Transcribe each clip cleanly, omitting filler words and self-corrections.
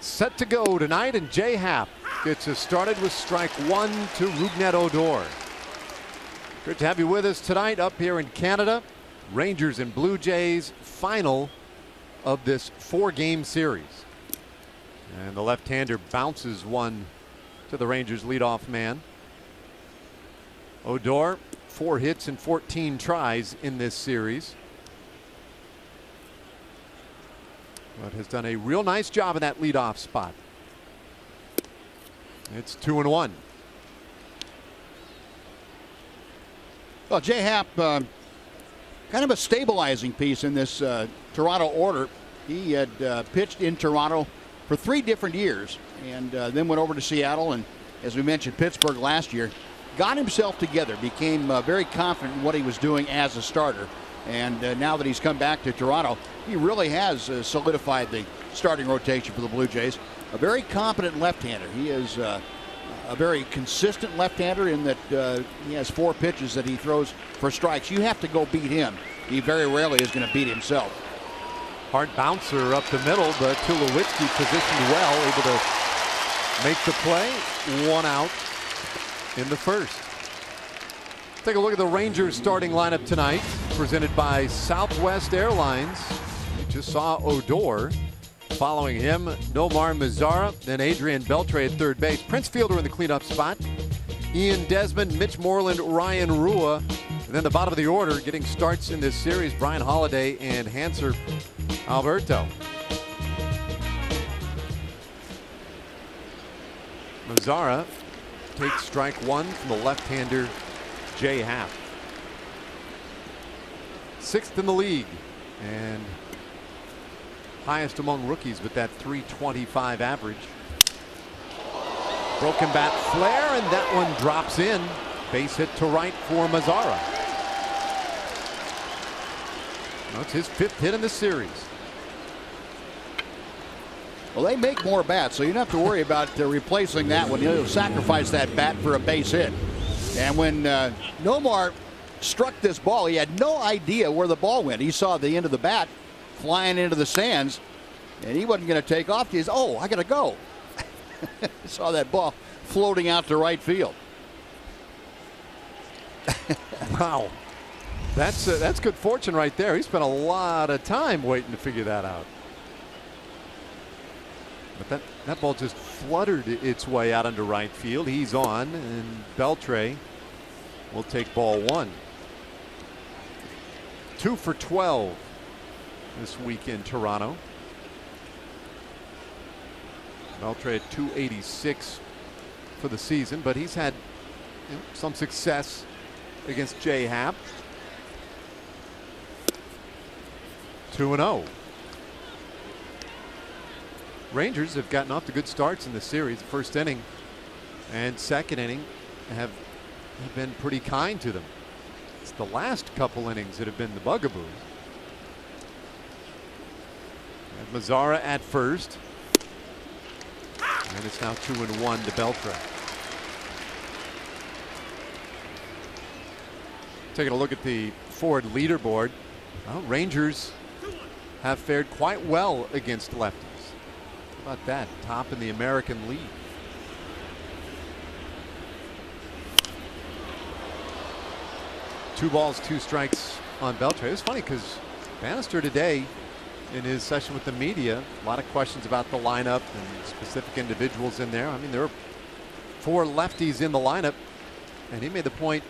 Set to go tonight, and Jay Happ gets us started with strike one to Rougned Odor. Good to have you with us tonight up here in Canada. Rangers and Blue Jays final of this 4-game series. And the left-hander bounces one to the Rangers leadoff man. Odor, 4 hits and 14 tries in this series. But has done a real nice job in that leadoff spot. It's 2-1. Well, Jay Happ, kind of a stabilizing piece in this Toronto order. He had pitched in Toronto for 3 different years, and then went over to Seattle, and as we mentioned, Pittsburgh last year. Got himself together, became very confident in what he was doing as a starter. And now that he's come back to Toronto, he really has solidified the starting rotation for the Blue Jays. A very competent left-hander. He is a very consistent left-hander in that he has 4 pitches that he throws for strikes. You have to go beat him. He very rarely is going to beat himself. Hard bouncer up the middle, but Tulowitzki positioned well, able to make the play. 1 out in the first. Take a look at the Rangers starting lineup tonight, presented by Southwest Airlines. You just saw Odor. Following him, Nomar Mazara, then Adrian Beltre at third base. Prince Fielder in the cleanup spot. Ian Desmond, Mitch Moreland, Ryan Rua. And then the bottom of the order getting starts in this series, Brian Holiday and Hanser Alberto. Mazara takes strike one from the left-hander Jay Happ. 6th in the league and highest among rookies with that .325 average. Broken bat flare, and that one drops in. Base hit to right for Mazara. That's his 5th hit in the series. Well, they make more bats, so you don't have to worry about replacing that one. You'll sacrifice that bat for a base hit. And when Nomar struck this ball, he had no idea where the ball went. He saw the end of the bat flying into the stands, and he wasn't going to take off. He said, "Oh, I got to go." He saw that ball floating out to right field. Wow. That's good fortune right there. He spent a lot of time waiting to figure that out. But that ball just fluttered its way out into right field. He's on, and Beltre will take ball 1. 2 for 12 this week in Toronto. Beltre at .286 for the season, but he's had some success against Jay Happ. 2-0. Rangers have gotten off to good starts in the series. The first inning and second inning have been pretty kind to them. It's the last couple innings that have been the bugaboo. And Mazara at first. And it's now 2-1 to Beltre. Taking a look at the Ford leaderboard. Well, Rangers have fared quite well against lefties. How about that? Top in the American League. Two balls, 2 strikes on Beltre. It was funny because Bannister today in his session with the media, a lot of questions about the lineup and specific individuals in there. I mean, there were 4 lefties in the lineup, and he made the point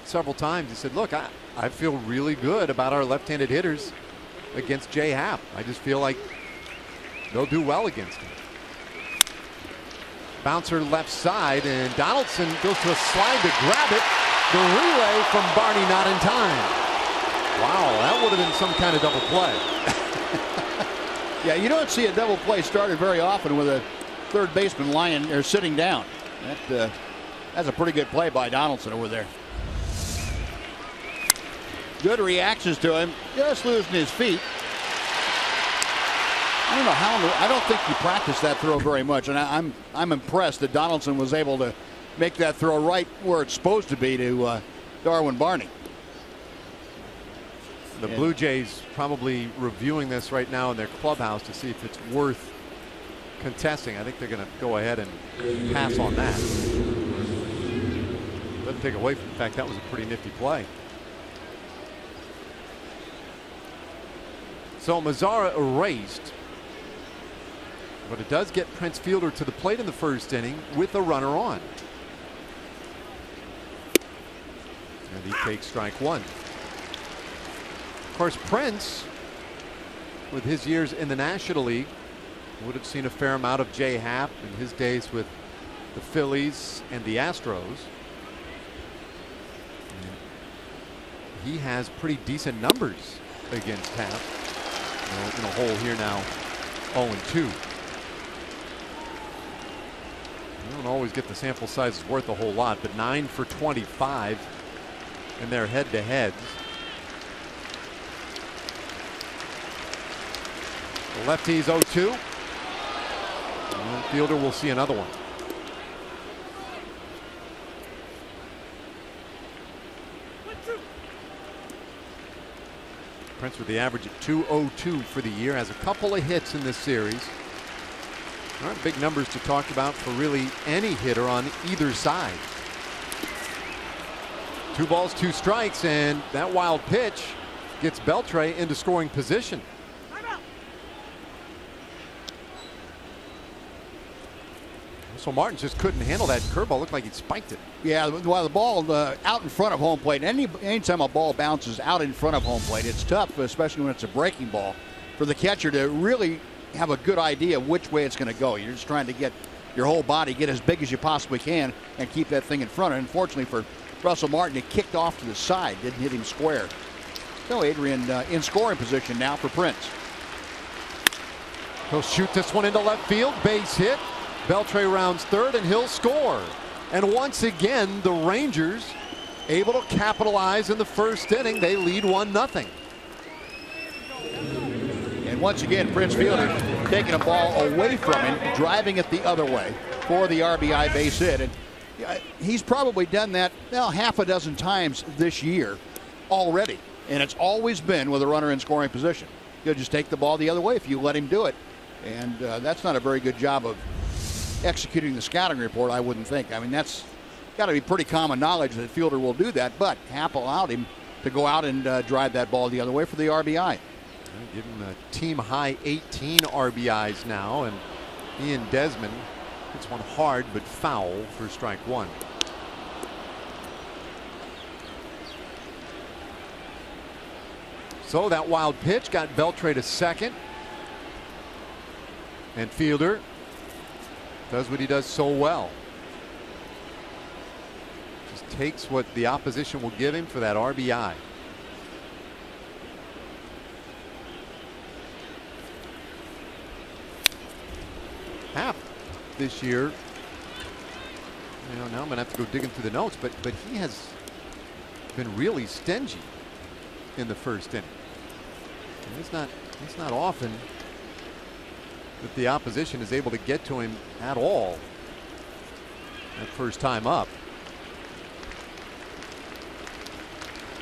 several times. He said, look, I feel really good about our left-handed hitters against Jay Happ. I just feel like they'll do well against him. Bouncer left side, and Donaldson goes to a slide to grab it. The relay from Barney not in time. Wow, that would have been some kind of double play. Yeah, you don't see a double play started very often with a third baseman lying or sitting down. That's a pretty good play by Donaldson over there. Good reactions to him, just losing his feet. I don't know how. I don't think he practiced that throw very much, and I'm impressed that Donaldson was able to make that throw right where it's supposed to be to Darwin Barney. The Blue Jays probably reviewing this right now in their clubhouse to see if it's worth contesting. I think they're going to go ahead and pass on that. Doesn't take away from the fact that was a pretty nifty play. So Mazara erased, but it does get Prince Fielder to the plate in the first inning with a runner on. And he takes strike one. Of course, Prince, with his years in the National League, would have seen a fair amount of Jay Happ in his days with the Phillies and the Astros. And he has pretty decent numbers against Happ. In a hole here now, 0-2. You don't always get the sample size is worth a whole lot, but 9 for 25 in their head-to-heads. The lefty's 0-2. And Fielder will see another one. Prince with the average at 202 for the year, has a couple of hits in this series. There aren't big numbers to talk about for really any hitter on either side. 2 balls, 2 strikes, and that wild pitch gets Beltre into scoring position. So Martin just couldn't handle that curveball. Looked like he spiked it. Yeah, while the ball out in front of home plate, anytime a ball bounces out in front of home plate, it's tough, especially when it's a breaking ball, for the catcher to really have a good idea of which way it's going to go. You're just trying to get your whole body, get as big as you possibly can, and keep that thing in front. And unfortunately for Russell Martin, it kicked off to the side, didn't hit him square. So Adrian in scoring position now for Prince. He'll shoot this one into left field, base hit. Beltre rounds third, and he'll score. And once again, the Rangers able to capitalize in the first inning. They lead 1-0. And once again, Prince Fielder taking a ball away from him, driving it the other way for the RBI base hit. And he's probably done that half a dozen times this year already. And it's always been with a runner in scoring position. He'll just take the ball the other way if you let him do it. And that's not a very good job of executing the scouting report, I wouldn't think. I mean, that's got to be pretty common knowledge that Fielder will do that, but Happ allowed him to go out and drive that ball the other way for the RBI. Give him a team high 18 RBIs now, and Ian Desmond hits one hard but foul for strike one. So that wild pitch got Beltre to second, and Fielder does what he does so well. Just takes what the opposition will give him for that RBI. Happ this year, now I'm gonna have to go digging through the notes, but he has been really stingy in the first inning. And it's not often that the opposition is able to get to him at all that first time up.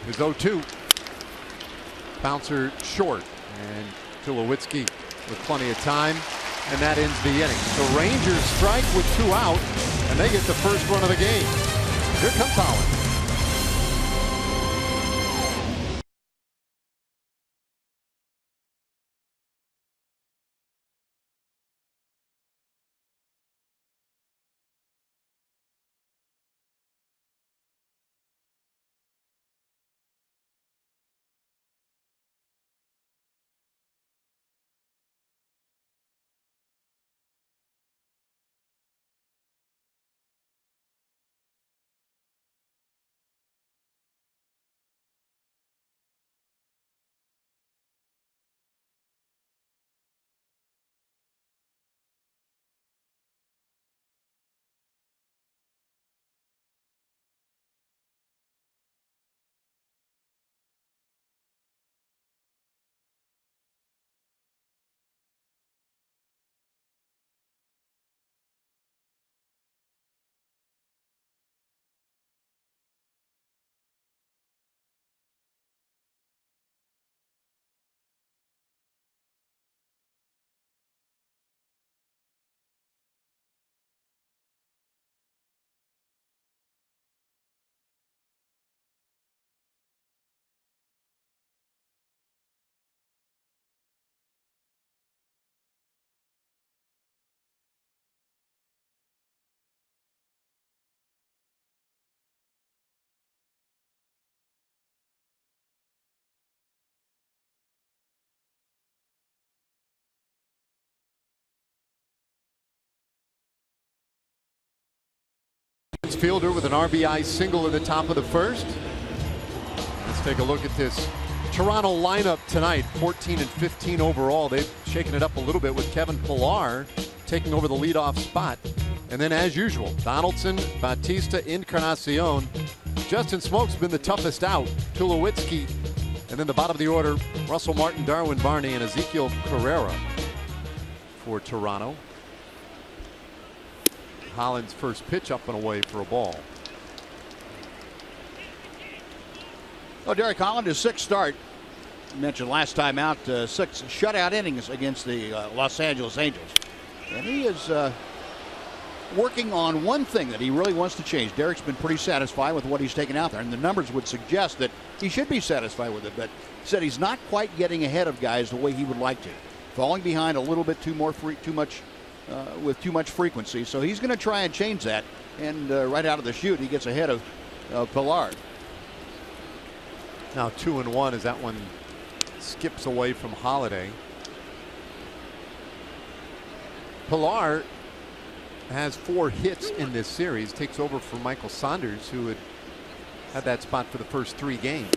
His 0-2. Bouncer short, and Tulowitzki with plenty of time, and that ends the inning. The Rangers strike with 2 out, and they get the first run of the game. Here comes Holland. Chance Fielder with an RBI single in the top of the first. Let's take a look at this Toronto lineup tonight. 14 and 15 overall. They've shaken it up a little bit with Kevin Pillar taking over the leadoff spot. And then, as usual, Donaldson, Bautista, Encarnacion. Justin Smoak's been the toughest out. Tulowitzki. And then the bottom of the order, Russell Martin, Darwin Barney, and Ezekiel Carrera for Toronto. Holland's first pitch up and away for a ball. Well, Derek Holland, his sixth start. You mentioned last time out, 6 shutout innings against the Los Angeles Angels. And he is working on one thing that he really wants to change. Derek's been pretty satisfied with what he's taken out there, and the numbers would suggest that he should be satisfied with it, but said he's not quite getting ahead of guys the way he would like to. Falling behind a little bit with too much frequency, so he's going to try and change that, and right out of the chute he gets ahead of Pillar. Now 2-1 as that one skips away from Holiday. Pillar has 4 hits in this series, takes over for Michael Saunders, who had that spot for the first 3 games.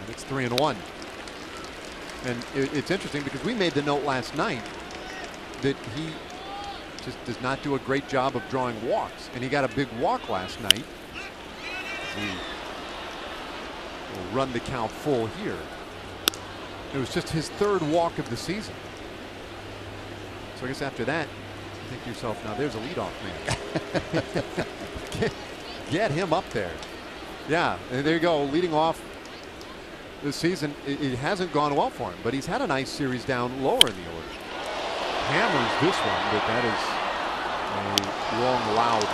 And it's 3-1. And it's interesting because we made the note last night that he just does not do a great job of drawing walks, and he got a big walk last night. He will run the count full here. It was just his 3rd walk of the season. So I guess after that, you think to yourself, now there's a leadoff man. Get him up there. Yeah, and there you go, leading off this season. It hasn't gone well for him, but he's had a nice series down lower in the order. Hammers this one, but that is a long, loud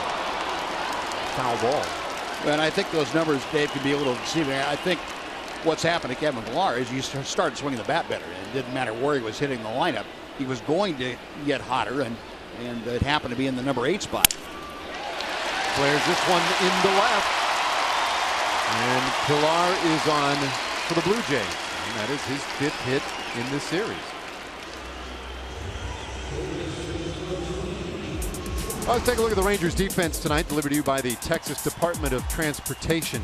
foul ball. And I think those numbers, Dave, can be a little deceiving. I think what's happened to Kevin Pillar is he started swinging the bat better. It didn't matter where he was hitting the lineup. He was going to get hotter, and it happened to be in the number 8 spot. Flares this one into left. And Pillar is on for the Blue Jays. And that is his 5th hit in this series. Let's take a look at the Rangers defense tonight, delivered to you by the Texas Department of Transportation.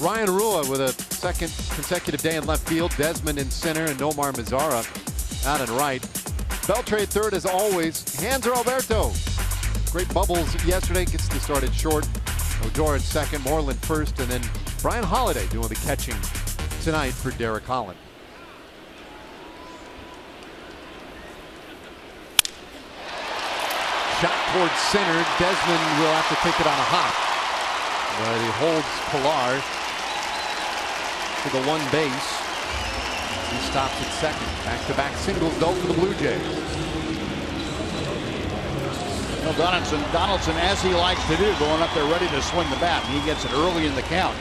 Ryan Rua with a 2nd consecutive day in left field. Desmond in center, and Nomar Mazara out and right. Beltre 3rd as always. Hanser Alberto. Great bubbles yesterday. Gets the start at short. Odor at 2nd. Moreland 1st. And then Brian Holiday doing the catching tonight for Derek Holland. Shot towards center. Desmond will have to take it on a hop. But he holds Pillar to the 1 base. He stops at 2nd. Back-to-back singles though for the Blue Jays. Well, Donaldson, as he likes to do, going up there ready to swing the bat, and he gets it early in the count.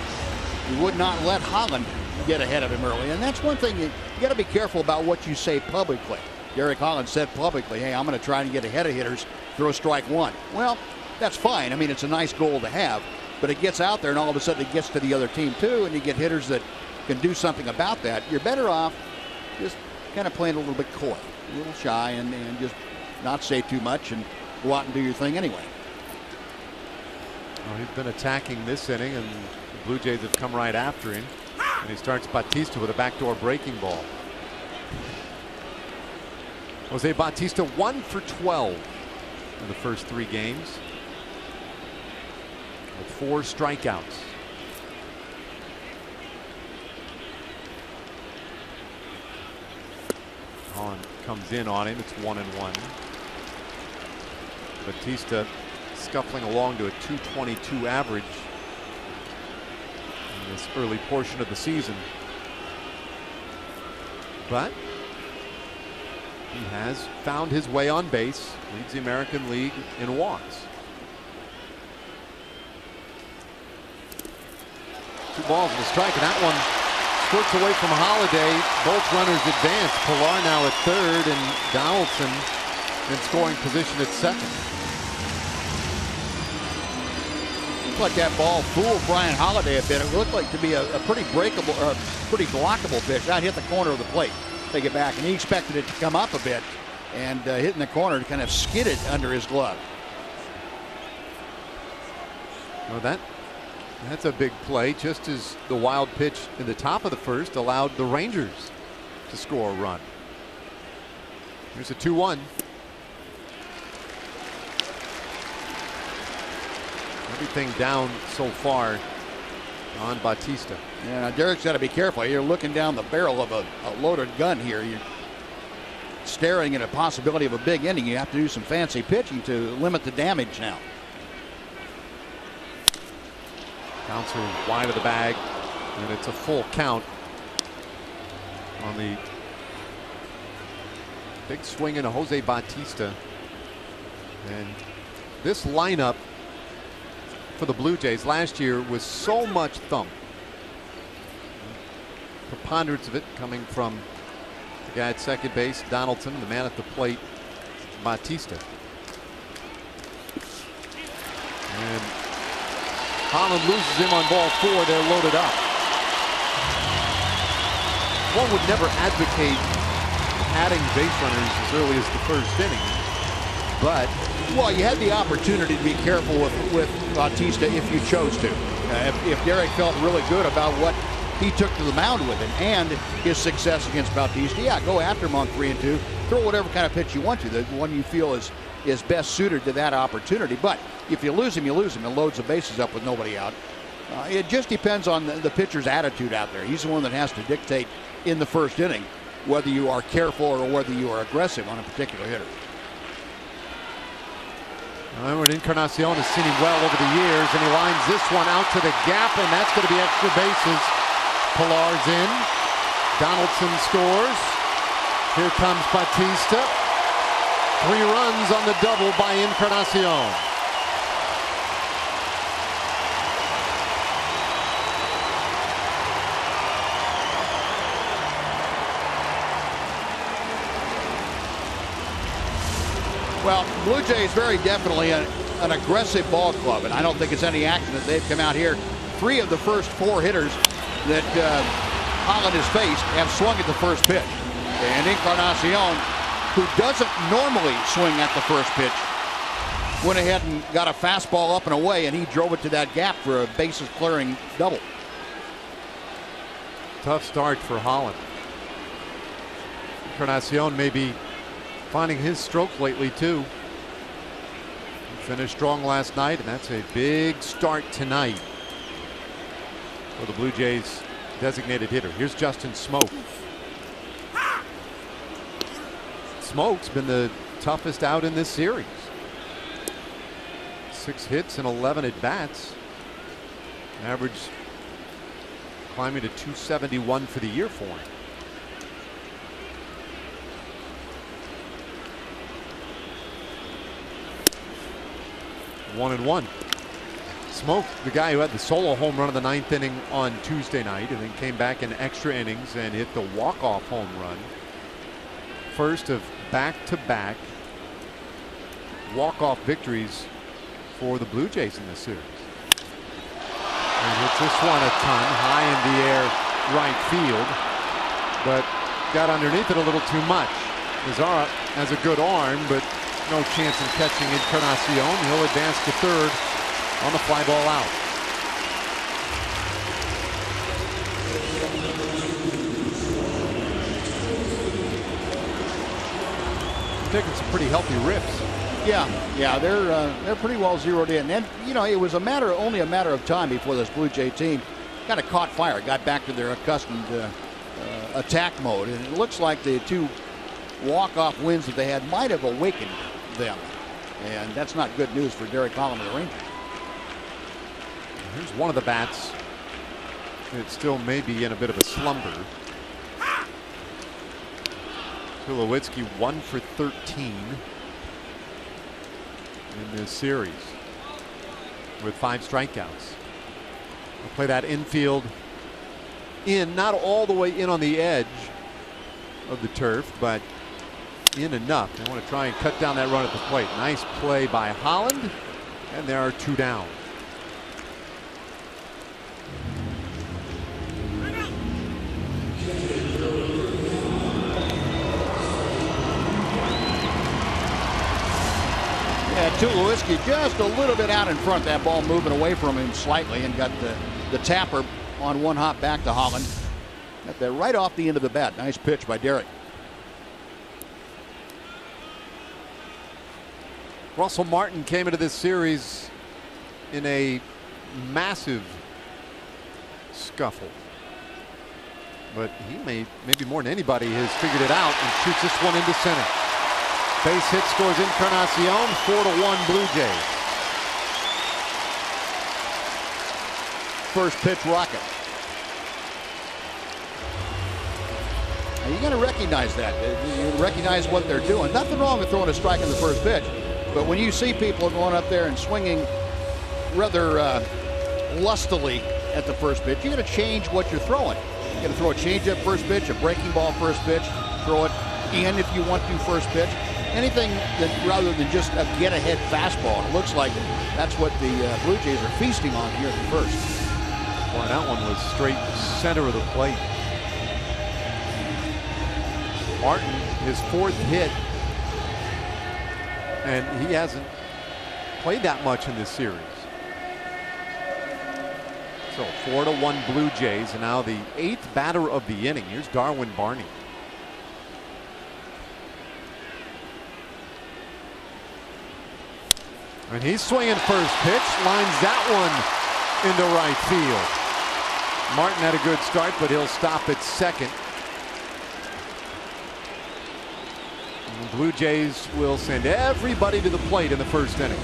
He would not let Holland get ahead of him early, and that's one thing you got to be careful about what you say publicly. Derek Holland said publicly, hey, I'm going to try and get ahead of hitters, throw strike 1. Well, that's fine. I mean, it's a nice goal to have, but it gets out there and all of a sudden it gets to the other team too, and you get hitters that can do something about that. You're better off just kind of playing a little bit coy, a little shy, and just not say too much and go out and do your thing anyway. Well, he's been attacking this inning, and the Blue Jays have come right after him. And he starts Bautista with a backdoor breaking ball. Jose Bautista 1 for 12 in the first 3 games with 4 strikeouts. Holland comes in on him. It's 1-1. Bautista scuffling along to a .222 average in this early portion of the season. But he has found his way on base, leads the American League in walks. 2 balls and a strike, and that one squirts away from Holiday. Both runners advance. Pillar now at 3rd, and Donaldson in scoring position at 2nd. Looked like that ball fooled Brian Holiday a bit. It looked like to be a pretty breakable, or pretty blockable pitch. That hit the corner of the plate. Take it back, and he expected it to come up a bit, and hitting the corner to kind of skid it under his glove. Well, that's a big play, just as the wild pitch in the top of the first allowed the Rangers to score a run. Here's a 2-1. Everything down so far on Bautista. Yeah, now Derek's got to be careful. You're looking down the barrel of a loaded gun here. You're staring at a possibility of a big inning. You have to do some fancy pitching to limit the damage now. Bouncer wide of the bag, and it's a full count on the big swing into Jose Bautista. And this lineup for the Blue Jays last year was so much thump. Preponderance of it coming from the guy at second base, Donaldson, the man at the plate, Bautista. And Holland loses him on ball 4. They're loaded up. One would never advocate adding base runners as early as the first inning, but well, you had the opportunity to be careful with Bautista if you chose to. If Derek felt really good about what he took to the mound with him and his success against Bautista, yeah, go after him on 3 and 2. Throw whatever kind of pitch you want to, the one you feel is best suited to that opportunity. But if you lose him, and loads the bases up with nobody out. It just depends on the pitcher's attitude out there. He's the one that has to dictate in the first inning whether you are careful or whether you are aggressive on a particular hitter. Remember, Encarnacion has seen him well over the years, and he lines this one out to the gap, and that's going to be extra bases. Pillar's in. Donaldson scores. Here comes Bautista. 3 runs on the double by Encarnacion. Well, Blue Jays very definitely an aggressive ball club, and I don't think it's any accident they've come out here. 3 of the first 4 hitters that Holland has faced have swung at the first pitch. And Encarnacion, who doesn't normally swing at the first pitch, went ahead and got a fastball up and away, and he drove it to that gap for a bases clearing double. Tough start for Holland. Encarnacion may be finding his stroke lately too. He finished strong last night, and that's a big start tonight for the Blue Jays designated hitter. Here's Justin Smoak. Smoak's been the toughest out in this series. 6 hits and 11 at bats. Average climbing to .271 for the year for him. 1-1. Smoak, the guy who had the solo home run in the 9th inning on Tuesday night, and then came back in extra innings and hit the walk-off home run. First of back-to-back walk-off victories for the Blue Jays in this series. And hits this one a ton, high in the air right field, but got underneath it a little too much. Mazara has a good arm, but no chance in catching Encarnacion. He'll advance to third on the fly ball out. Taking some pretty healthy rips. Yeah, they're pretty well zeroed in. And you know, it was only a matter of time before this Blue Jay team kind of caught fire, got back to their accustomed attack mode, and it looks like the 2 walk-off wins that they had might have awakened them, and that's not good news for Derek Holland and the Rangers. Here's one of the bats. It still may be in a bit of a slumber. Tulowitzki 1 for 13 in this series with 5 strikeouts. We'll play that infield in, not all the way in on the edge of the turf, but in enough. They want to try and cut down that run at the plate. Nice play by Holland, and there are 2 down. Tulowitzki just a little bit out in front. That ball moving away from him slightly, and got the tapper on one hop back to Holland. Got that right off the end of the bat. Nice pitch by Derek. Russell Martin came into this series in a massive scuffle, but he maybe more than anybody has figured it out and shoots this one into center. Base hit, scores Encarnacion. 4-1 Blue Jays. First pitch rocket. Now you got to recognize that. You recognize what they're doing. Nothing wrong with throwing a strike in the first pitch, but when you see people going up there and swinging rather lustily at the first pitch, you got to change what you're throwing. You got to throw a changeup first pitch, a breaking ball first pitch, throw it in if you want to first pitch. Anything that rather than just a get-ahead fastball. And it looks like that's what the Blue Jays are feasting on here at the first. Boy, that one was straight center of the plate. Martin, his fourth hit, and he hasn't played that much in this series. So 4-1 Blue Jays, and now the 8th batter of the inning. Here's Darwin Barney. And he's swinging first pitch, lines that one into right field. Martin had a good start, but he'll stop at second. And the Blue Jays will send everybody to the plate in the first inning.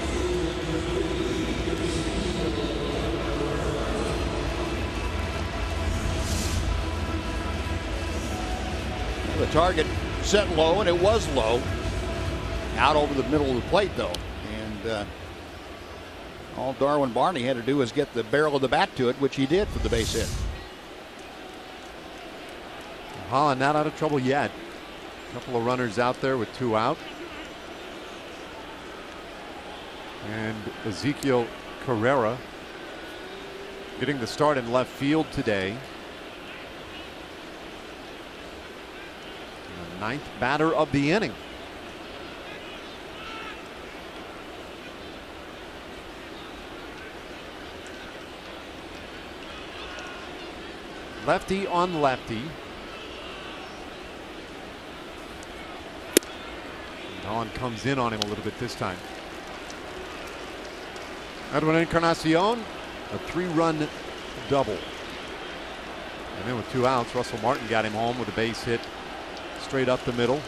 The target set low, and it was low. Out over the middle of the plate, though. And all Darwin Barney had to do was get the barrel of the bat to it, which he did for the base hit. Holland not out of trouble yet. A couple of runners out there with 2 out. And Ezekiel Carrera getting the start in left field today. The 9th batter of the inning. Lefty on lefty. Holland comes in on him a little bit this time. Edwin Encarnacion, a 3-run double. And then with 2 outs, Russell Martin got him home with a base hit straight up the middle.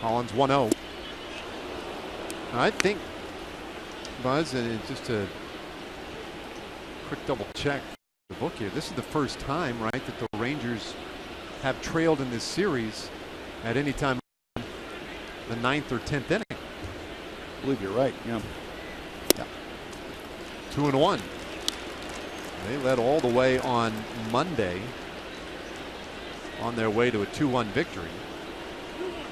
Holland's 1-0. I think, Buzz, and just a quick double check the book here. This is the first time, right, that the Rangers have trailed in this series at any time in the 9th or 10th inning. I believe you're right. Yeah. 2-1. They led all the way on Monday on their way to a 2-1 victory.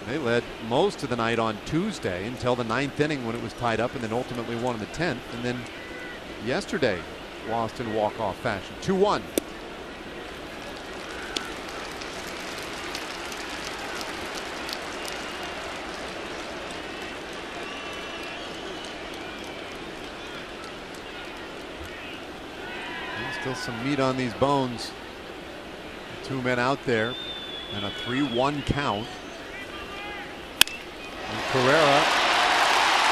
They led most of the night on Tuesday until the 9th inning when it was tied up, and then ultimately won in the 10th. And then yesterday lost in walk-off fashion. 2-1. Still some meat on these bones. 2 men out there and a 3-1 count. And Carrera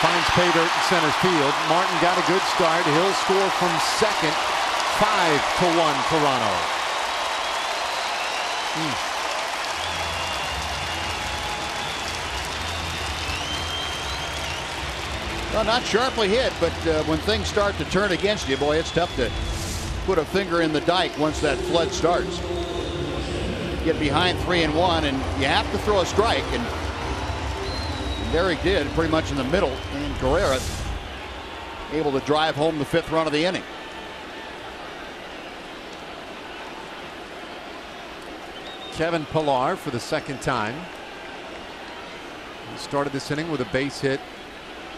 finds pay dirt in center field. Martin got a good start. He'll score from second. 5-1 Toronto. Well, not sharply hit, but when things start to turn against you, boy, it's tough to put a finger in the dike once that flood starts. Get behind 3-1, and you have to throw a strike, and Derek did pretty much in the middle, and Carrera able to drive home the 5th run of the inning. Kevin Pillar for the 2nd time. He started this inning with a base hit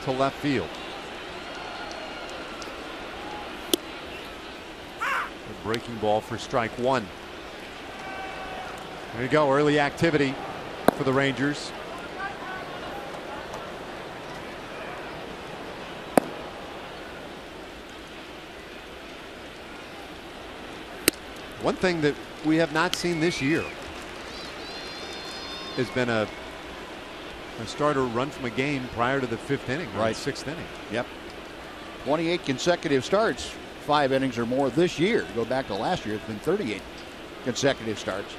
to left field. Breaking ball for strike one. There you go. Early activity for the Rangers. One thing that we have not seen this year has been a starter run from a game prior to the 5th inning, right? 6th inning. Yep. 28 consecutive starts, 5 innings or more this year. Go back to last year, it's been 38 consecutive starts.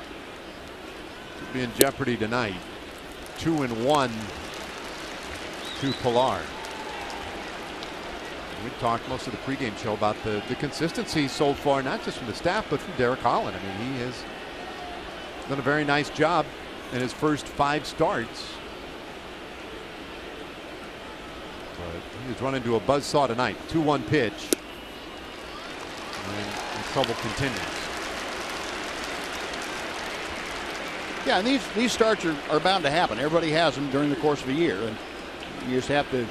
Could be in jeopardy tonight. 2-1 to Pilar. We talked most of the pregame show about the consistency so far, not just from the staff, but from Derek Holland. I mean, he has done a very nice job in his first 5 starts. But he was run into a buzzsaw tonight. 2-1 pitch. And the trouble continues. Yeah, and these starts are bound to happen. Everybody has them during the course of a year, and you just have to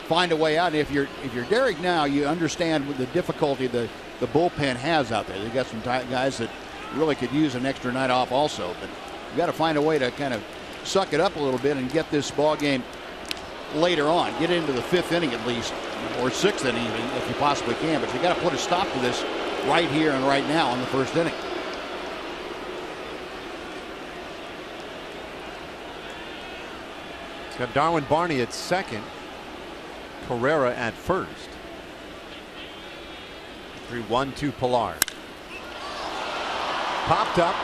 find a way out. And if you're Derek now, you understand the difficulty the bullpen has out there. They've got some guys that really could use an extra night off also, but you got to find a way to kind of suck it up a little bit and get this ball game later on. Get into the 5th inning at least, or 6th inning if you possibly can. But you got to put a stop to this right here and right now in the 1st inning. It's got Darwin Barney at second. Carrera at first. 3-1 to Pilar. Popped up.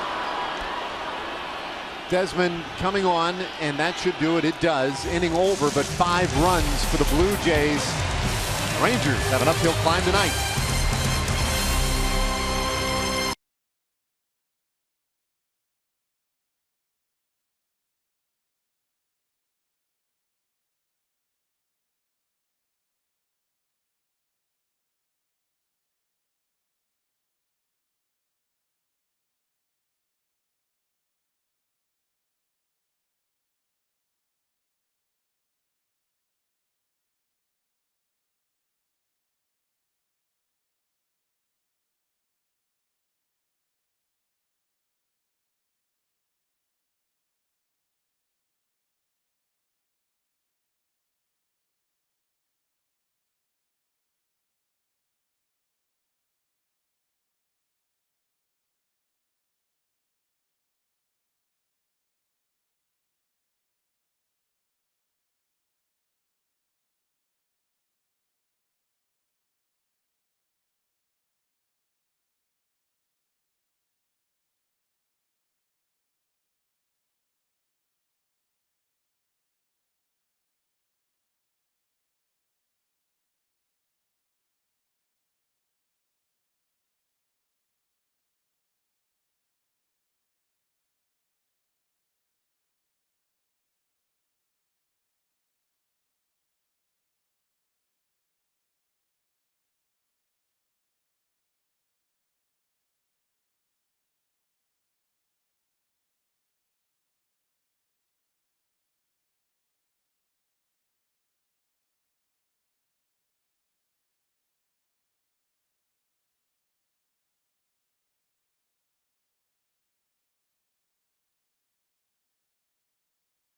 Desmond coming on, and that should do it. It does. Inning over, but 5 runs for the Blue Jays. Rangers have an uphill climb tonight.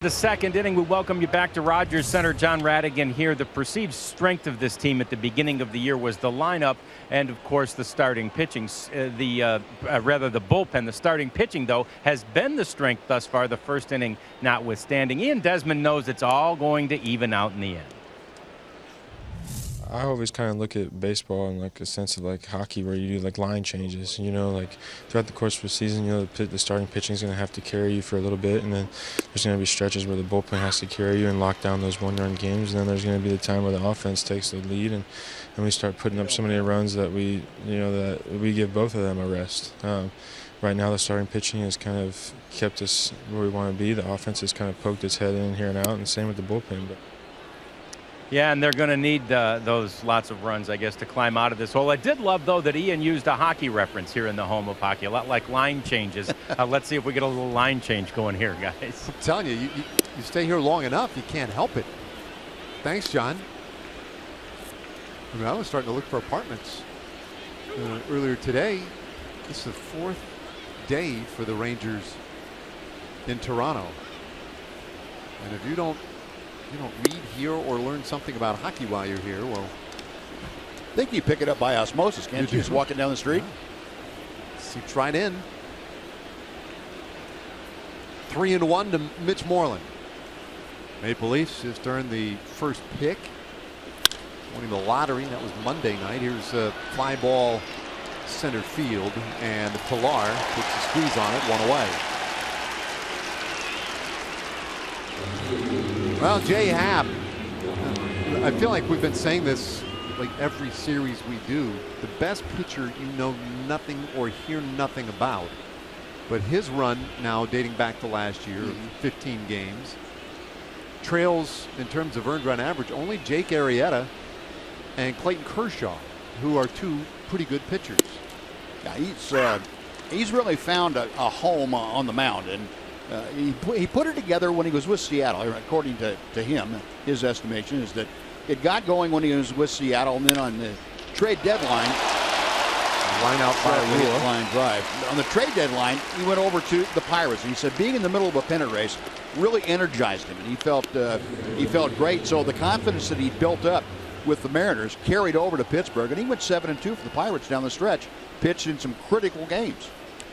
The 2nd inning, we welcome you back to Rogers Center. John Radigan here. The perceived strength of this team at the beginning of the year was the lineup and, of course, the starting pitching. The bullpen. The starting pitching, though, has been the strength thus far, the 1st inning notwithstanding. Ian Desmond knows it's all going to even out in the end. I always kind of look at baseball in like a sense of like hockey, where you do like line changes. You know, like throughout the course of the season, you know, the starting pitching is going to have to carry you for a little bit, and then there's going to be stretches where the bullpen has to carry you and lock down those 1-run games, and then there's going to be the time where the offense takes the lead and we start putting up so many runs that we give both of them a rest. Right now, the starting pitching has kind of kept us where we want to be. The offense has kind of poked its head in here and out, and same with the bullpen. But yeah, and they're going to need those lots of runs, I guess, to climb out of this hole. I did love, though, that Ian used a hockey reference here in the home of hockey, a lot like line changes. Let's see if we get a little line change going here, guys. I'm telling you, you stay here long enough, you can't help it. Thanks, John. I mean, I was starting to look for apartments earlier today. This is the fourth day for the Rangers in Toronto. And if you don't read, hear, or learn something about hockey while you're here, well, I think you pick it up by osmosis, can't you? Just walking down the street. Seeps right in. 3-1 to Mitch Moreland. Maple Leafs just earned the first pick, winning the lottery. That was Monday night. Here's a fly ball center field, and Pilar puts a squeeze on it, one away. Well, Jay Happ, I feel like we've been saying this like every series we do. The best pitcher you know nothing or hear nothing about. But his run now dating back to last year, 15 games, trails in terms of earned run average only Jake Arrieta and Clayton Kershaw, who are two pretty good pitchers. Yeah, he's really found a home on the mound, and he put it together when he was with Seattle. According to him, his estimation is that it got going when he was with Seattle, and then on the trade deadline, line out by line drive. On the trade deadline, he went over to the Pirates, and he said being in the middle of a pennant race really energized him, and he felt great. So the confidence that he built up with the Mariners carried over to Pittsburgh, and he went 7-2 for the Pirates down the stretch, pitched in some critical games.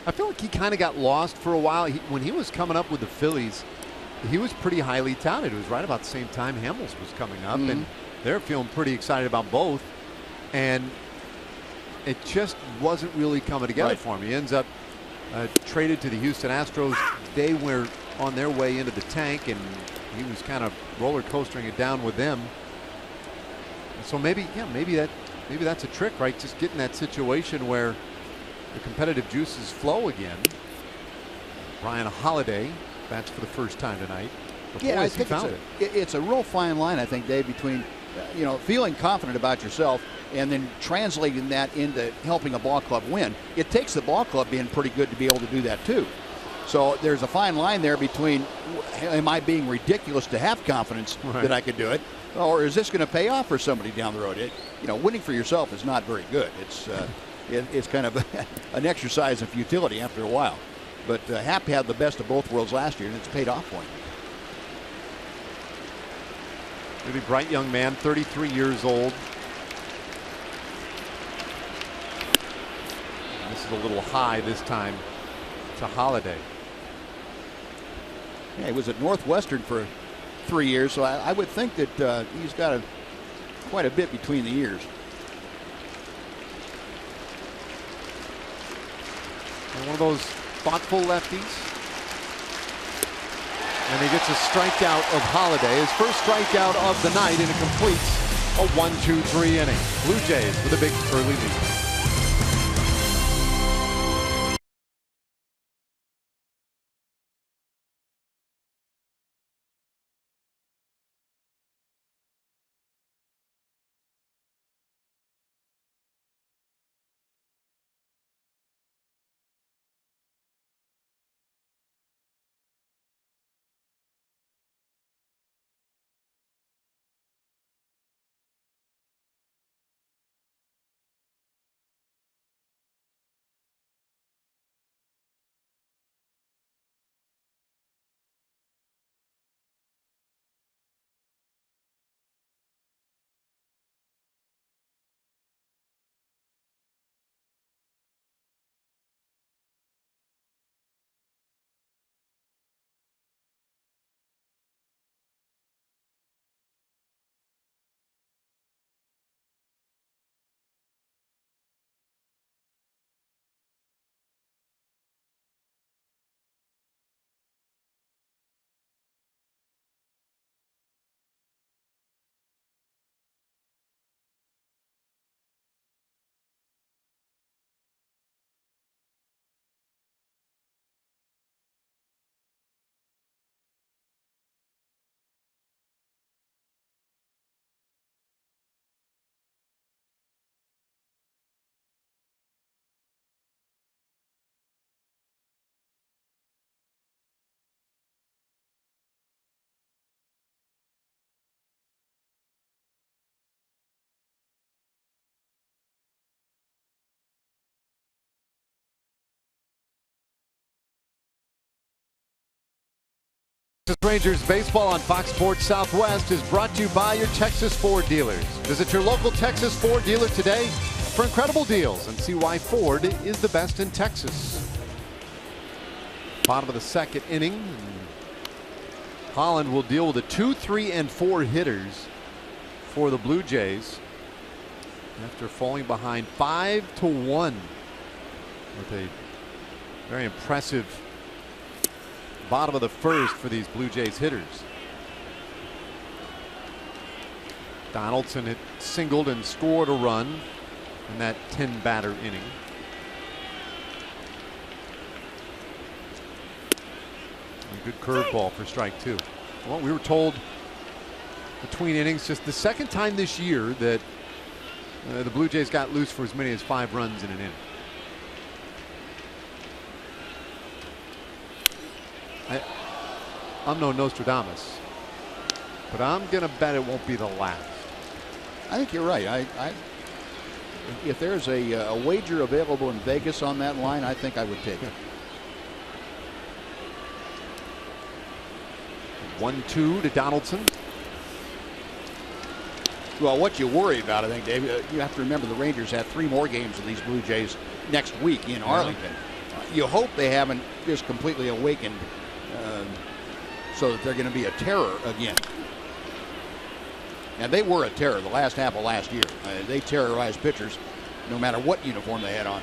I feel like he kind of got lost for a while. When he was coming up with the Phillies, he was pretty highly touted. It was right about the same time Hamels was coming up, and they're feeling pretty excited about both. And it just wasn't really coming together for him. He ends up traded to the Houston Astros. They were on their way into the tank, and he was kind of roller coastering it down with them. So maybe that's a trick, right? Just getting that situation where the competitive juices flow again. Ryan Holiday bats for the first time tonight. Yeah, I think it's a real fine line, I think, Dave, between feeling confident about yourself and then translating that into helping a ball club win. It takes the ball club being pretty good to be able to do that too. So there's a fine line there between, am I being ridiculous to have confidence that I could do it, or is this going to pay off for somebody down the road? Winning for yourself is not very good. It's kind of an exercise in futility after a while. But Happ had the best of both worlds last year, and it's paid off for him. Really bright young man, 33 years old. And this is a little high this time to Holiday. Yeah, he was at Northwestern for 3 years, so I would think that he's got quite a bit between the years. And one of those thoughtful lefties. And he gets a strikeout of Holiday, his first strikeout of the night, and it completes a 1-2-3 inning. Blue Jays with a big early lead. Rangers baseball on Fox Sports Southwest is brought to you by your Texas Ford dealers. Visit your local Texas Ford dealer today for incredible deals and see why Ford is the best in Texas. Bottom of the second inning. Holland will deal with the 2, 3, and 4 hitters for the Blue Jays after falling behind 5-1 with a very impressive bottom of the first for these Blue Jays hitters. Donaldson had singled and scored a run in that 10-batter inning. A good curveball for strike 2. Well, we were told between innings just the second time this year that the Blue Jays got loose for as many as 5 runs in an inning. I'm no Nostradamus, but I'm going to bet it won't be the last. I think you're right. If there's a wager available in Vegas on that line, I think I would take it. 1-2 to Donaldson. Well, what you worry about, I think, Dave, you have to remember the Rangers have 3 more games of these Blue Jays next week in Arlington. You hope they haven't just completely awakened so that they're going to be a terror again. And they were a terror the last half of last year. They terrorized pitchers no matter what uniform they had on.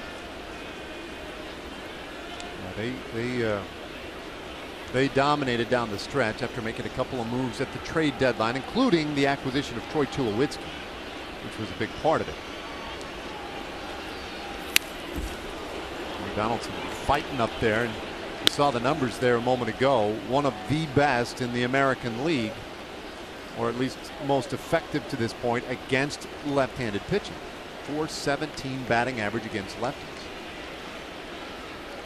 They dominated down the stretch after making a couple of moves at the trade deadline, including the acquisition of Troy Tulowitzki, which was a big part of it. Donaldson fighting up there, and you saw the numbers there a moment ago. One of the best in the American League, or at least most effective to this point against left-handed pitching. .417 batting average against lefties.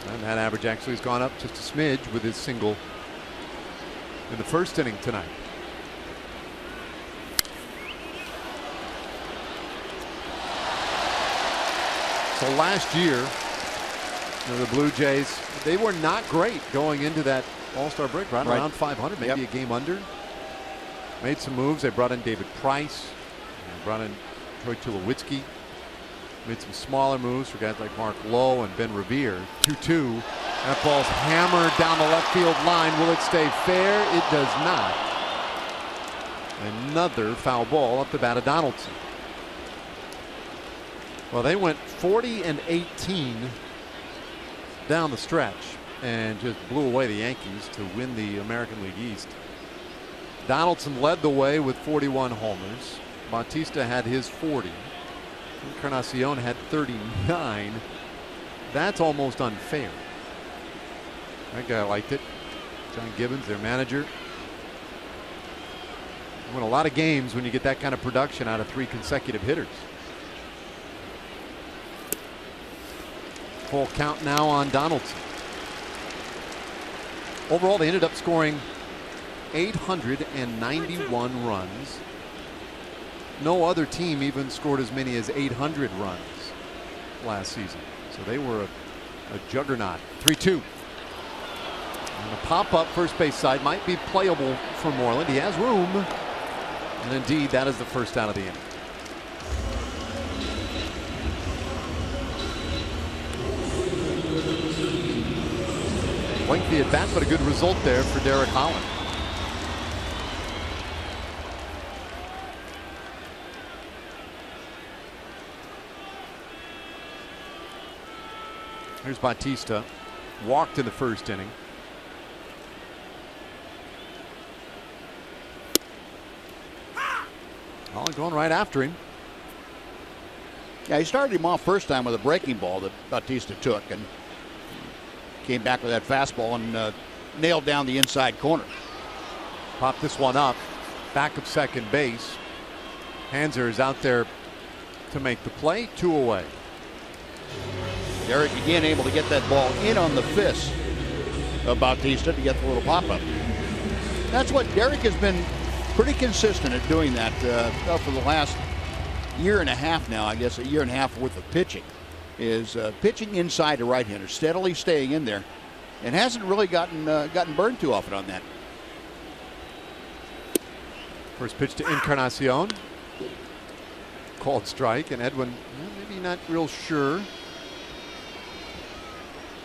And that average actually has gone up just a smidge with his single in the first inning tonight. So last year, the Blue Jays, they were not great going into that All-Star break, right around 500, maybe a game under. Made some moves. They brought in David Price, they brought in Troy Tulowitzki. Made some smaller moves for guys like Mark Lowe and Ben Revere. 2-2. That ball's hammered down the left field line. Will it stay fair? It does not. Another foul ball up the bat of Donaldson. Well, they went 40-18 down the stretch and just blew away the Yankees to win the American League East. Donaldson led the way with 41 homers. Bautista had his 40. Encarnacion had 39. That's almost unfair. That guy liked it. John Gibbons, their manager. You win a lot of games when you get that kind of production out of 3 consecutive hitters. Full count now on Donaldson. Overall, they ended up scoring 891 runs. No other team even scored as many as 800 runs last season. So they were a juggernaut. 3-2. And the pop-up first base side might be playable for Moreland. He has room. And indeed, that is the first out of the inning. Lengthy at bat, but a good result there for Derek Holland. Here's Bautista. Walked in the first inning. Holland going right after him. Yeah, he started him off first time with a breaking ball that Bautista took and came back with that fastball and nailed down the inside corner. Popped this one up. Back of second base. Hanser is out there to make the play. 2 away. Derek again able to get that ball in on the fist of Bautista to get the little pop-up. That's what Derek has been pretty consistent at doing that for the last year and a half now, I guess a year and a half worth of pitching, is pitching inside a right-hander, steadily staying in there, and hasn't really gotten burned too often on that. First pitch to Encarnacion. Called strike, and Edwin maybe not real sure.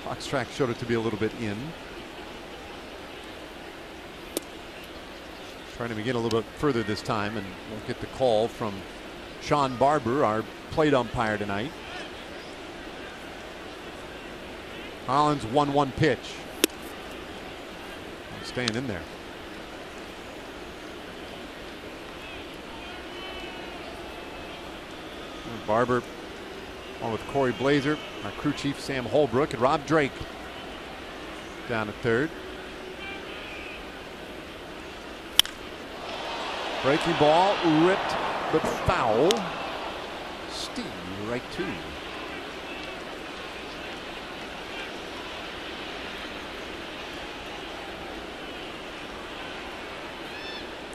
Fox track showed it to be a little bit in. Trying to begin a little bit further this time, and we'll get the call from Sean Barber, our plate umpire tonight. Holland's 1-1 pitch. Staying in there. Barber on with Corey Blazer, our crew chief Sam Holbrook, and Rob Drake down at third. Breaking ball, ripped but foul. Steve right to.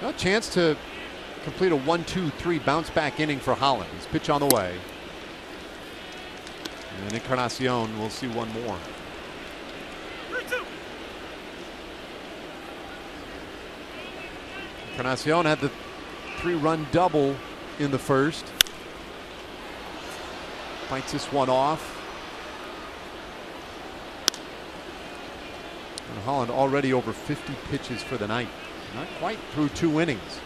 A chance to complete a 1-2-3 bounce back inning for Holland. His pitch on the way. And Encarnacion will see one more. Encarnacion had the 3-run double in the first. Fights this one off. And Holland already over 50 pitches for the night. Not quite through 2 innings.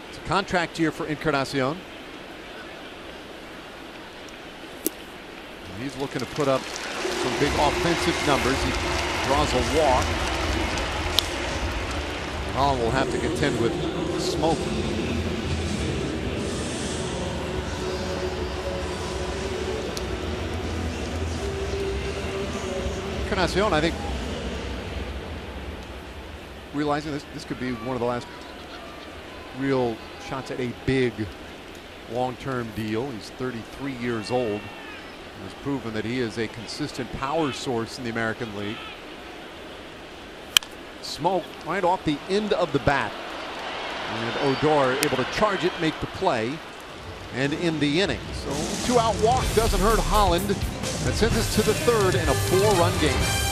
It's a contract year for Encarnacion. And he's looking to put up some big offensive numbers. He draws a walk. Holland will have to contend with Smoke. Encarnacion, I think, realizing this could be one of the last real shots at a big long-term deal. He's 33 years old and has proven that he is a consistent power source in the American League. Smoke right off the end of the bat, and Odor able to charge it, make the play, and in the inning. So 2-out walk doesn't hurt Holland. That sends us to the third in a 4-run game.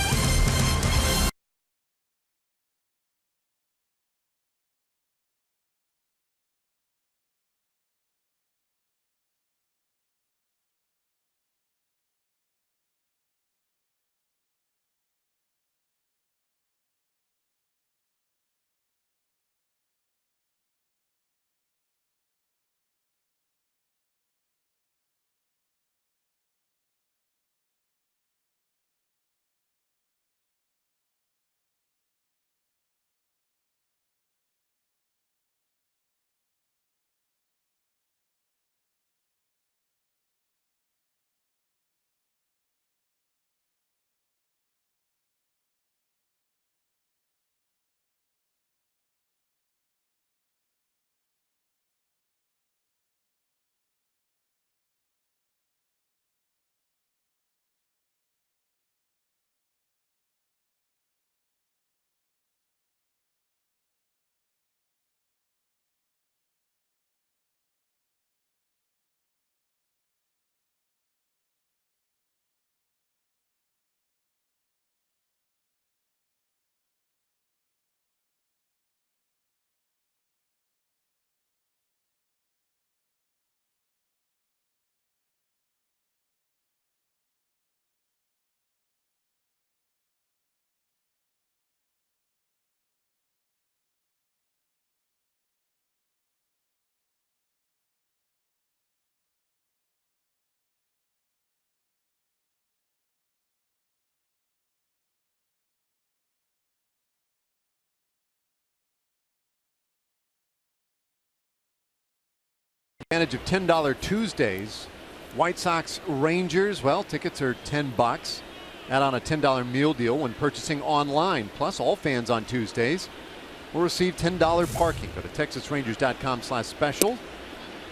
Advantage of $10 Tuesdays. White Sox Rangers, well, tickets are $10. Add on a $10 meal deal when purchasing online. Plus, all fans on Tuesdays will receive $10 parking. Go to texasrangers.com/special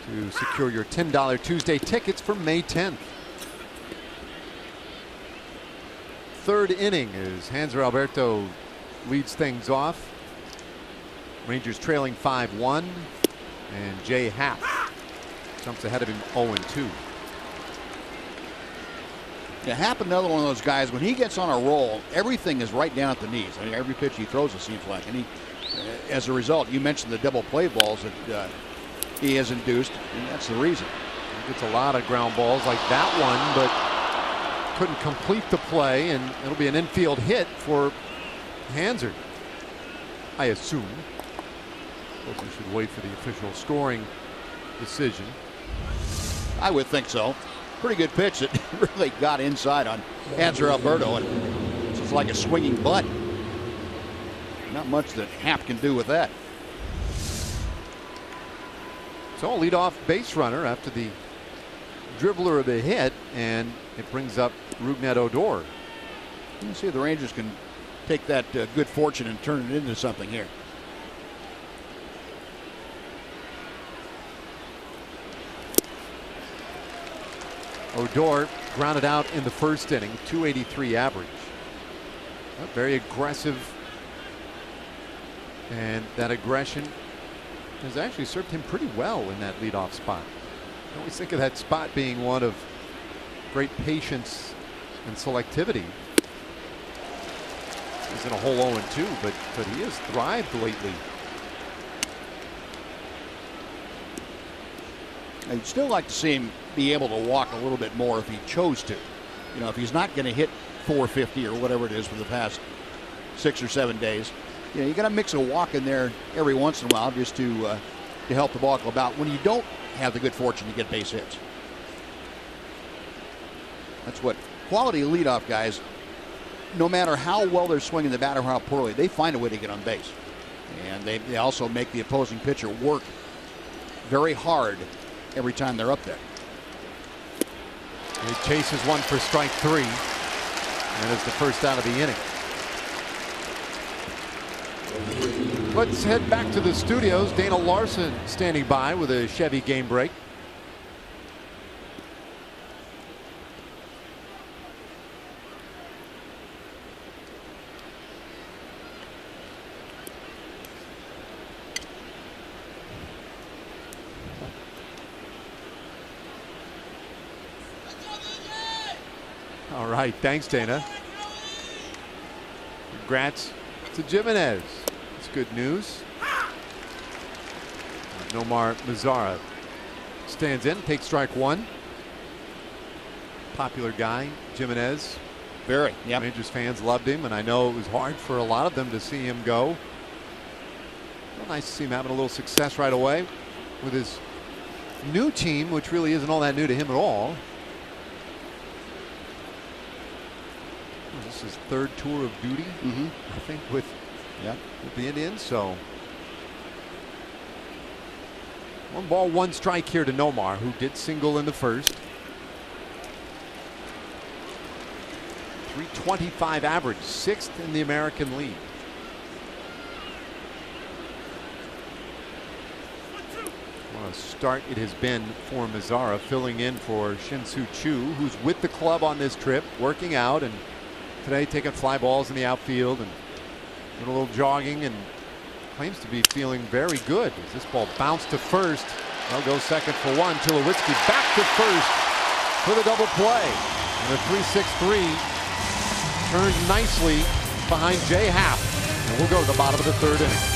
to secure your $10 Tuesday tickets for May 10th. Third inning as Hanser Alberto leads things off. Rangers trailing 5-1, and Jay Happ jumps ahead of him 0-2. Yeah, Happ, another one of those guys, when he gets on a roll, everything is right down at the knees. I mean, every pitch he throws, it seems like. And he, as a result, you mentioned the double play balls that he has induced, and that's the reason. He gets a lot of ground balls like that one, but couldn't complete the play, and it'll be an infield hit for Hanser, I assume. Of course, we should wait for the official scoring decision. I would think so. Pretty good pitch that really got inside on Hanser Alberto, and it's just like a swinging butt. Not much that Happ can do with that. So a leadoff base runner after the dribbler of the hit, and it brings up Rougned Odor. Let's see if the Rangers can take that good fortune and turn it into something here. Odor grounded out in the first inning, 283 average. Very aggressive, and that aggression has actually served him pretty well in that leadoff spot. I always think of that spot being one of great patience and selectivity. He's in a whole 0-2, but he has thrived lately. I'd still like to see him be able to walk a little bit more if he chose to. You know, if he's not going to hit 450 or whatever it is for the past 6 or 7 days, you know, you got to mix a walk in there every once in a while just to help the ball go about when you don't have the good fortune to get base hits. That's what quality leadoff guys, no matter how well they're swinging the bat or how poorly, they find a way to get on base. And they also make the opposing pitcher work very hard every time they're up there. He chases one for strike 3, and it's the first out of the inning. Let's head back to the studios. Dana Larson standing by with a Chevy game break. All right, thanks, Dana. Congrats to Jimenez. It's good news. Nomar Mazara stands in, takes strike 1. Popular guy, Jimenez. Very. Yeah. Rangers fans loved him, and I know it was hard for a lot of them to see him go. Well, nice to see him having a little success right away with his new team, which really isn't all that new to him at all. This is his 3rd tour of duty, I think, with the Indians. So 1 ball, 1 strike here to Nomar, who did single in the first. 325 average, 6th in the American League. What a start it has been for Mazara, filling in for Shin-Soo Choo, who's with the club on this trip, working out, and today taking fly balls in the outfield and doing a little jogging, and claims to be feeling very good. As this ball bounced to first, they'll go second for 1. Tulowitzki back to first for the double play. And the 3-6-3 turned nicely behind Jay Happ, and we'll go to the bottom of the 3rd inning.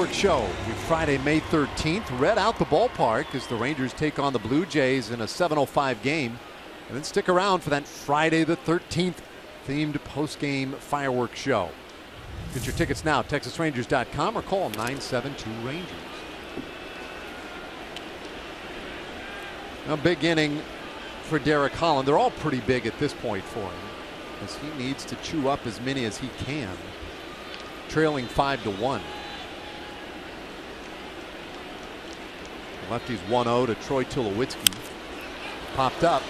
Show Friday, May 13th. Red out the ballpark as the Rangers take on the Blue Jays in a 7:05 game. And then stick around for that Friday the 13th themed post-game fireworks show. Get your tickets now, TexasRangers.com, or call 972-RANGERS. A big inning for Derek Holland. They're all pretty big at this point for him, as he needs to chew up as many as he can. Trailing 5-1. Lefty's 1-0 to Troy Tulowitzki. Popped up.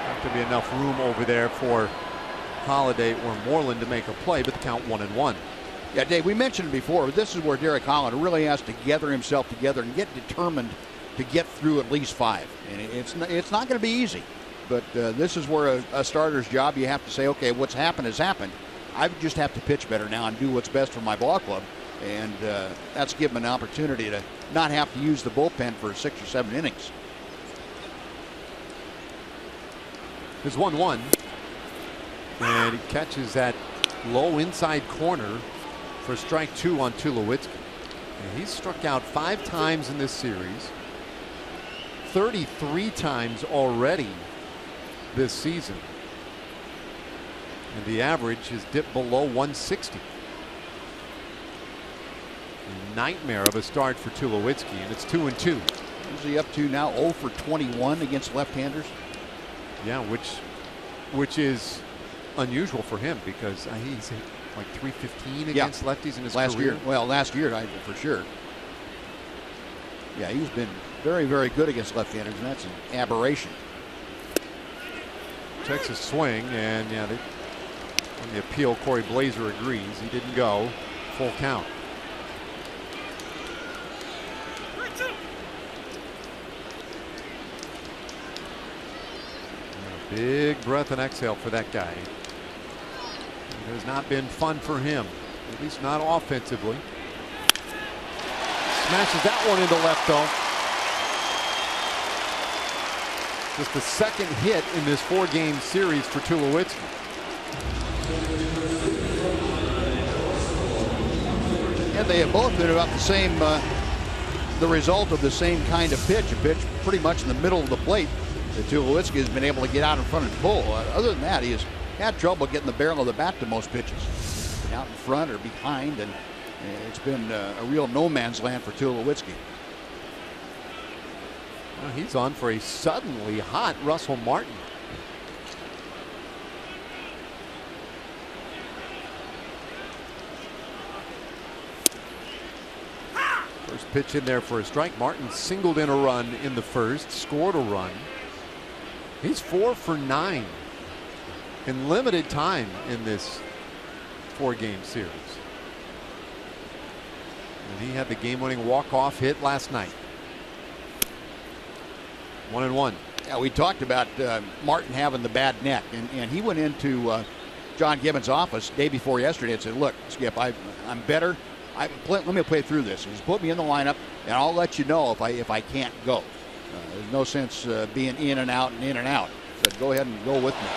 Not going to be enough room over there for Holiday or Moreland to make a play, but the count 1-1. Yeah, Dave, we mentioned before, this is where Derek Holland really has to gather himself together and get determined to get through at least 5. And it's not going to be easy, but this is where a starter's job, you have to say, okay, what's happened has happened. I just have to pitch better now and do what's best for my ball club. And that's given him an opportunity to not have to use the bullpen for 6 or 7 innings. There's 1-1. And he catches that low inside corner for strike 2 on Tulowitzki. And he's struck out 5 times in this series. 33 times already this season. And the average has dipped below 160. Nightmare of a start for Tulowitzki, and it's 2-2. Is he up to now 0 for 21 against left-handers? Yeah, which is unusual for him, because he's like 315 against lefties in his last career. year. Well, last year, for sure. Yeah, he's been very, very good against left-handers, and that's an aberration. Texas swing, and yeah, on the appeal, Corey Blazer agrees. He didn't go. Full count. Big breath and exhale for that guy. It has not been fun for him, at least not offensively. Smashes that one into left though. Just the second hit in this 4-game series for Tulowitzki. Yeah, they have both been about the same, the result of the same kind of pitch. A pitch pretty much in the middle of the plate. Tulowitzki has been able to get out in front and pull. Other than that, he has had trouble getting the barrel of the bat to most pitches. Out in front or behind, and it's been a real no man's land for Tulowitzki. Well, he's on for a suddenly hot Russell Martin. First pitch in there for a strike. Martin singled in a run in the first, scored a run. He's 4 for 9 in limited time in this 4-game series. And he had the game-winning walk-off hit last night. 1-1. Yeah, we talked about Martin having the bad neck, and he went into John Gibbons' office day before yesterday and said, "Look, Skip, I'm better. Let me play through this. Just put me in the lineup, and I'll let you know if I can't go. There's no sense being in and out and in and out. Said, go ahead and go with me."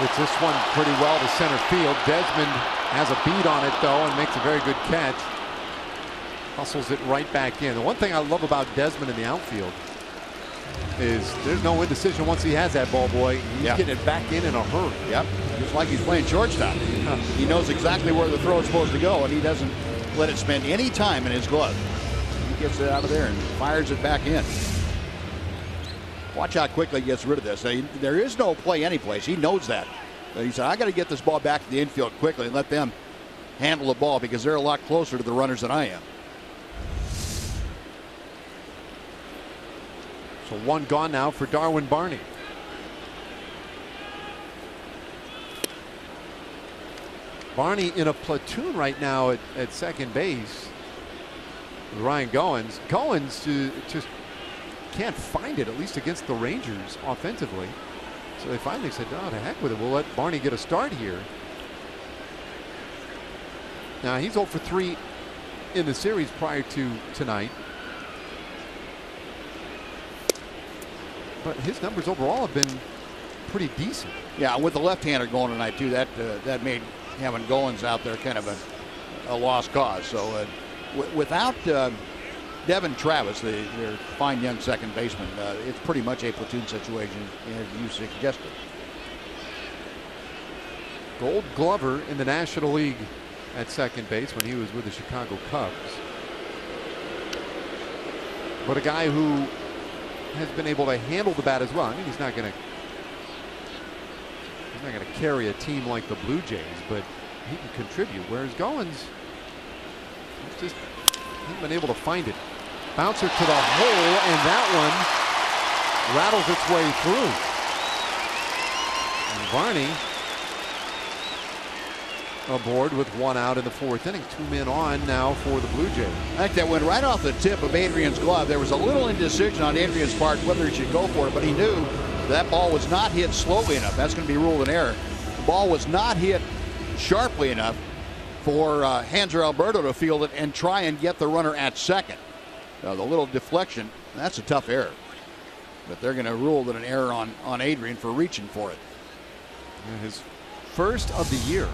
It's this one pretty well to center field. Desmond has a beat on it though and makes a very good catch. Hustles it right back in. The one thing I love about Desmond in the outfield is there's no indecision once he has that ball, boy. He's getting it back in a hurry. Yep, just like he's playing shortstop. He knows exactly where the throw is supposed to go, and he doesn't let it spend any time in his glove. He gets it out of there and fires it back in. Watch how quickly he gets rid of this. There is no play anyplace. He knows that. He said, I got to get this ball back to the infield quickly and let them handle the ball because they're a lot closer to the runners than I am. So 1 gone now for Darwin Barney. Barney in a platoon right now at second base with Ryan Goins. Goins just can't find it, at least against the Rangers offensively. So they finally said, "Oh, to heck with it. We'll let Barney get a start here." Now he's 0 for 3 in the series prior to tonight. But his numbers overall have been pretty decent. Yeah, with the left-hander going tonight too, that made having Goins out there kind of a lost cause. So without Devin Travis, their fine young second baseman, it's pretty much a platoon situation, as you suggested. Gold Glover in the National League at second base when he was with the Chicago Cubs. But a guy who has been able to handle the bat as well. I mean, he's not going to carry a team like the Blue Jays, but he can contribute. Whereas Goins, he's been able to find it. Bouncer to the hole, and that one rattles its way through. And Barney aboard with 1 out in the 4th inning. 2 men on now for the Blue Jays. I think that went right off the tip of Adrian's glove. There was a little indecision on Adrian's part whether he should go for it, but he knew that ball was not hit slowly enough. That's going to be ruled an error. The ball was not hit sharply enough for Hanser Alberto to field it and try and get the runner at second. The little deflection, that's a tough error. But they're going to rule that an error on Adrian for reaching for it. And his first of the year.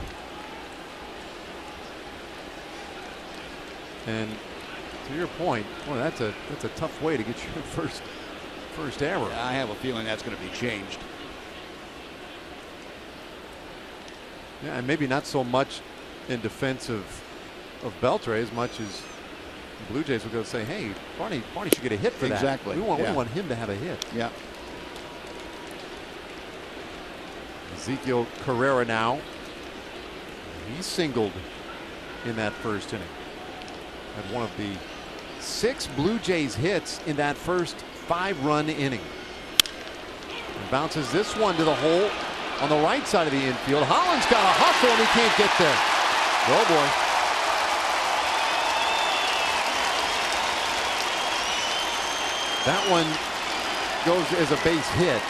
And to your point, boy, that's a tough way to get your first error. I have a feeling that's going to be changed. Yeah, and maybe not so much in defense of Beltre as much as the Blue Jays will go say, hey, Barney should get a hit for that. Exactly. We want him to have a hit. Yeah. Ezequiel Carrera now. He singled in that first inning. Had one of the 6 Blue Jays hits in that first 5-run inning. And bounces this one to the hole on the right side of the infield. Holland's got a hustle and he can't get there. Oh boy. That one goes as a base hit.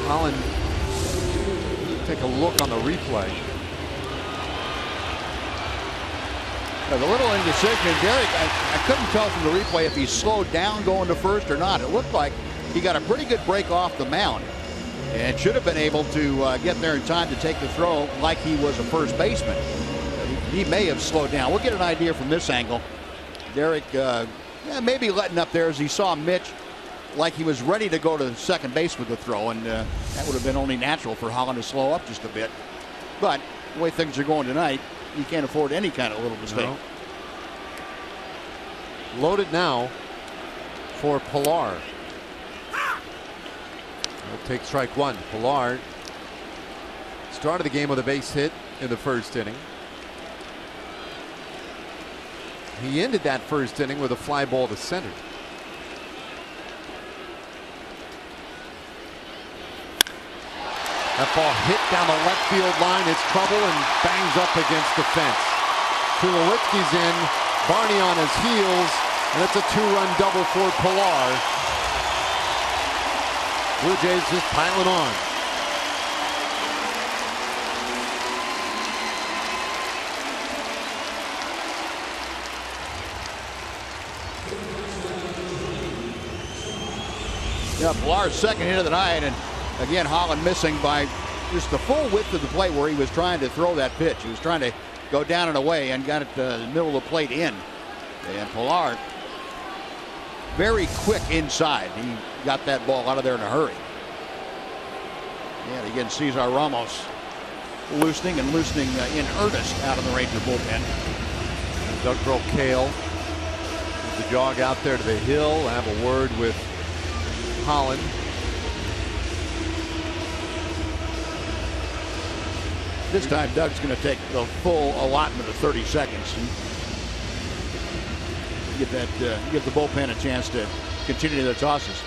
Holland take a look on the replay. The little indecision, Derek, I couldn't tell from the replay if he slowed down going to first or not. It looked like he got a pretty good break off the mound and should have been able to get there in time to take the throw like he was a first baseman. He may have slowed down. We'll get an idea from this angle. Derek maybe letting up there as he saw Mitch like he was ready to go to second base with the throw, and that would have been only natural for Holland to slow up just a bit. But the way things are going tonight, you can't afford any kind of little mistake. No. Loaded now for Pilar. He'll take strike one. Pilar started the game with a base hit in the first inning. He ended that first inning with a fly ball to center. That ball hit down the left field line. It's trouble and bangs up against the fence. Tulowitzki's in, Barney on his heels, and it's a 2-run double for Pilar. Blue Jays just piling on. Yeah, Pilar's second hit of the night, and again, Holland missing by just the full width of the plate where he was trying to throw that pitch. He was trying to go down and away and got it to the middle of the plate in. And Pilar, very quick inside. He got that ball out of there in a hurry. And again, Cesar Ramos loosening in earnest out of the Ranger bullpen. Doug Brocail with the jog out there to the hill. I have a word with Holland. This time Doug's going to take the full allotment of 30 seconds. Give the bullpen a chance to continue their tosses.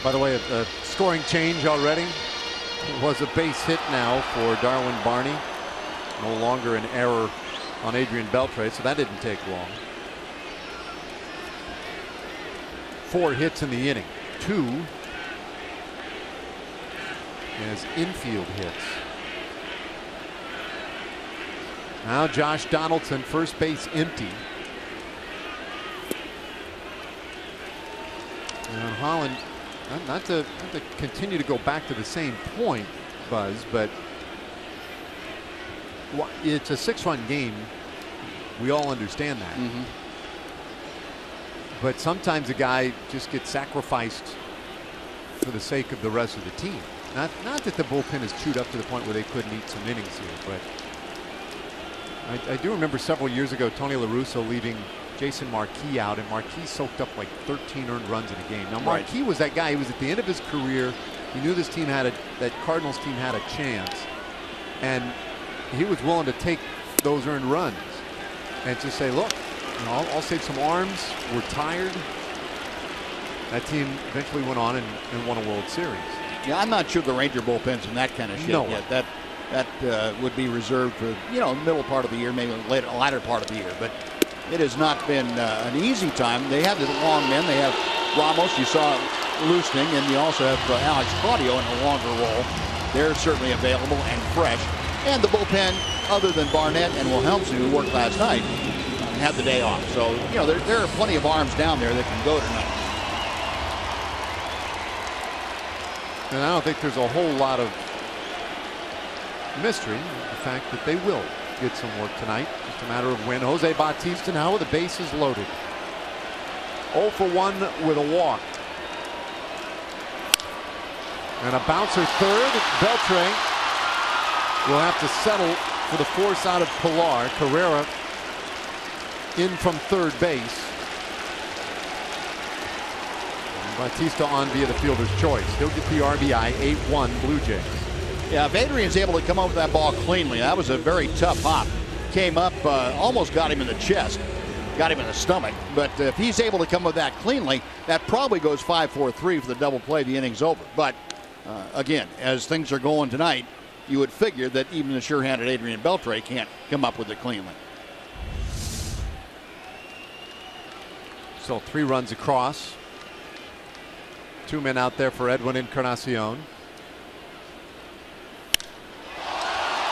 By the way, a scoring change already. It was a base hit now for Darwin Barney. No longer an error on Adrian Beltre, so that didn't take long. 4 hits in the inning. 2 as infield hits. Now Josh Donaldson, first base empty. And Holland, not to continue to go back to the same point, Buzz, but It's a 6-run game. We all understand that. But sometimes a guy just gets sacrificed for the sake of the rest of the team. Not that the bullpen is chewed up to the point where they couldn't eat some innings here, but I do remember several years ago Tony La Russa leaving Jason Marquis out, and Marquis soaked up like 13 earned runs in a game. Now Marquis was that guy. He was at the end of his career. He knew this team that Cardinals team had a chance, and he was willing to take those earned runs and just say, look, I'll save some arms. We're tired. That team eventually went on and won a World Series. Yeah, I'm not sure the Ranger bullpen's in that kind of shape yet. That would be reserved for the middle part of the year, maybe latter part of the year. But it has not been an easy time. They have the long men. They have Ramos. You saw loosening, and you also have Alex Claudio in a longer role. They're certainly available and fresh. And the bullpen, other than Barnett and Wilhelmsen, who worked last night, had the day off. So there are plenty of arms down there that can go tonight. And I don't think there's a whole lot of mystery in the fact that they will get some work tonight. Just a matter of when. Jose Bautista now with the bases loaded. 0 for 1 with a walk. And a bouncer third. Beltre will have to settle for the force out of Pilar. Carrera in from third base. Bautista on via the fielder's choice. He'll get the RBI. 8-1 Blue Jays. Yeah, if Adrian's able to come over that ball cleanly, that was a very tough hop. Came up, almost got him in the chest, got him in the stomach. But if he's able to come with that cleanly, that probably goes 5-4-3 for the double play. The inning's over. But again, as things are going tonight, you would figure that even the sure-handed Adrian Beltre can't come up with it cleanly. So 3 runs across. 2 men out there for Edwin Encarnacion.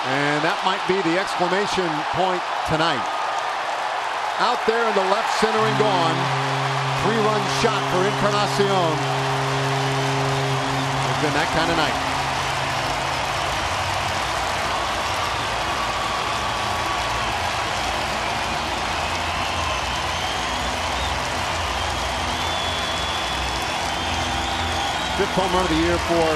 And that might be the exclamation point tonight. Out there in the left center and gone. 3-run shot for Encarnacion. It's been that kind of night. Fifth home run of the year for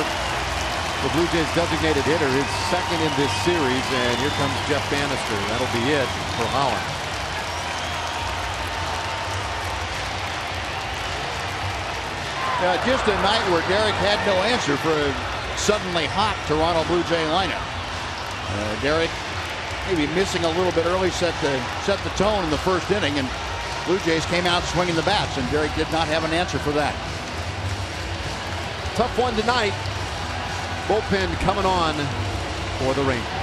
the Blue Jays designated hitter, his second in this series, and here comes Jeff Bannister. That'll be it for Holland. Just a night where Derek had no answer for a suddenly hot Toronto Blue Jay lineup. Derek maybe missing a little bit early, set the tone in the first inning, and Blue Jays came out swinging the bats, and Derek did not have an answer for that. Tough one tonight. Bullpen coming on for the Rangers.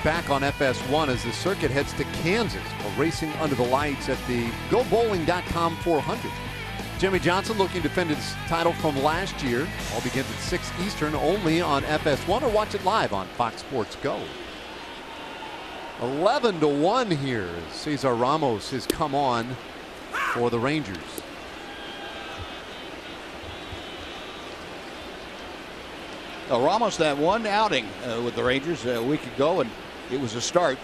Back on FS1 as the circuit heads to Kansas for racing under the lights at the GoBowling.com 400. Jimmie Johnson looking to defend his title from last year. All begins at 6 Eastern only on FS1 or watch it live on Fox Sports Go. 11-1 here as Cesar Ramos has come on for the Rangers. Ramos, that one outing with the Rangers a week ago, and it was a start.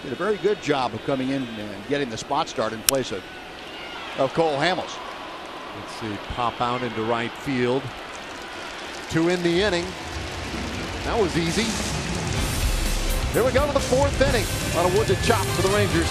Did a very good job of coming in and getting the spot start in place of Cole Hamels. Let's see, pop out into right field. 2 in the inning. That was easy. Here we go to the 4th inning. A lot of wood to chop for the Rangers.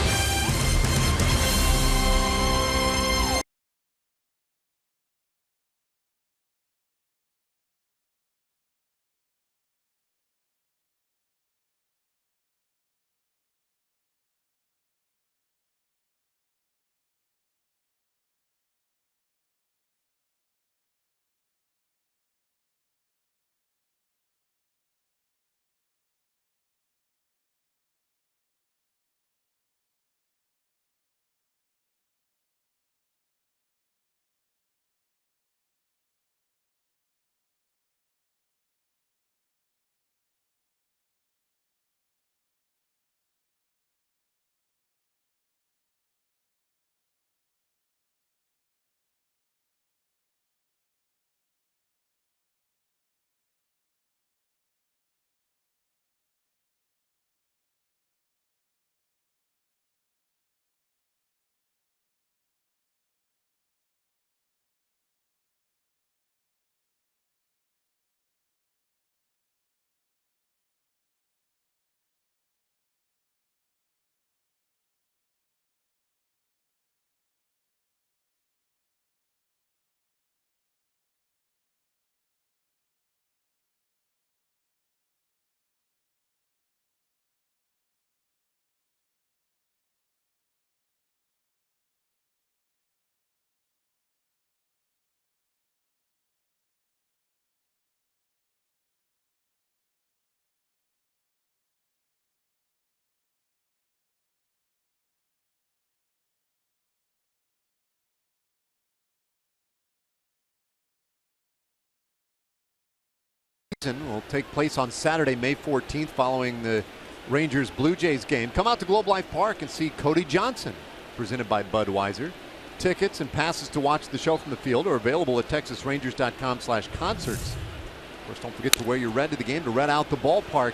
Will take place on Saturday, May 14th, following the Rangers Blue Jays game. Come out to Globe Life Park and see Cody Johnson, presented by Budweiser. Tickets and passes to watch the show from the field are available at texasrangers.com/concerts. Of course, don't forget to wear your red to the game to red out the ballpark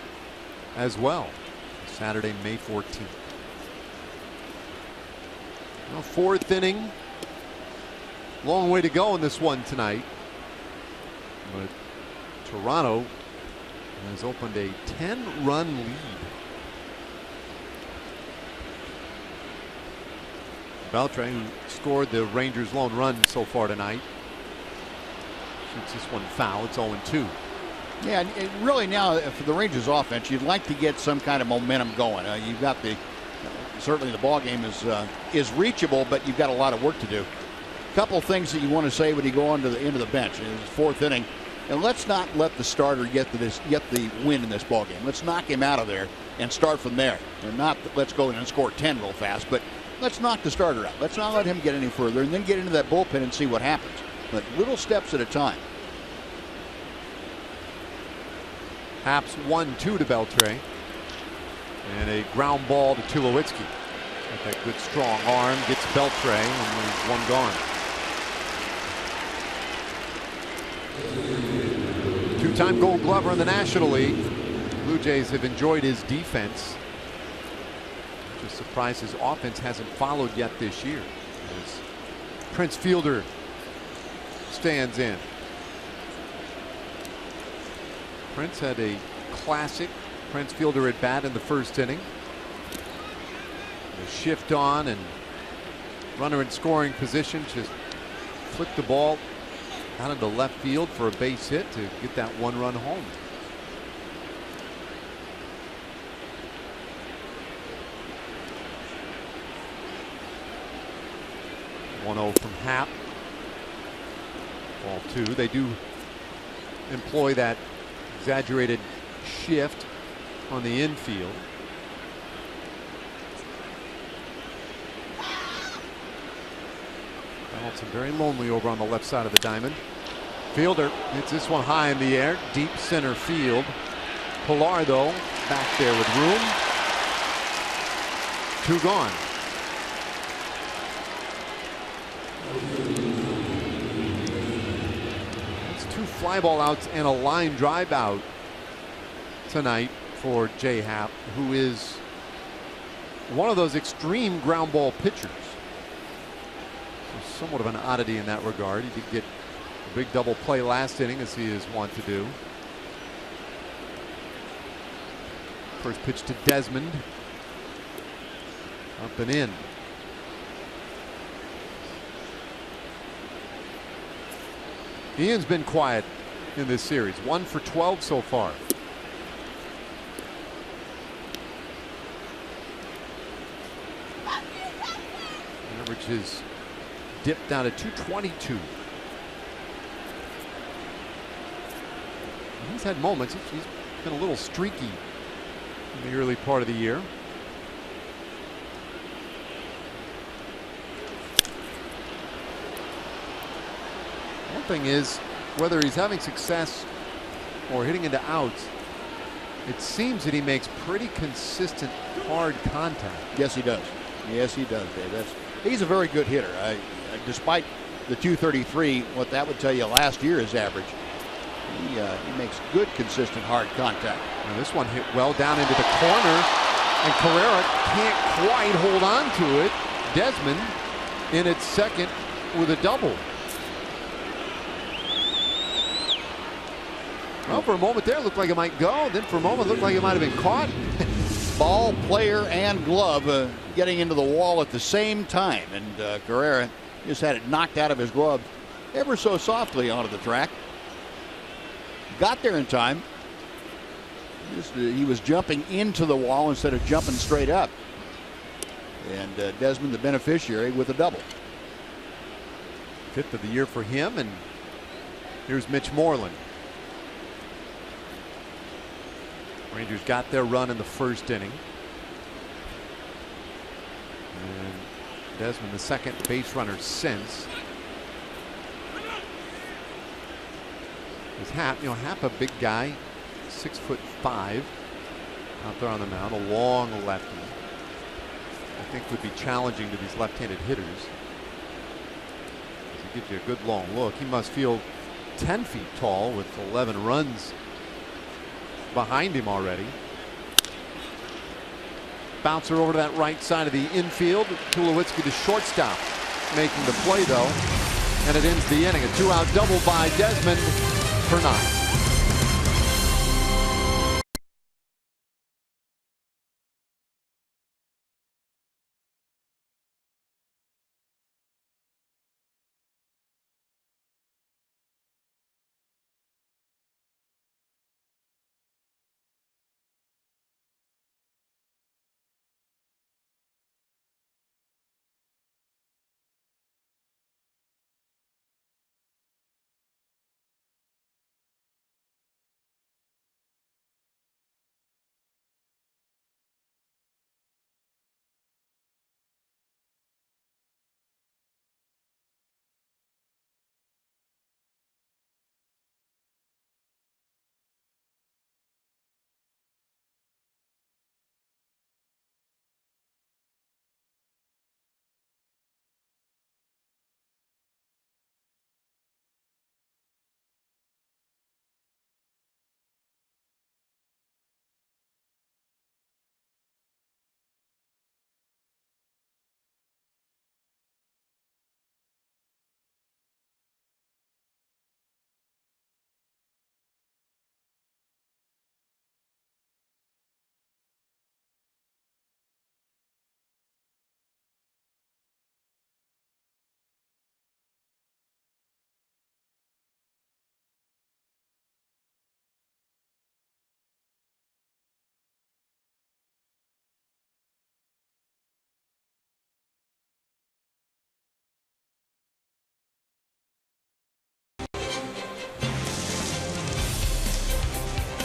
as well. Saturday, May 14th. Well, 4th inning. Long way to go in this one tonight. But Toronto has opened a 10-run lead. Beltre, who scored the Rangers' lone run so far tonight, shoots this one foul. It's 0-2. Yeah, and really now for the Rangers offense, you'd like to get some kind of momentum going. You've got certainly the ball game is reachable, but you've got a lot of work to do. A couple things that you want to say when you go on to the end of the bench. It's 4th inning. And let's not let the starter get the win in this ball game. Let's knock him out of there and start from there. And not let's go in and score 10 real fast, but let's knock the starter out. Let's not let him get any further and then get into that bullpen and see what happens. But little steps at a time. Haps 1-2 to Beltre. And a ground ball to Tulowitzki. Got that good strong arm, gets Beltre, and there's one gone. Two-time Gold Glover in the National League. Blue Jays have enjoyed his defense. Just surprised his offense hasn't followed yet this year, as Prince Fielder stands in. Prince had a classic Prince Fielder at bat in the 1st inning. A shift on and runner in scoring position, just flicked the ball out into left field for a base hit to get that 1-run home. One-0 from Happ. Ball 2. They do employ that exaggerated shift on the infield. Donaldson very lonely over on the left side of the diamond. Fielder hits this one high in the air, deep center field. Pilar, though, back there with room. 2 gone. It's 2 fly ball outs and a line drive out tonight for Jay Happ, who is one of those extreme ground ball pitchers. So somewhat of an oddity in that regard. He did get a big double play last inning, as he is wont to do. First pitch to Desmond. Up and in. Ian's been quiet in this series. 1 for 12 so far. Average has dipped down to 222. He's had moments. He's been a little streaky in the early part of the year. One thing is, whether he's having success or hitting into outs, it seems that he makes pretty consistent hard contact. Yes, he does. Yes, he does, Dave. He's a very good hitter. Despite the 233, what that would tell you last year is average. He makes good, consistent hard contact. And this one hit well down into the corner, and Carrera can't quite hold on to it. Desmond in at second with a double. Well, for a moment there, it looked like it might go. Then for a moment, it looked like it might have been caught. Ball, player, and glove getting into the wall at the same time. And Carrera just had it knocked out of his glove ever so softly onto the track. Got there in time. He was jumping into the wall instead of jumping straight up. And Desmond, the beneficiary, with a double. 5th of the year for him. And here's Mitch Moreland. Rangers got their run in the first inning. And Desmond, the second base runner since. Is Happ, Happ, a big guy, 6'5", out there on the mound, a long lefty. I think would be challenging to these left-handed hitters. He gives you a good long look. He must feel 10 feet tall with 11 runs behind him already. Bouncer over to that right side of the infield. Tulowitzki, the shortstop, making the play though, and it ends the inning. A 2-out double by Desmond for 9.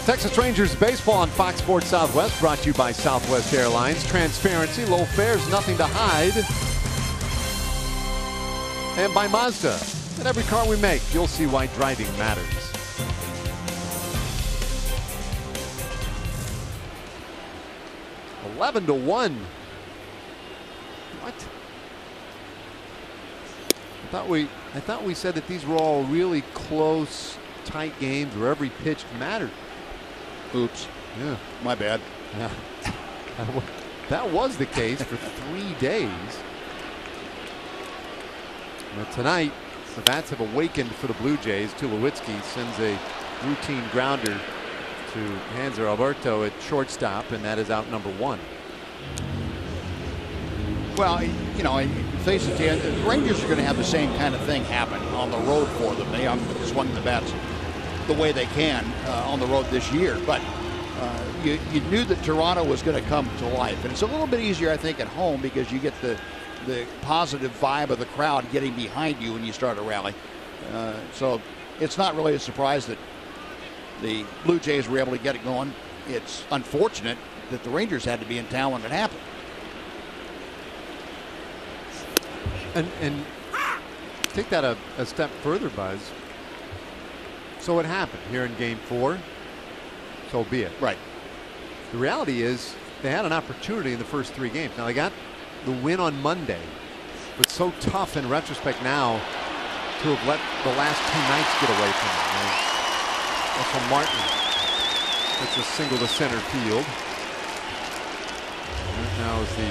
Texas Rangers baseball on Fox Sports Southwest, brought to you by Southwest Airlines. Transparency, low fares, nothing to hide. And by Mazda. In every car we make, you'll see why driving matters. $11-1. What? I thought we said that these were all really close, tight games where every pitch mattered. Oops. Yeah. My bad. Yeah. That was the case for 3 days. But tonight, the bats have awakened for the Blue Jays. Tulowitzki sends a routine grounder to Hanser Alberto at shortstop, and that is out number 1. Well, you know, face it, the Rangers are going to have the same kind of thing happen on the road for them. They swung the bats the way they can on the road this year, but you knew that Toronto was going to come to life, and it's a little bit easier, I think, at home because you get the positive vibe of the crowd getting behind you when you start a rally. So it's not really a surprise that the Blue Jays were able to get it going. It's unfortunate that the Rangers had to be in town when it happened. And take that a step further, Buzz. So it happened here in Game 4. So be it. Right. The reality is they had an opportunity in the first 3 games. Now they got the win on Monday, but so tough in retrospect now to have let the last 2 nights get away from them. Russell Martin gets a single to center field. That now is the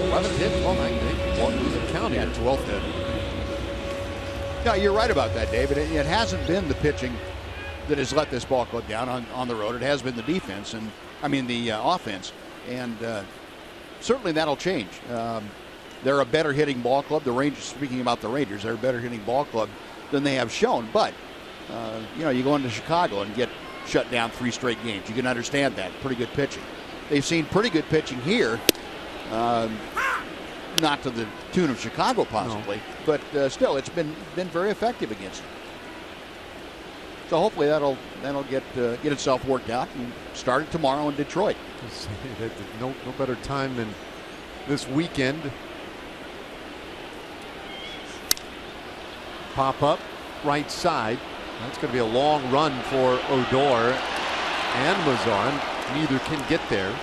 11th hit. Well, they lose the count here. 12th hit. No, you're right about that, David. It hasn't been the pitching that has let this ball club down on the road. It has been the defense, and I mean the offense, and certainly that'll change. They're a better hitting ball club. The Rangers, speaking about the Rangers, they're a better hitting ball club than they have shown. But you know, you go into Chicago and get shut down 3 straight games. You can understand that. Pretty good pitching. They've seen pretty good pitching here. Not to the tune of Chicago, possibly, no. But still, it's been very effective against them. So hopefully that'll get itself worked out and start it tomorrow in Detroit. No better time than this weekend. Pop up right side. That's going to be a long run for Odor and Mazar. Neither can get there.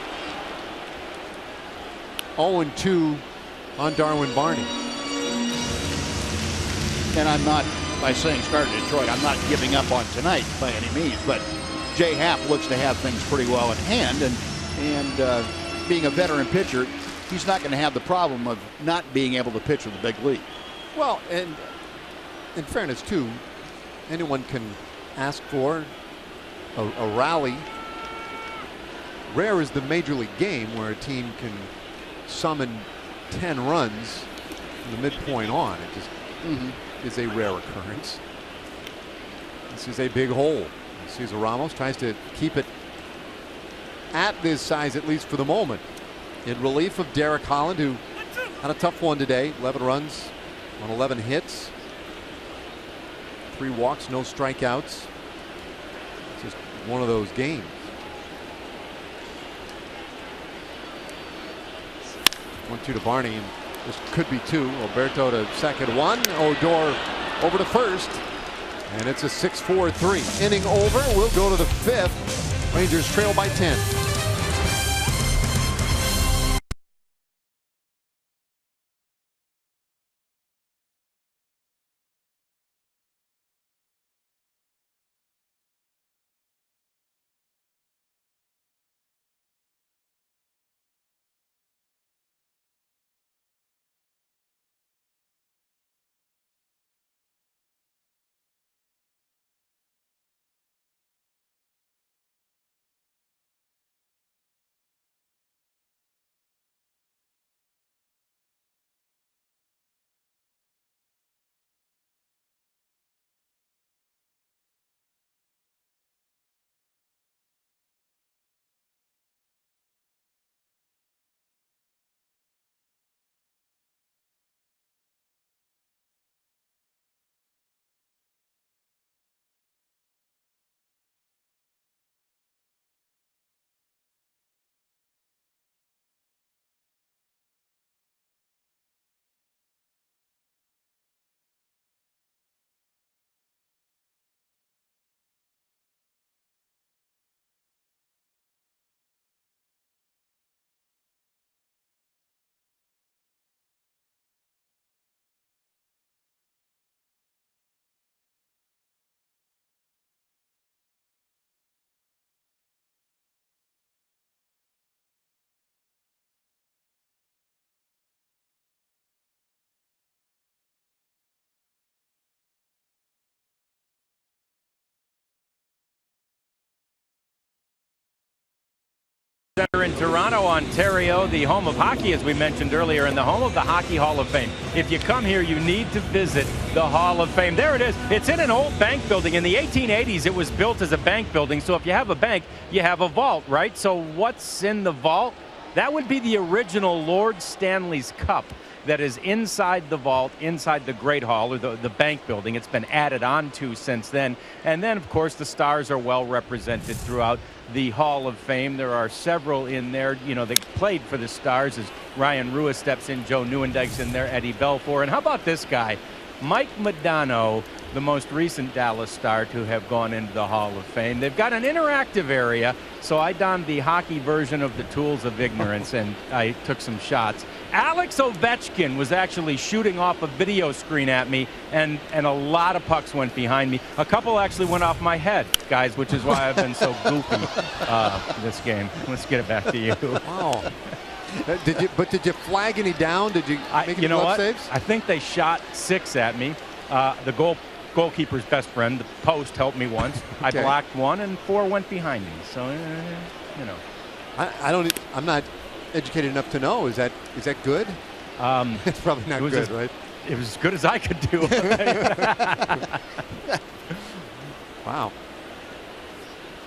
0-2 on Darwin Barney. And I'm not, by saying start in Detroit, I'm not giving up on tonight by any means, but Jay Happ looks to have things pretty well in hand, and being a veteran pitcher, he's not going to have the problem of not being able to pitch with the big league. Well, and in fairness too, anyone can ask for a rally. Rare is the major league game where a team can summon 10 runs from the midpoint on. It just is a rare occurrence. This is a big hole. Cesar Ramos tries to keep it at this size, at least for the moment, in relief of Derek Holland, who had a tough one today. 11 runs on 11 hits, 3 walks, no strikeouts. It's just one of those games. 1-2 to Barney, and this could be 2. Alberto to second, 1. Odor over to first, and it's a 6-4-3 inning over. We'll go to the 5th. Rangers trail by 10. Center in Toronto, Ontario, the home of hockey, as we mentioned earlier, and the home of the Hockey Hall of Fame. If you come here, you need to visit the Hall of Fame. There it is. It's in an old bank building. In the 1880s, it was built as a bank building. So if you have a bank, you have a vault, right? So what's in the vault? That would be the original Lord Stanley's Cup that is inside the vault, inside the Great Hall, or the bank building. It's been added on to since then. And then, of course, the Stars are well represented throughout the Hall of Fame. There are several in there, you know, that played for the Stars as Ryan Rua steps in, Joe Nieuwendyke's in there, Eddie Belfour. And how about this guy? Mike Modano, the most recent Dallas Star to have gone into the Hall of Fame. They've got an interactive area, so I donned the hockey version of the Tools of Ignorance, and I took some shots. Alex Ovechkin was actually shooting off a video screen at me, and a lot of pucks went behind me. A couple actually went off my head, guys, which is why I've been so goofy this game. Let's get it back to you. Wow. Did you flag any down? Did you make any glove saves? I think they shot 6 at me. The goalkeeper's best friend, the post, helped me once. Okay. I blocked 1, and 4 went behind me. So, you know. I'm not educated enough to know. Is that good? It's probably not good, right? It was as good as I could do. Wow.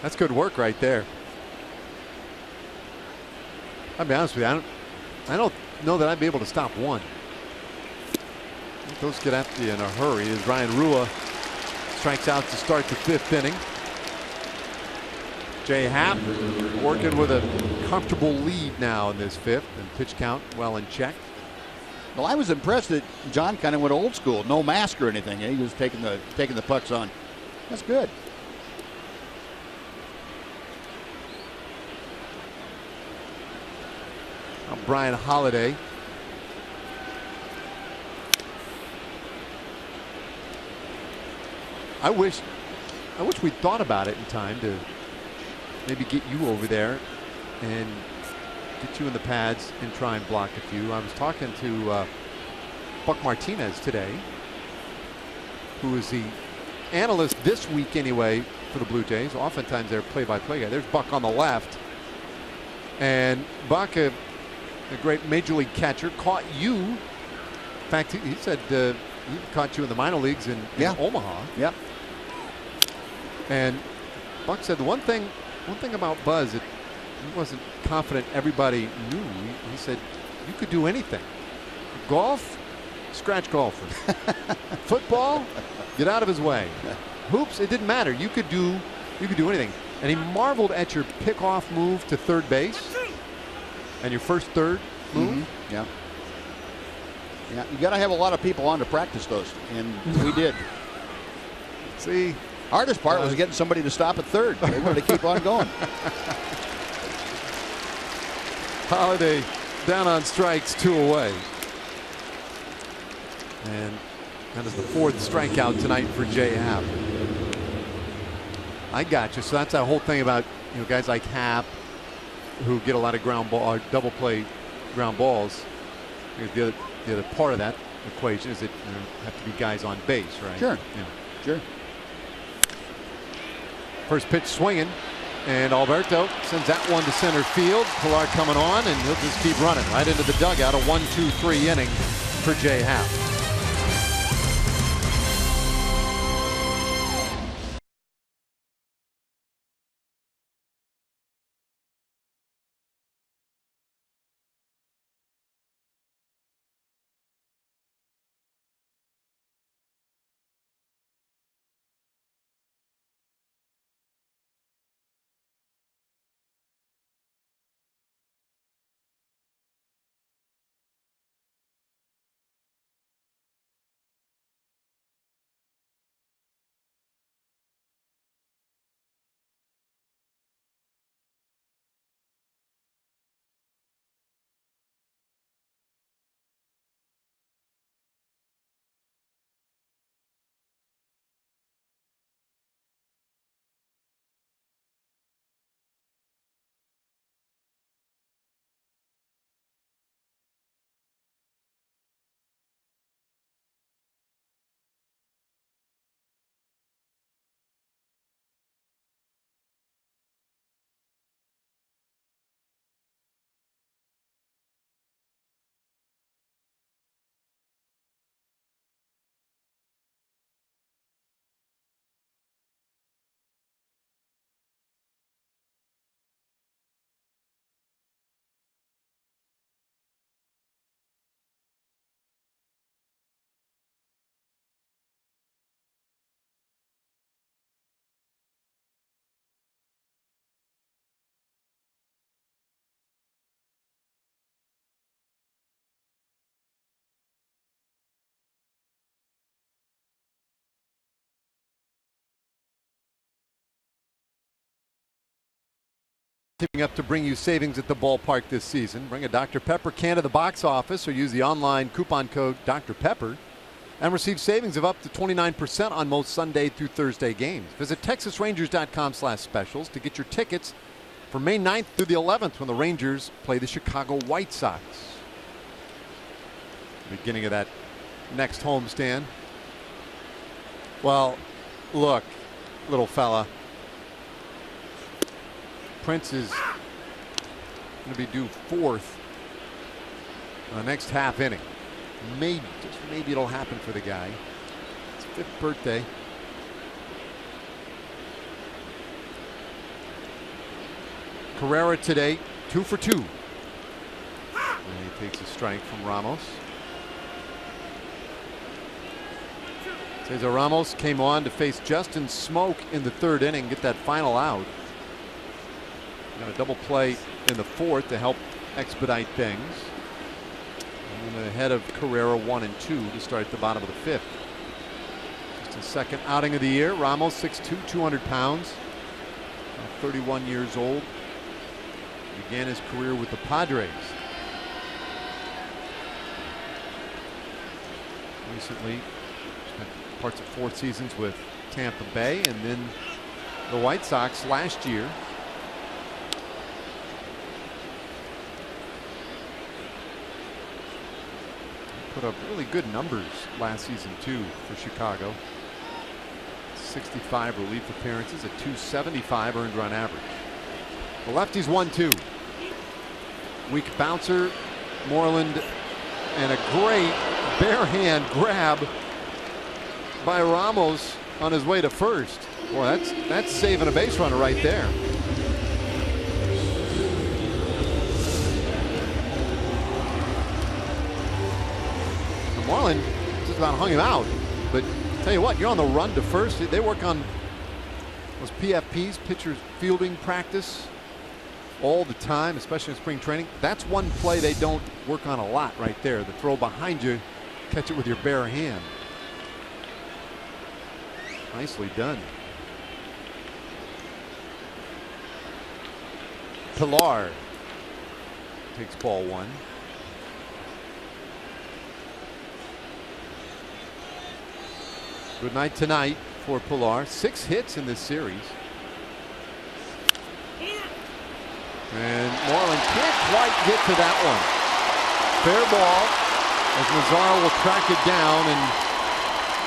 That's good work right there. I'll be honest with you, I don't know that I'd be able to stop 1. Those get after you in a hurry as Ryan Rua strikes out to start the 5th inning. Jay Happ working with a comfortable lead now in this 5th, and pitch count well in check. Well, I was impressed that John kind of went old school, no mask or anything. He was taking the pucks on. That's good. Brian Holiday. I wish we'd thought about it in time to maybe get you over there and get you in the pads and try and block a few. I was talking to Buck Martinez today, who is the analyst this week anyway for the Blue Jays. Oftentimes they're play-by-play guy. There's Buck on the left. And Buck, a great major league catcher, caught you. In fact, he said he caught you in the minor leagues in Omaha. Yep. And Buck said the one thing about Buzz that he wasn't confident everybody knew. He said you could do anything. Golf, scratch golfer. Football, get out of his way. Hoops, it didn't matter. You could do anything. And he marveled at your pickoff move to third base. And your first third move? Mm-hmm. Yeah. Yeah, you got to have a lot of people on to practice those, and we did. See, hardest part was getting somebody to stop at third. They wanted to keep on going. Holiday down on strikes, 2 away. And that is the 4th strikeout tonight for Jay Happ. I got you. So that's that whole thing about guys like Happ, who get a lot of ground ball or double play ground balls. The other part of that equation is that there have to be guys on base, right? Sure. Yeah. Sure. First pitch swinging, and Alberto sends that one to center field. Pilar coming on, and he'll just keep running right into the dugout. A 1-2-3 inning for Jay Happ. teaming up to bring you savings at the ballpark this season. Bring a Dr. Pepper can to the box office or use the online coupon code Dr. Pepper and receive savings of up to 29% on most Sunday through Thursday games. Visit TexasRangers.com/specials to get your tickets for May 9th through the 11th when the Rangers play the Chicago White Sox. Beginning of that next homestand. Well, look, little fella. Prince is going to be due fourth in the next half inning. Maybe, just maybe it'll happen for the guy. It's his 5th birthday. Carrera today, 2 for 2. And he takes a strike from Ramos. Cesar Ramos came on to face Justin Smoke in the 3rd inning, get that final out. Got a double play in the 4th to help expedite things. And ahead of Carrera 1 and 2 to start at the bottom of the 5th. Just his 2nd outing of the year. Ramos 6'2", 200 pounds. 31 years old. Began his career with the Padres. Recently spent parts of 4 seasons with Tampa Bay and then the White Sox last year. Put up really good numbers last season too for Chicago. 65 relief appearances, a 275 earned run average. The lefty's 1-2. Weak bouncer, Moreland, and a great bare hand grab by Ramos on his way to first. Boy, that's saving a base runner right there. Moreland just about hung him out, but tell you what, you're on the run to first. They work on those PFPs, pitchers fielding practice, all the time, especially in spring training. That's one play they don't work on a lot right there. The throw behind you, catch it with your bare hand. Nicely done. Pilar takes ball 1. Good night tonight for Pilar. 6 hits in this series. And Moreland can't quite get to that one. Fair ball as Mazara will track it down, and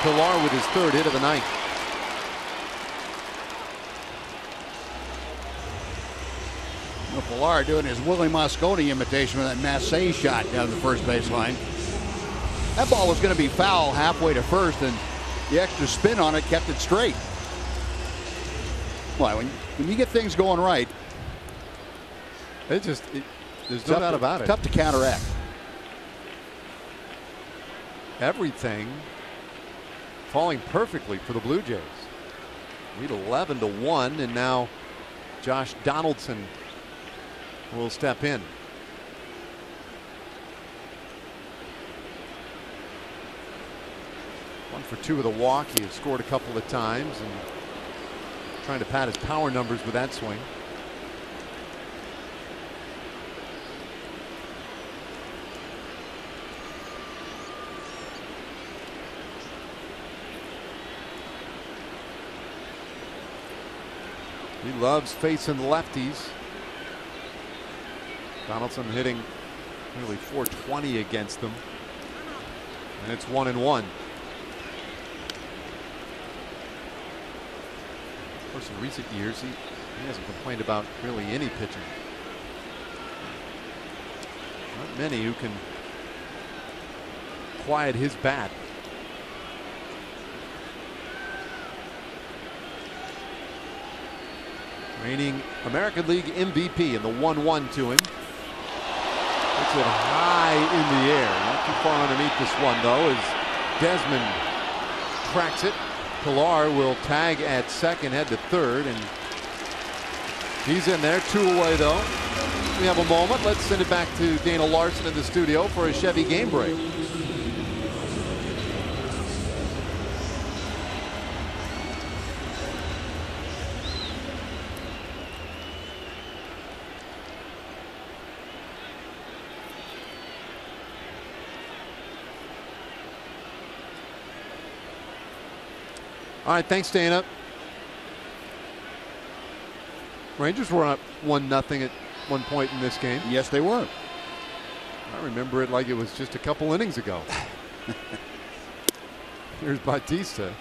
Pilar with his 3rd hit of the night. Well, Pilar doing his Willie Mosconi imitation with that Massey shot down the first baseline. That ball was going to be foul halfway to first, and the extra spin on it kept it straight. Well, when you get things going right, there's no doubt about it. Tough to counteract. Everything falling perfectly for the Blue Jays. Lead 11-1, and now Josh Donaldson will step in. 1 for 2 with a walk. He has scored a couple of times and trying to pad his power numbers with that swing. He loves facing lefties. Donaldson hitting nearly 420 against them. And it's 1-1. Of course, in recent years, he hasn't complained about really any pitching. Not many who can quiet his bat. Reigning American League MVP, and the 1-1 to him. Puts it high in the air. Not too far underneath this one, though, as Desmond tracks it. Pilar will tag at second, head to third, and he's in there. 2 away, though. We have a moment. Let's send it back to Dana Larson in the studio for a Chevy game break. All right, thanks, Dana. Rangers were up 1-0 at one point in this game. Yes, they were. I remember it like it was just a couple innings ago. Here's Bautista.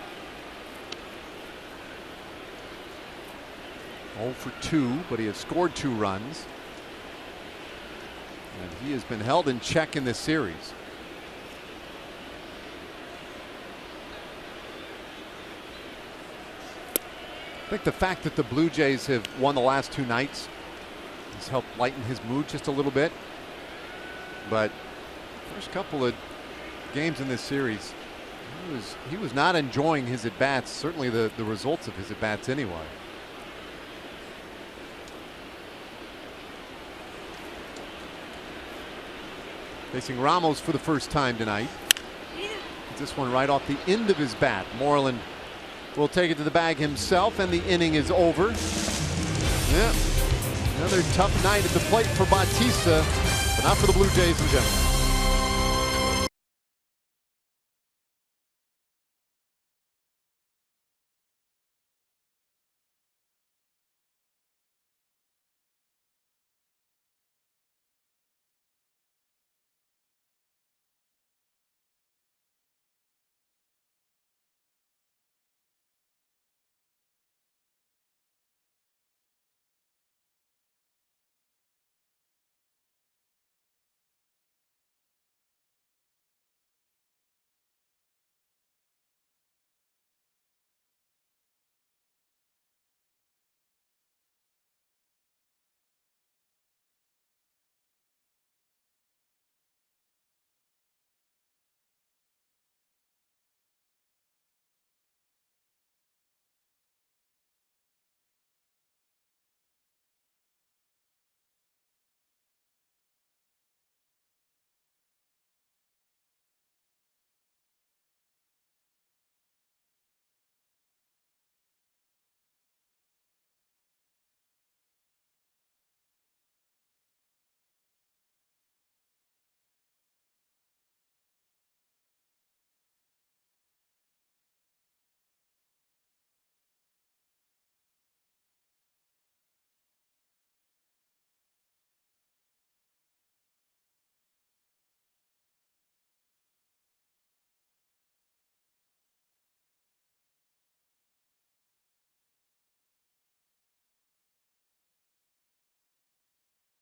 0 for 2, but he has scored 2 runs. And he has been held in check in this series. I think the fact that the Blue Jays have won the last 2 nights has helped lighten his mood just a little bit. But first couple of games in this series, he was not enjoying his at-bats, certainly the results of his at-bats anyway. Facing Ramos for the first time tonight. This one right off the end of his bat. Moreland will take it to the bag himself, and the inning is over. Yeah, another tough night at the plate for Bautista, but not for the Blue Jays in general.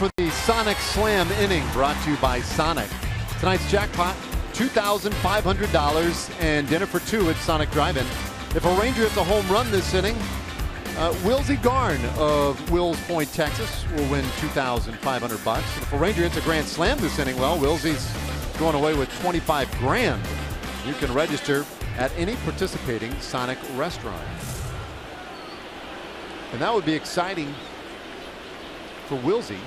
For the Sonic Slam inning, brought to you by Sonic. Tonight's jackpot, $2,500 and dinner for 2 at Sonic Drive-In. If a Ranger hits a home run this inning, Wilsey Garn of Wills Point, Texas will win $2,500. And if a Ranger hits a grand slam this inning, well, Wilsey's going away with 25 grand. You can register at any participating Sonic restaurant. And that would be exciting for Wilsey.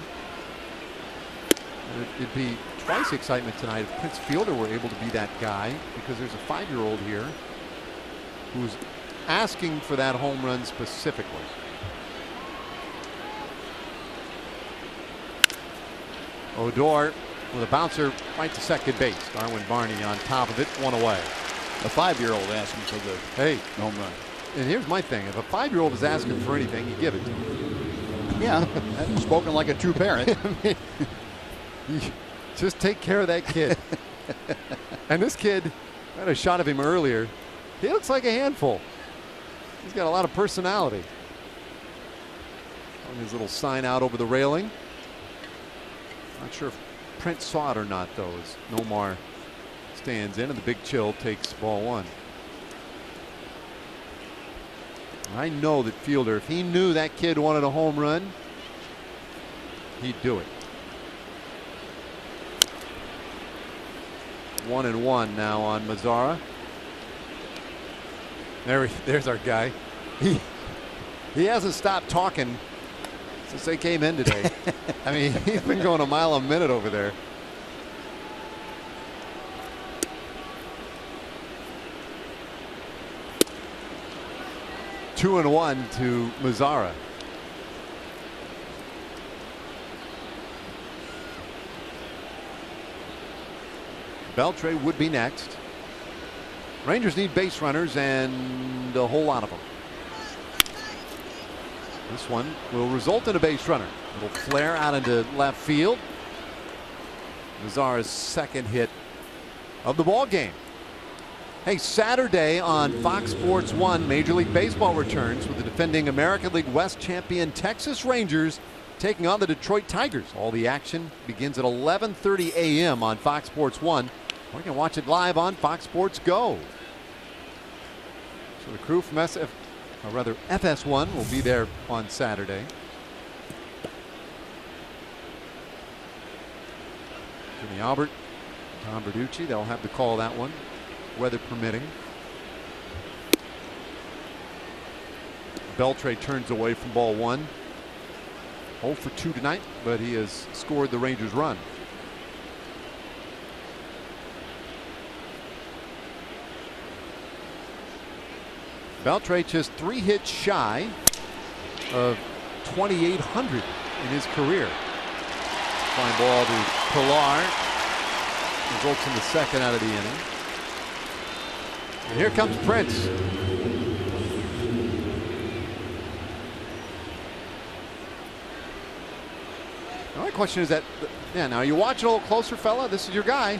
It'd be twice excitement tonight if Prince Fielder were able to be that guy, because there's a 5-year-old here who's asking for that home run specifically. Odor with a bouncer right to second base. Darwin Barney on top of it, 1 away. A 5-year-old asking for the home run. And here's my thing: if a 5-year-old is asking for anything, you give it to him. Yeah, spoken like a true parent. Just take care of that kid. And this kid, I had a shot of him earlier. He looks like a handful. He's got a lot of personality. On his little sign out over the railing. Not sure if Prince saw it or not, though, as Nomar stands in and the Big Chill takes ball 1. I know that Fielder, if he knew that kid wanted a home run, he'd do it. 1-1 now on Mazara. There's our guy. He hasn't stopped talking since they came in today. I mean, he's been going a mile a minute over there. Two and 1 to Mazara. Beltre would be next. Rangers need base runners and a whole lot of them. This one will result in a base runner. It'll flare out into left field. Mazara's second hit of the ball game. Hey, Saturday on Fox Sports 1, Major League Baseball returns with the defending American League West champion Texas Rangers taking on the Detroit Tigers. All the action begins at 11:30 a.m. on Fox Sports 1. Or you can watch it live on Fox Sports Go. So the crew from FS1 will be there on Saturday. Jimmy Albert, Tom Verducci, they'll have to call that one, weather permitting. Beltre turns away from ball one. 0 for 2 tonight, but he has scored the Rangers run. Beltre just 3 hits shy of 2,800 in his career. Fine ball to Pilar. Results in the second out of the inning. And here comes Prince. Now my question is that, yeah, now you watch it a little closer, fella. This is your guy.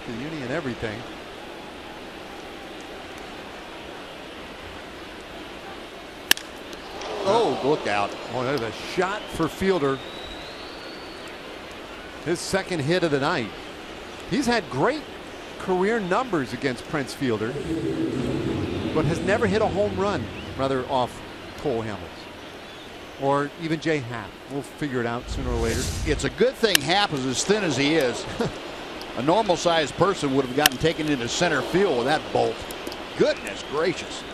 The uni and everything. Oh, look out. Oh, there's a shot for Fielder. His second hit of the night. He's had great career numbers against Prince Fielder, but has never hit a home run, rather, off Cole Hamels. Or even Jay Happ. We'll figure it out sooner or later. It's a good thing Happ is as thin as he is. A normal sized person would have gotten taken into center field with that bolt. Goodness gracious.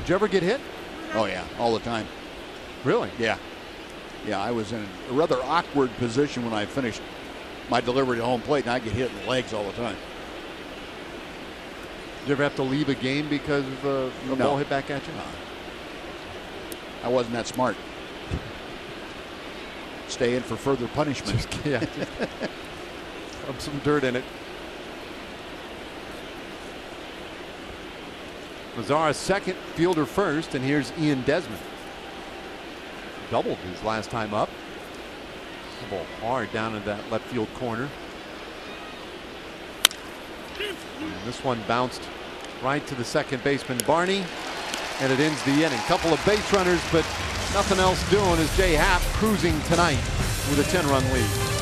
Did you ever get hit? Oh yeah, all the time. Really? Yeah. Yeah, I was in a rather awkward position when I finished my delivery to home plate, and I get hit in the legs all the time. Did you ever have to leave a game because the ball hit back at you? No. I wasn't that smart. Stay in for further punishment. Yeah. Rub some dirt in it. Mazara's second, Fielder first, and here's Ian Desmond. Doubled his last time up. The ball hard down in that left field corner. And this one bounced right to the second baseman Barney, and it ends the inning. Couple of base runners, but nothing else doing as Jay Happ cruising tonight with a 10-run lead.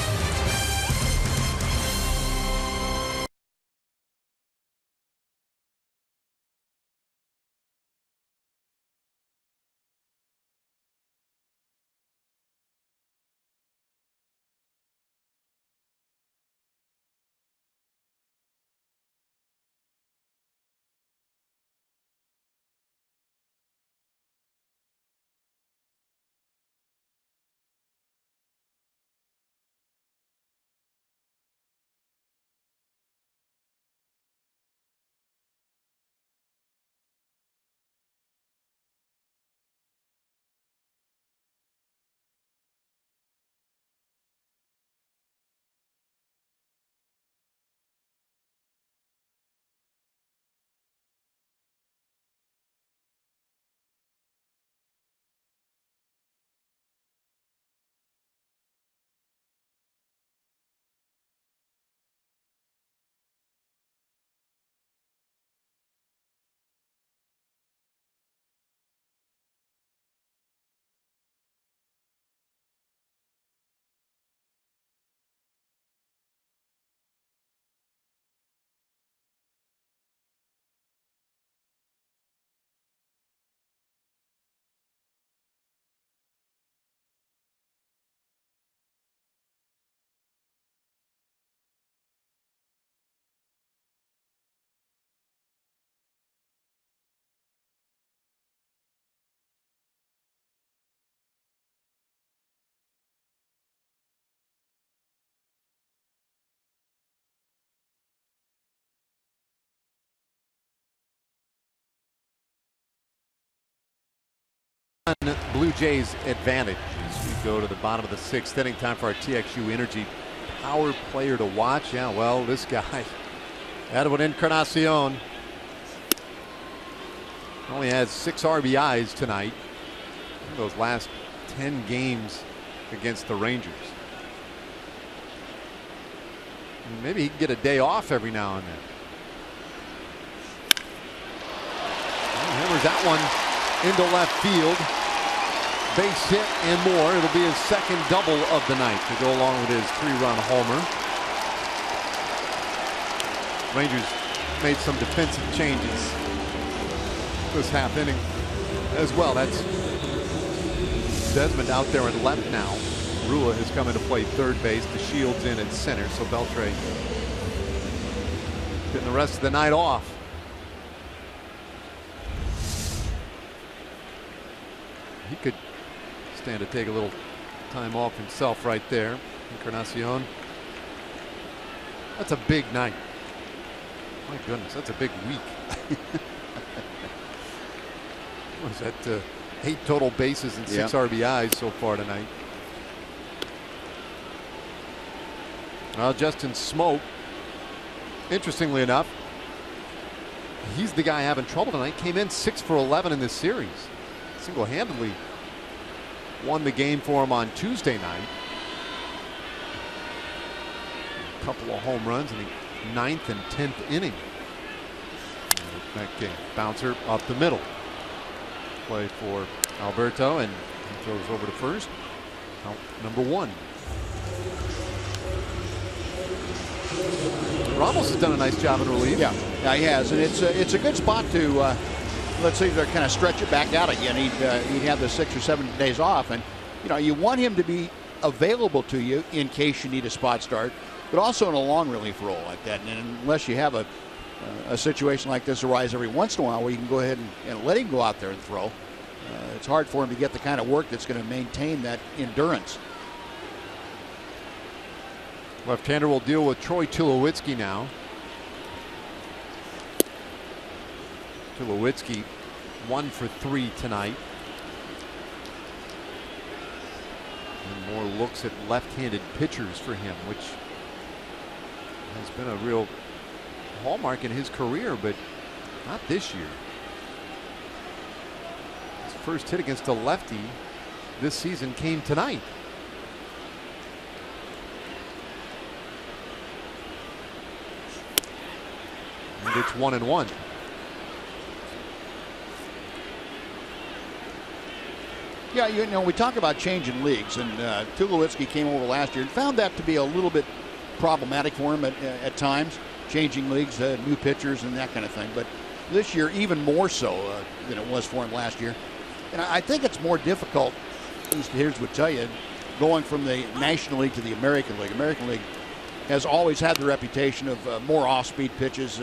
Blue Jays advantage. We go to the bottom of the 6th inning. Time for our TXU Energy Power Player to watch. Yeah, well, this guy, Edwin Encarnacion, only has 6 RBIs tonight in those last 10 games against the Rangers. Maybe he can get a day off every now and then. Hammers that one into left field. Base hit and more. It'll be his 2nd double of the night to go along with his 3-run homer. Rangers made some defensive changes this half inning as well. That's Desmond out there at left now. Rua has come in to play third base. The Shields in at center. So Beltre getting the rest of the night off. He could stand to take a little time off himself right there. Encarnacion. That's a big night. My goodness, that's a big week. What is that? 8 total bases and 6 RBIs so far tonight. Well, Justin Smoke, interestingly enough, he's the guy having trouble tonight. Came in 6 for 11 in this series. Single-handedly won the game for him on Tuesday night. A couple of home runs in the 9th and 10th inning. That game. Bouncer up the middle. Play for Alberto, and he throws over to first. Out number 1. Ramos has done a nice job in relief. Yeah, he has, and it's a good spot to let's see if they're kind of stretch it back out again. He'd have the 6 or 7 days off, and you want him to be available to you in case you need a spot start, but also in a long relief role like that. And unless you have a situation like this arise every once in a while where you can go ahead and let him go out there and throw, it's hard for him to get the kind of work that's going to maintain that endurance. Left-hander will deal with Troy Tulowitzki now. Tulowitzki 1 for 3 tonight. And more looks at left-handed pitchers for him, which has been a real hallmark in his career, but not this year. His first hit against a lefty this season came tonight. And it's 1-1. Yeah, we talk about changing leagues, and Tulowitzki came over last year and found that to be a little bit problematic for him at times, changing leagues, new pitchers and that kind of thing. But this year, even more so than it was for him last year. And I think it's more difficult, at least Hitters would tell you, going from the National League to the American League. American League has always had the reputation of more off-speed pitches,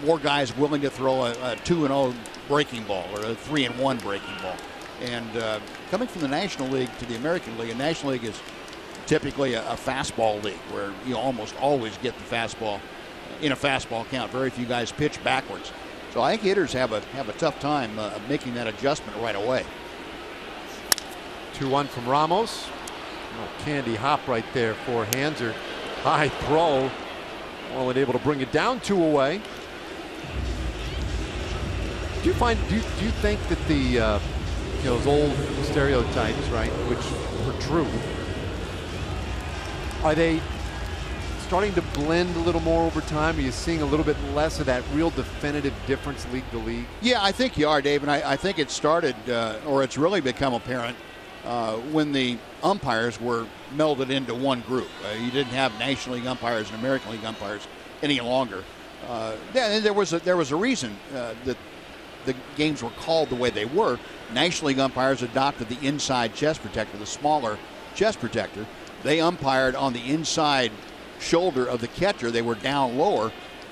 more guys willing to throw a 2-0 breaking ball or a 3-1 breaking ball. And coming from the National League to the American League, and National League is typically a fastball league where you almost always get the fastball in a fastball count. Very few guys pitch backwards. So I think hitters have a tough time making that adjustment right away. 2-1 from Ramos. Oh, candy hop right there for Hanser. High throw. Only able to bring it down 2 away. Do you think that the those old stereotypes, right, which were true, are they starting to blend a little more over time? Are you seeing a little bit less of that real definitive difference league to league? Yeah, I think you are, Dave, and I think it started, or it's really become apparent when the umpires were melded into one group. You didn't have National League umpires and American League umpires any longer. There was a reason that the games were called the way they were. National League umpires adopted the inside chest protector, the smaller chest protector. They umpired on the inside shoulder of the catcher. They were down lower,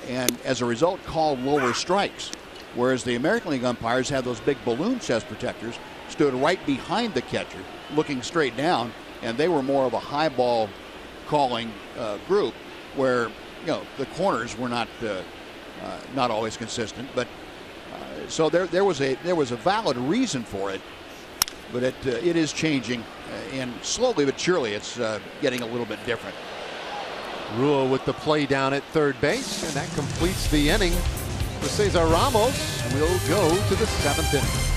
and as a result called lower strikes. Whereas the American League umpires had those big balloon chest protectors, stood right behind the catcher, looking straight down, and they were more of a high ball calling group, where the corners were not always consistent. But so there was a valid reason for it, but it is changing And slowly but surely, it's getting a little bit different. Rua with the play down at third base, and that completes the inning for Cesar Ramos. We'll go to the 7th inning.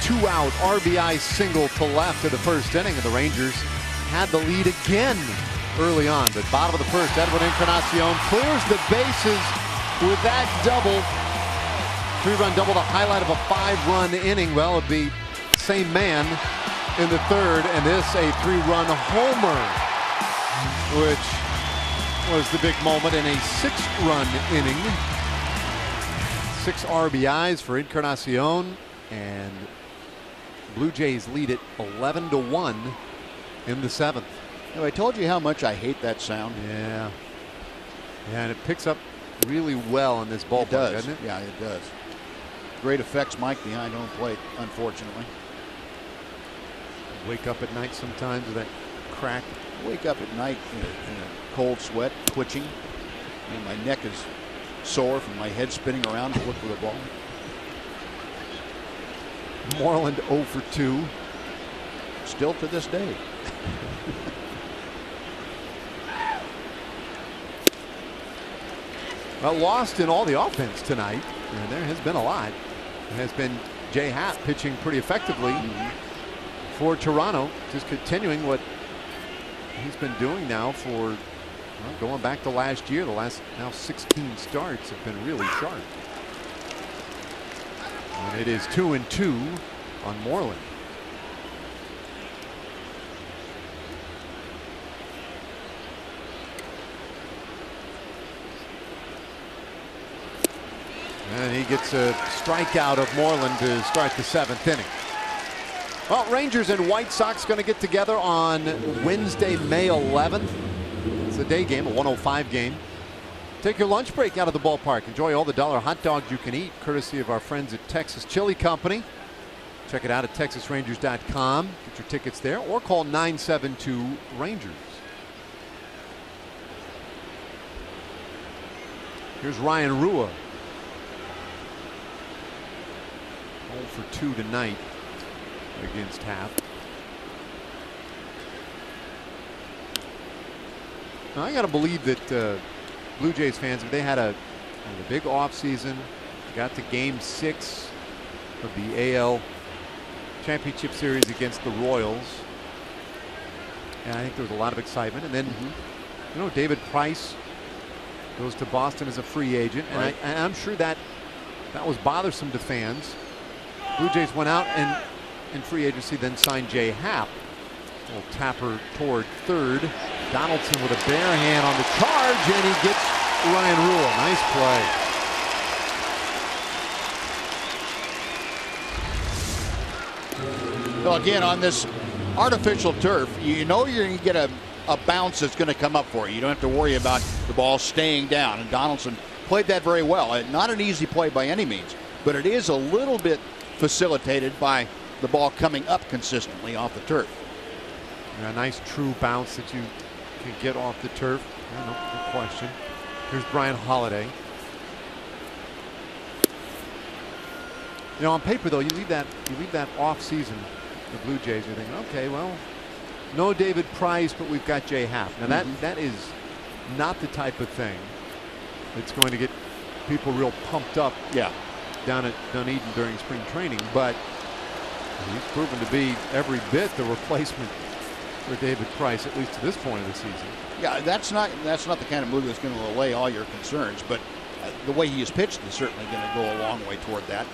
Two-out RBI single to left of the first inning, and the Rangers had the lead again early on. But bottom of the first, Edwin Encarnacion clears the bases with that double. 3-run double, the highlight of a 5-run inning. Well, it'd be same man in the third, and this a 3-run homer, which was the big moment in a 6-run inning. 6 RBIs for Encarnacion, and Blue Jays lead it 11-1 in the 7th. You know, I told you how much I hate that sound. Yeah. Yeah, and it picks up really well in this ballpark, doesn't it? Yeah, it does. Great effects, Mike, behind home plate, unfortunately. Wake up at night sometimes with that crack. Wake up at night in a cold sweat, twitching. And my neck is sore from my head spinning around to look for the ball. Moreland 0 for 2. Still to this day. Well, lost in all the offense tonight, and there has been a lot. It has been Jay Happ pitching pretty effectively for Toronto, just continuing what he's been doing now for, well, going back to last year. The last now 16 starts have been really sharp. And it is 2-2 on Moreland. And he gets a strikeout of Moreland to start the 7th inning. Well, Rangers and White Sox going to get together on Wednesday, May 11th. It's a day game, a 105 game. Take your lunch break out of the ballpark. Enjoy all the dollar hot dogs you can eat, courtesy of our friends at Texas Chili Company. Check it out at TexasRangers.com. Get your tickets there or call 972-RANGERS. Here's Ryan Rua. 0 for 2 tonight against Happ. Now, I got to believe that Blue Jays fans, if they had a big offseason, got to Game 6 of the AL Championship Series against the Royals, and I think there was a lot of excitement. And then, you know, David Price goes to Boston as a free agent, and I'm sure that was bothersome to fans. Blue Jays went out and in free agency then signed Jay Happ. A little tapper toward third. Donaldson with a bare hand on the charge, and he gets Ryan Rua. Nice play. Well, again, on this artificial turf, you know you're going to get a bounce that's going to come up for you. You don't have to worry about the ball staying down. And Donaldson played that very well. Not an easy play by any means, but it is a little bit facilitated by the ball coming up consistently off the turf. A nice true bounce that you can get off the turf. No question. Here's Brian Holiday. You know, on paper though, you leave that off season, the Blue Jays, you're thinking, okay, well, no David Price, but we've got Jay Happ. Now that is not the type of thing that's going to get people real pumped up. Yeah. Down at Dunedin during spring training, but he's proven to be every bit the replacement for David Price, at least to this point of the season. Yeah, that's not the kind of move that's going to allay all your concerns, but the way he has pitched is certainly going to go a long way toward that.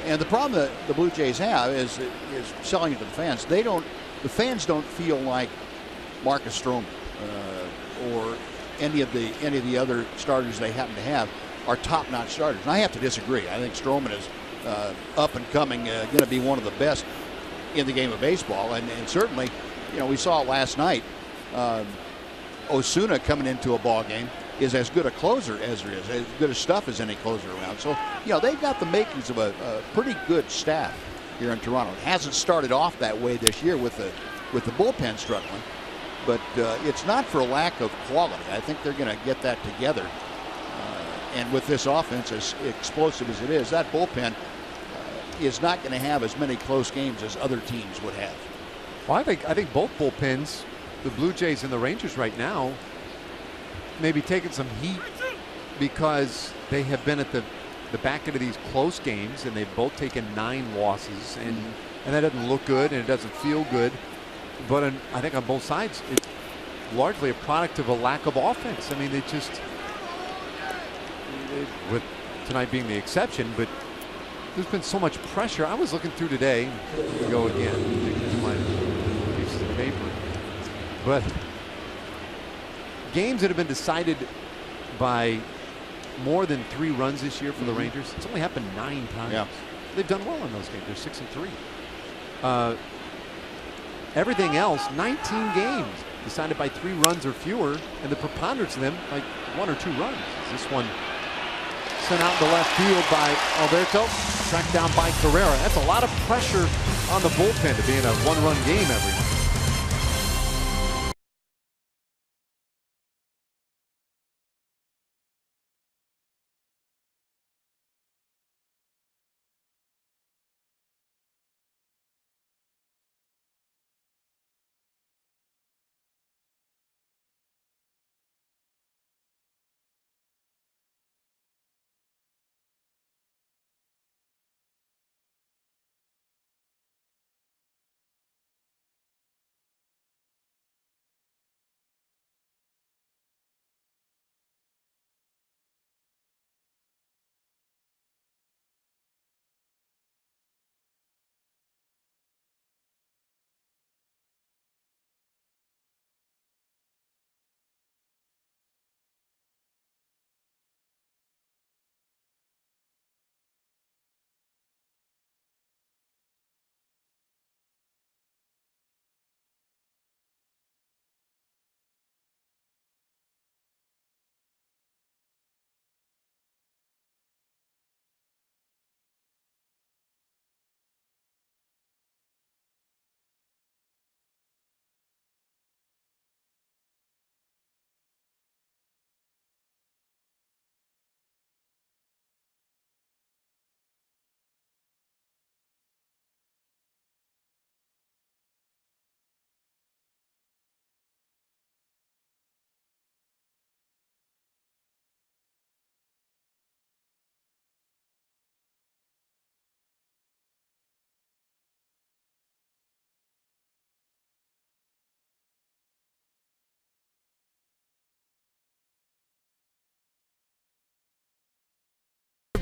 And the problem that the Blue Jays have is selling it to the fans. The fans don't feel like Marcus Stroman or any of the other starters they happen to have are top-notch starters. And I have to disagree. I think Stroman is up and coming, going to be one of the best in the game of baseball. And certainly, you know, we saw it last night. Osuna coming into a ball game is as good a closer as there is, as good a stuff as any closer around. So, you know, they've got the makings of a pretty good staff here in Toronto. It hasn't started off that way this year with the bullpen struggling, but it's not for lack of quality. I think they're going to get that together. And with this offense, as explosive as it is, that bullpen is not going to have as many close games as other teams would have. Well, I think both bullpens, the Blue Jays and the Rangers right now, maybe taking some heat because they have been at the back end of these close games, and they've both taken 9 losses, and that doesn't look good and it doesn't feel good. But I think on both sides, it's largely a product of a lack of offense. I mean, they just, with tonight being the exception, but there's been so much pressure. I was looking through today. Here we go again. Here's my piece of paper. But games that have been decided by more than 3 runs this year for the Rangers, it's only happened 9 times. Yeah. They've done well in those games. They're 6-3. Everything else, 19 games decided by 3 runs or fewer, and the preponderance of them like 1 or 2 runs. This one sent out to left field by Alberto, tracked down by Carrera. That's a lot of pressure on the bullpen to be in a 1-run game every night.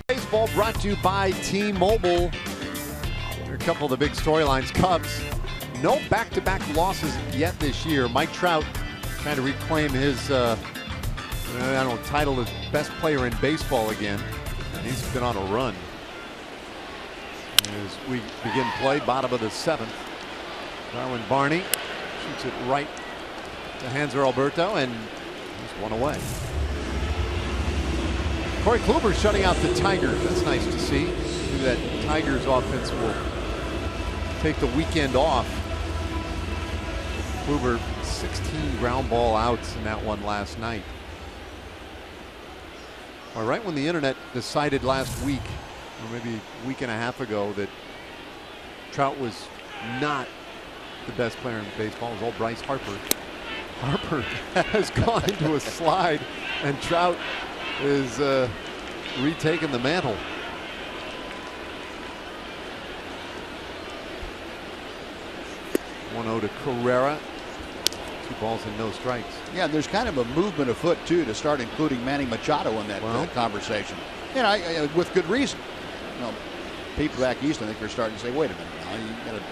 Baseball brought to you by T-Mobile. There are a couple of the big storylines. Cubs, no back-to-back losses yet this year. Mike Trout trying to reclaim his title as best player in baseball again. And he's been on a run. As we begin play, bottom of the 7th. Darwin Barney shoots it right to Hanser Alberto, and he's one away. Corey Kluber shutting out the Tigers. That's nice to see. Maybe that Tigers offense will take the weekend off. Kluber 16 ground ball outs in that one last night. Well, right when the internet decided last week, or maybe a week and a half ago, that Trout was not the best player in baseball, it was all Bryce Harper. Harper has gone into a slide, and Trout is retaking the mantle. One 0 to Carrera. 2 balls and no strikes. Yeah, there's kind of a movement afoot too to start including Manny Machado in that conversation. And I with good reason. You know, people back east, I think, are starting to say, "Wait a minute, now you got to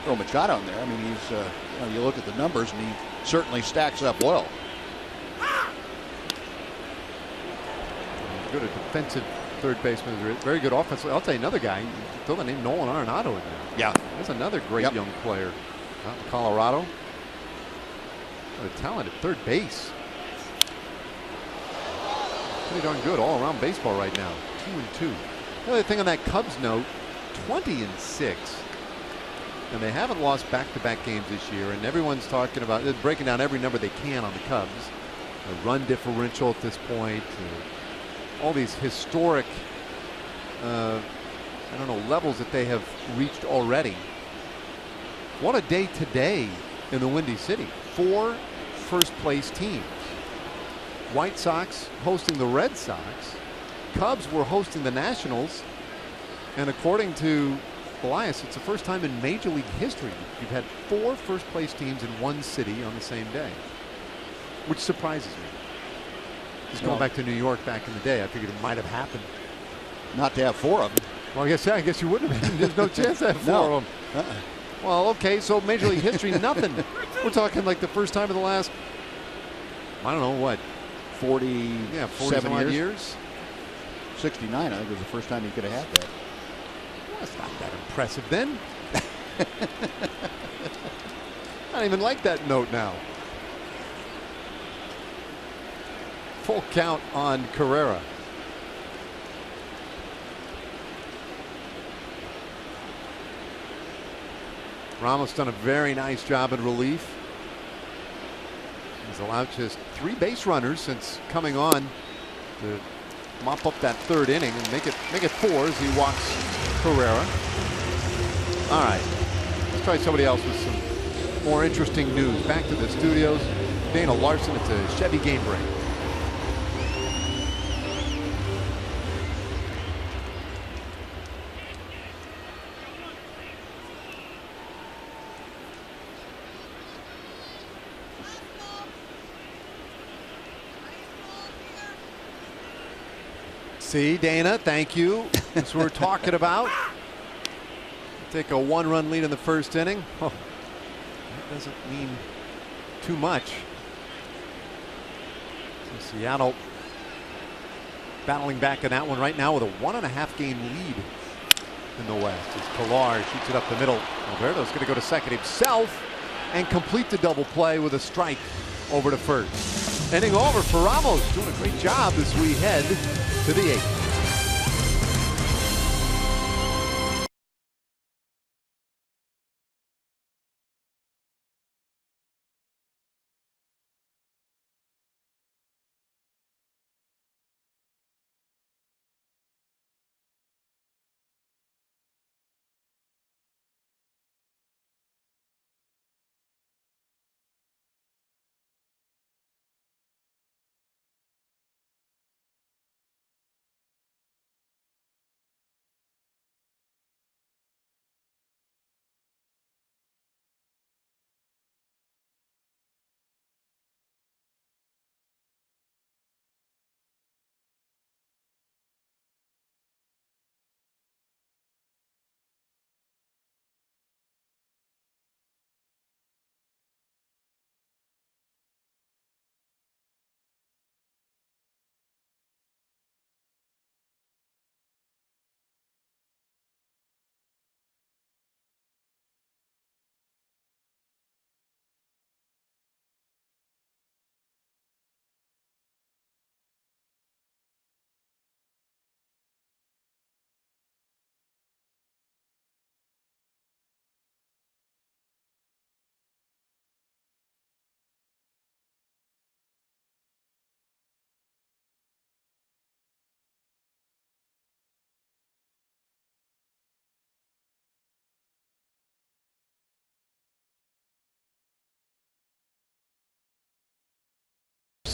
throw Machado in there." I mean, he's you know, you look at the numbers, and he certainly stacks up well. Good at defensive third baseman, very good offensively. I'll tell you another guy. Throw the name Nolan Arenado in there. Yeah, that's another great young player out in Colorado. What a talent at third base. Pretty darn good all around baseball right now. 2-2. The other thing on that Cubs note, 20-6. And they haven't lost back-to-back games this year. And everyone's talking about, they're breaking down every number they can on the Cubs. The run differential at this point. All these historic, I don't know, levels that they have reached already. What a day today in the Windy City. 4 first-place teams. White Sox hosting the Red Sox. Cubs were hosting the Nationals. And according to Elias, it's the first time in Major League history you've had 4 first-place teams in one city on the same day, which surprises me. Just going back to New York back in the day, I figured it might have happened. Not to have 4 of them. Well, I guess you wouldn't have. There's no chance to have 4 of them. Well, okay, so Major League history, nothing. We're talking like the first time in the last, I don't know what, 47 years. 69, I think, was the first time he could have had that. Well, that's not that impressive then. I don't even like that note now. Full count on Carrera. Ramos done a very nice job in relief. He's allowed just 3 base runners since coming on to mop up that 3rd inning and make it 4 as he walks Carrera. All right, let's try somebody else with some more interesting news. Back to the studios. Dana Larson. It's a Chevy game break. See, Dana, thank you. That's what we're talking about. Take a 1-run lead in the 1st inning. Oh, that doesn't mean too much. So Seattle battling back in that one right now with a 1.5-game lead in the West. As Pilar shoots it up the middle. Alberto's going to go to second himself and complete the double play with a strike over to first. Inning over for Ramos, doing a great job as we head to the 8th.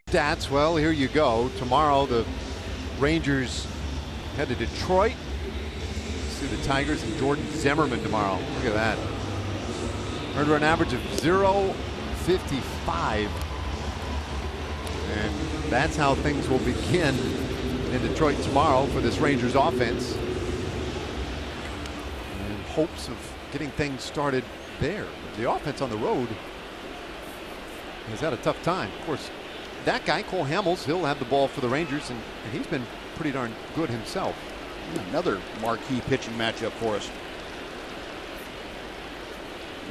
stats. Well, here you go. Tomorrow the Rangers head to Detroit. See the Tigers and Jordan Zimmermann tomorrow. Look at that. Earned run average of 0.55. And that's how things will begin in Detroit tomorrow for this Rangers offense. In hopes of getting things started there. The offense on the road has had a tough time. Of course, that guy, Cole Hamels, he'll have the ball for the Rangers, and he's been pretty darn good himself. Another marquee pitching matchup for us.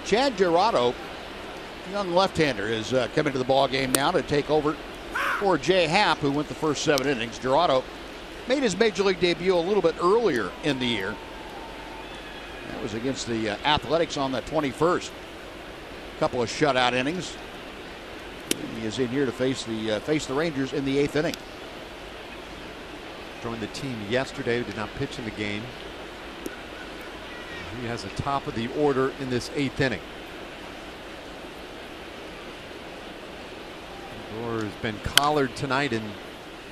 Chad Girardo, young left-hander, is coming to the ball game now to take over for Jay Happ, who went the first 7 innings. Girardo made his major league debut a little bit earlier in the year. That was against the Athletics on the 21st. A couple of shutout innings. He is in here to face the Rangers in the 8th inning. Joined the team yesterday, did not pitch in the game. He has the top of the order in this 8th inning. Gore has been collared tonight in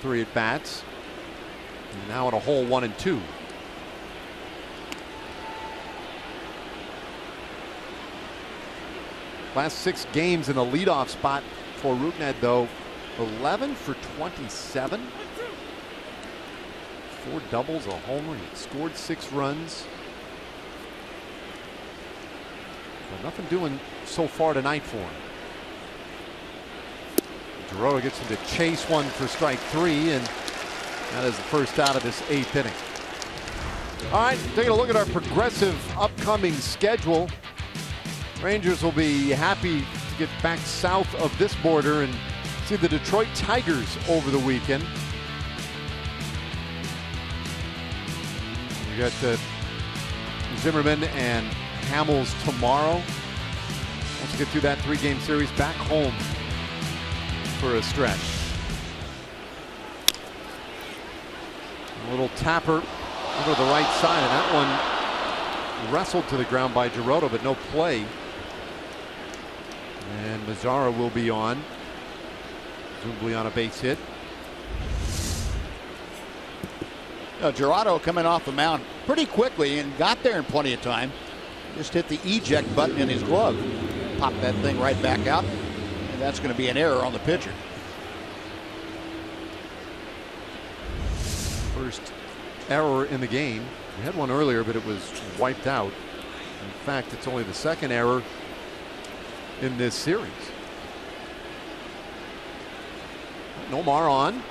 3 at-bats. And now at a hole 1 and 2. Last 6 games in the leadoff spot for Rougned, though. 11 for 27. 4 doubles, a homer. He scored 6 runs. Well, nothing doing so far tonight for him. Girardo gets him to chase one for strike 3, and that is the first out of this 8th inning. All right, taking a look at our Progressive upcoming schedule. Rangers will be happy to get back south of this border and see the Detroit Tigers over the weekend. We got Zimmermann and Hamels tomorrow. Once you get through that 3-game series, back home for a stretch. A little tapper over the right side, and that one wrestled to the ground by Girardo, but no play. And Mazara will be on. Presumably on a base hit. Girardo coming off the mound pretty quickly and got there in plenty of time. Just hit the eject button in his glove. Popped that thing right back out. And that's going to be an error on the pitcher. First error in the game. We had one earlier, but it was wiped out. In fact, it's only the 2nd error in this series. Nomar on.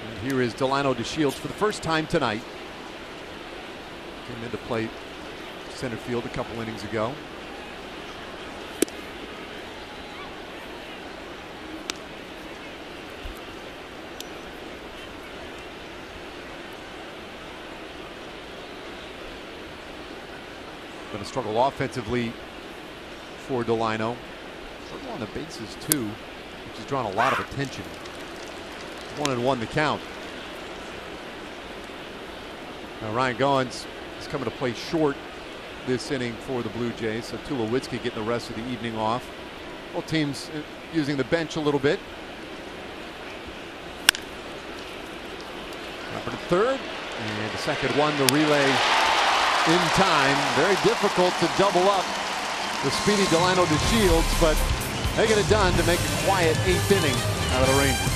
And here is Delino DeShields for the first time tonight. Came into play center field a couple innings ago. Going to struggle offensively for Delino. Struggle on the bases too, which has drawn a lot of attention. 1-1 the count. Now Ryan Goins is coming to play short this inning for the Blue Jays. So Tulowitzki getting the rest of the evening off. Both teams using the bench a little bit. Up to third, and the second one, the relay in time. Very difficult to double up the speedy Delino DeShields, but they get it done to make a quiet 8th inning out of the Rangers.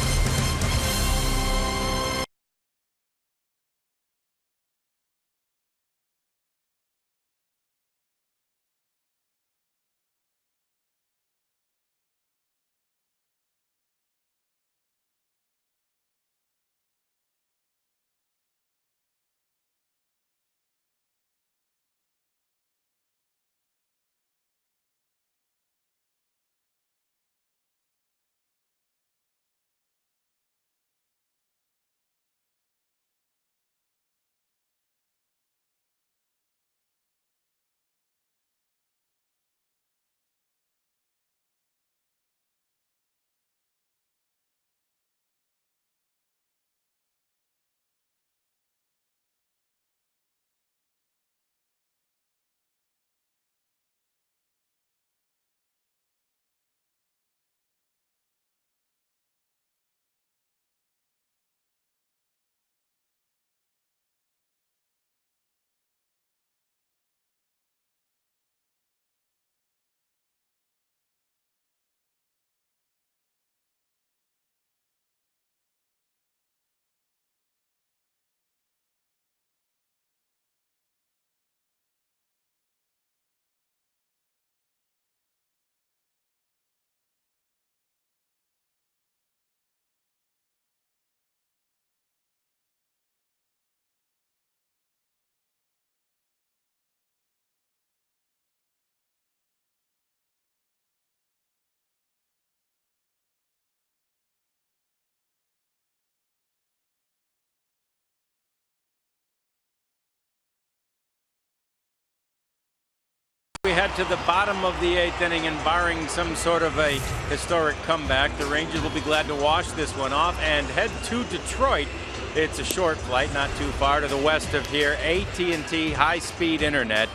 got to the bottom of the 8th inning, and barring some sort of a historic comeback, the Rangers will be glad to wash this one off and head to Detroit. It's a short flight, not too far to the west of here. AT&T high-speed internet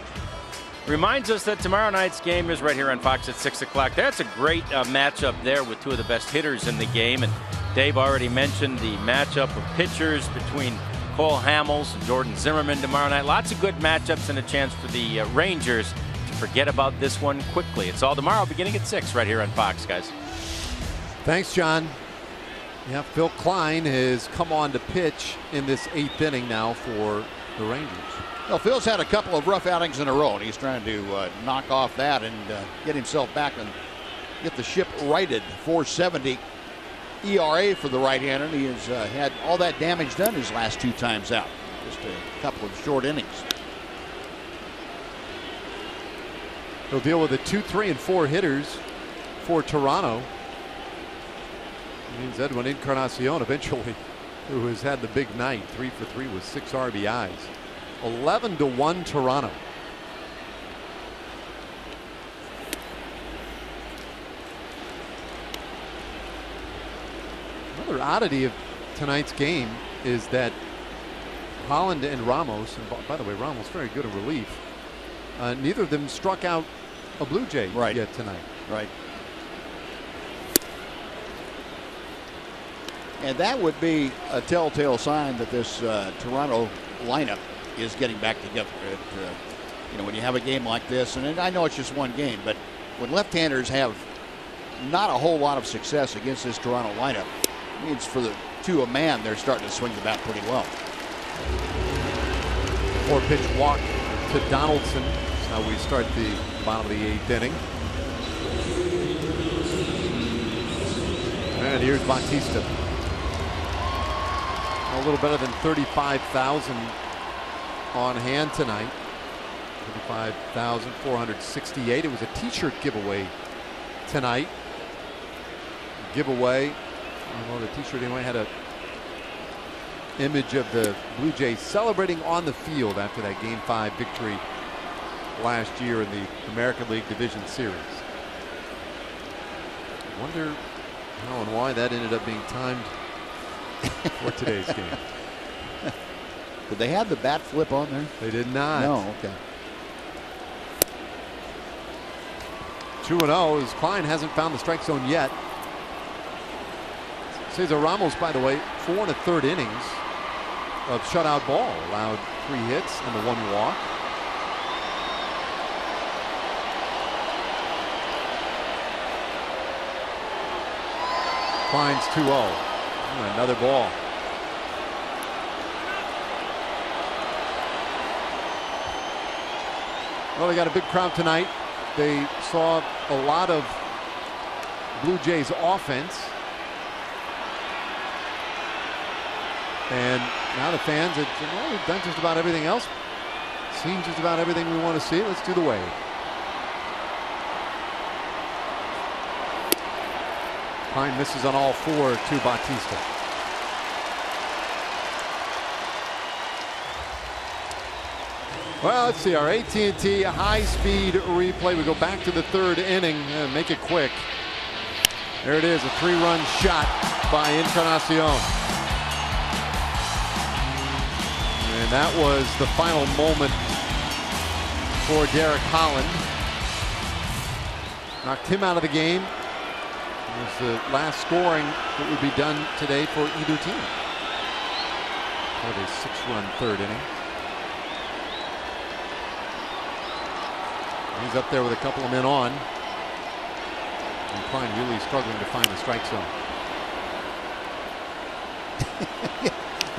reminds us that tomorrow night's game is right here on Fox at 6 o'clock. That's a great matchup there with two of the best hitters in the game. And Dave already mentioned the matchup of pitchers between Cole Hamels and Jordan Zimmermann tomorrow night. Lots of good matchups and a chance for the Rangers to forget about this one quickly. It's all tomorrow beginning at 6 right here on Fox, guys. Thanks, John. Yeah, Phil Klein has come on to pitch in this 8th inning now for the Rangers. Well, Phil's had a couple of rough outings in a row, and he's trying to knock off that and get himself back and get the ship righted. 4.70 ERA for the right-hander. He has had all that damage done his last 2 times out. Just a couple of short innings. He'll deal with the 2, 3, and 4 hitters for Toronto. It means Edwin Encarnacion eventually, who has had the big night, 3 for 3 with 6 RBIs. 11-1 Toronto. Another oddity of tonight's game is that Holland and Ramos, and by the way, Ramos very good in relief, neither of them struck out a Blue Jay yet tonight. Right. And that would be a telltale sign that this Toronto lineup is getting back together. You know, when you have a game like this, and I know it's just one game, but when left-handers have not a whole lot of success against this Toronto lineup, it means for the to a man they're starting to swing the bat pretty well. 4-pitch walk to Donaldson. That's how we start the bottom of the 8th inning. And here's Bautista. A little better than 35,000 on hand tonight. 35,468. It was a t-shirt giveaway tonight. Giveaway. Well, the t-shirt anyway had a image of the Blue Jays celebrating on the field after that Game 5 victory last year in the American League Division Series. I wonder how and why that ended up being timed for today's game. Did they have the bat flip on there? They did not. No, okay. 2-0 as Klein hasn't found the strike zone yet. Cesar Ramos, by the way, 4 1/3 innings of shutout ball. Allowed 3 hits and the 1 walk. Klein's 2-0. Another ball. Well, they got a big crowd tonight. They saw a lot of Blue Jays offense. And now the fans have said, well, we've done just about everything else. Seen just about everything we want to see. Let's do the wave. Klein misses on all 4 to Bautista. Well, let's see our AT&T high-speed replay. We go back to the 3rd inning. Make it quick. There it is, a 3-run shot by Encarnacion. And that was the final moment for Derek Holland. Knocked him out of the game. It was the last scoring that would be done today for either team. For the 6-run 3rd inning. He's up there with a couple of men on. And Klein really struggling to find the strike zone.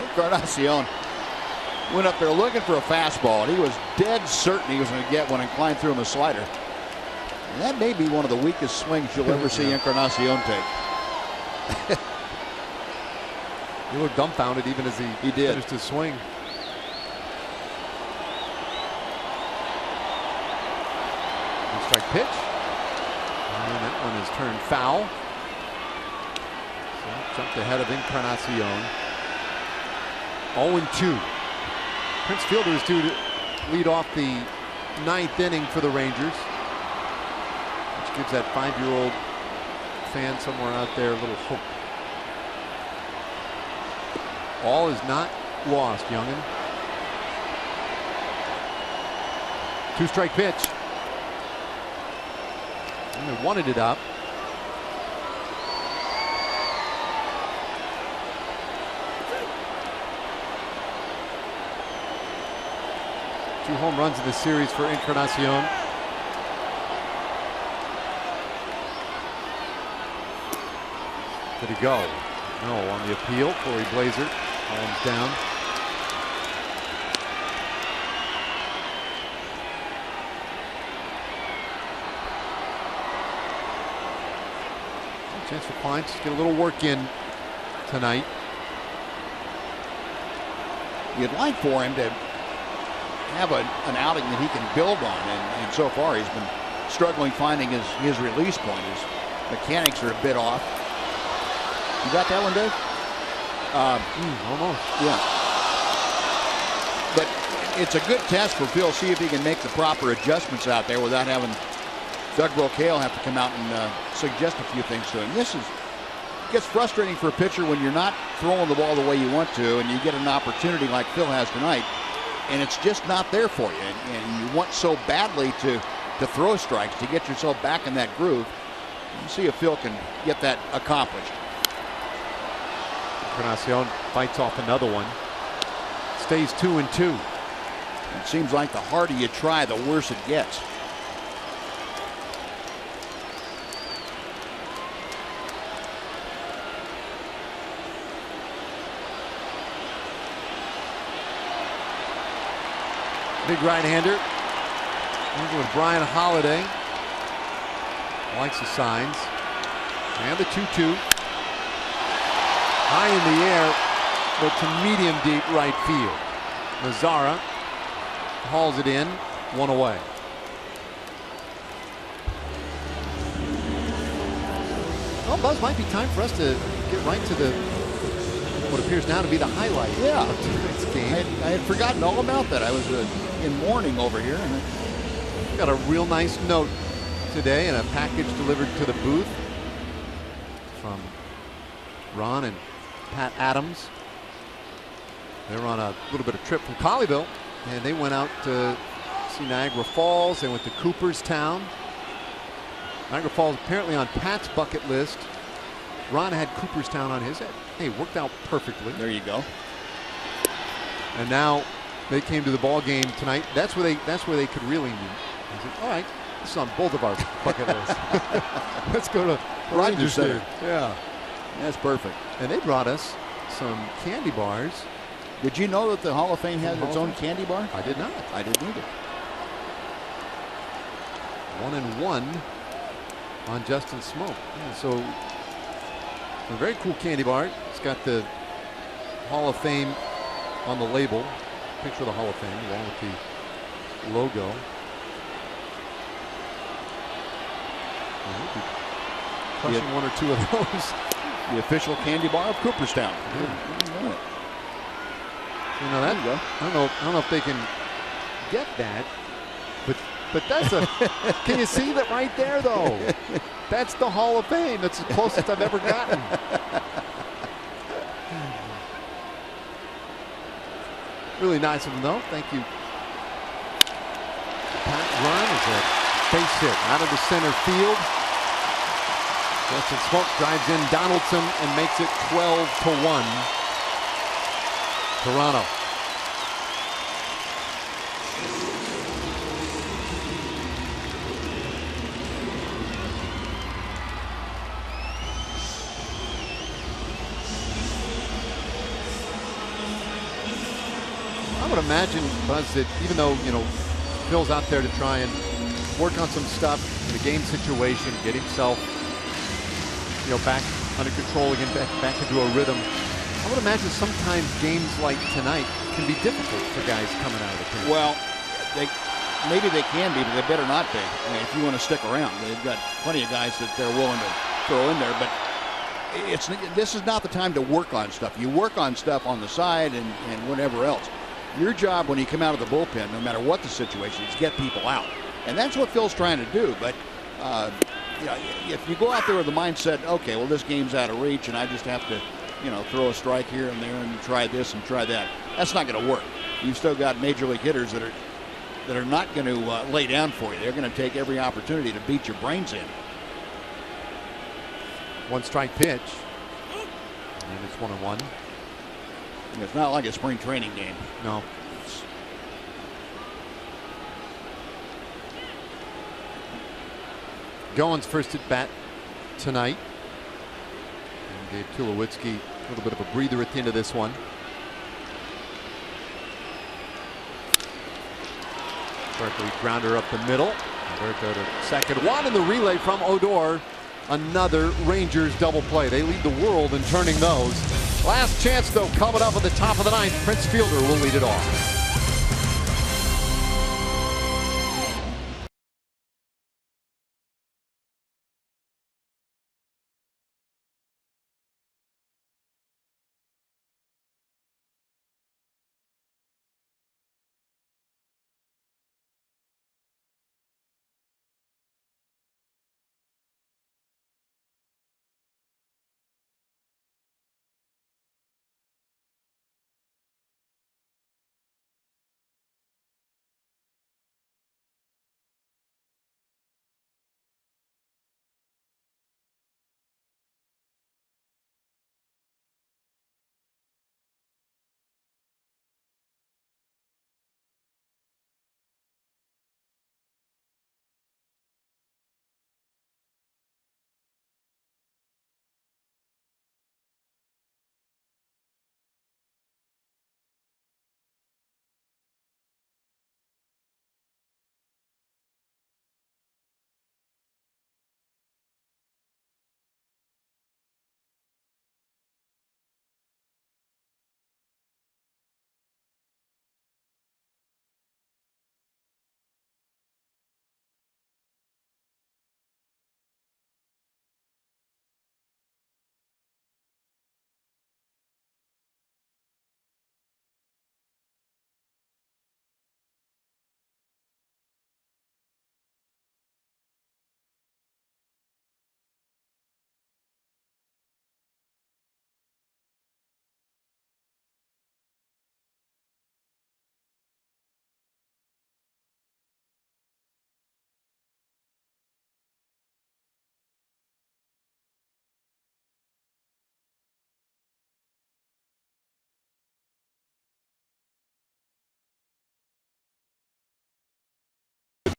Encarnacion went up there looking for a fastball, and he was dead certain he was going to get one, and Klein threw him a slider. And that may be one of the weakest swings you'll ever see Encarnacion take. He looked dumbfounded even as he finished his swing. Strike pitch. And that one is turned foul. So jumped ahead of Encarnacion. 0-2. Prince Fielder is due to lead off the 9th inning for the Rangers. gives that 5-year-old fan somewhere out there a little hope. All is not lost, Youngin. 2-strike pitch. And they wanted it up. Two home runs in the series for Encarnacion. Did he go? No, on the appeal. Corey Blazer calms down. Chance for Klein to get a little work in tonight. You'd like for him to have an outing that he can build on, and so far he's been struggling finding his release point. His mechanics are a bit off. You got that one, Dave? Almost. Yeah. But it's a good test for Phil. See if he can make the proper adjustments out there without having Doug Brocail have to come out and suggest a few things to him. Gets frustrating for a pitcher when you're not throwing the ball the way you want to, and you get an opportunity like Phil has tonight, and it's just not there for you. And you want so badly to throw strikes to get yourself back in that groove. We'll see if Phil can get that accomplished. Encarnacion fights off another one. Stays 2-2. It seems like the harder you try, the worse it gets. Big right-hander. With Brian Holiday. Likes the signs. And the 2-2. High in the air, but to medium deep right field. Mazzara hauls it in, 1 away. Well, Buzz, might be time for us to get right to what appears now to be the highlight of tonight's game. I had forgotten all about that. I was in mourning over here. Got a real nice note today and a package delivered to the booth from Ron and Pat Adams. They were on a little bit of trip from Colleyville, and they went out to see Niagara Falls. They went to Cooperstown. Niagara Falls apparently on Pat's bucket list. Ron had Cooperstown on his. Hey, worked out perfectly. There you go. And now they came to the ball game tonight. That's where they could really meet. I said, all right, this is on both of our bucket lists. Let's go to Rogers Center. Yeah. That's perfect. And they brought us some candy bars. Did you know that the Hall of Fame has its own candy bar? I did not. I didn't either. 1-1 on Justin Smoke. Yeah, so a very cool candy bar. It's got the Hall of Fame on the label. Picture of the Hall of Fame along with the logo. Crushing 1 or 2 of those. The official candy bar of Cooperstown. Yeah. You know that? I don't know if they can get that, but that's a. Can you see that right there though? That's the Hall of Fame. That's the closest I've ever gotten. Really nice of them though. Thank you. Pat run is a base hit out of the center field. Justin Smoke drives in Donaldson and makes it 12-1. Toronto. I would imagine, Buzz, that even though, Phil's out there to try and work on some stuff in the game situation, get himself, back under control again, back into a rhythm. I would imagine sometimes games like tonight can be difficult for guys coming out of the pen. Well, maybe they can be, but they better not be. I mean, if you want to stick around, they've got plenty of guys that they're willing to throw in there. But this is not the time to work on stuff. You work on stuff on the side and whatever else. Your job when you come out of the bullpen, no matter what the situation is, get people out. And that's what Phil's trying to do. But you know, if you go out there with the mindset, okay, well, this game's out of reach, and I just have to, you know, throw a strike here and there and try this and try that, that's not going to work. You've still got major league hitters that are not going to lay down for you. They're going to take every opportunity to beat your brains in. 1 strike pitch. And it's 1-1. And it's not like a spring training game. No. Goins first at bat tonight. And gave Tulowitzki a little bit of a breather at the end of this one. Berkeley grounder up the middle. Alberto to second. One in the relay from Odor. Another Rangers double play. They lead the world in turning those. Last chance, though, coming up at the top of the 9th. Prince Fielder will lead it off.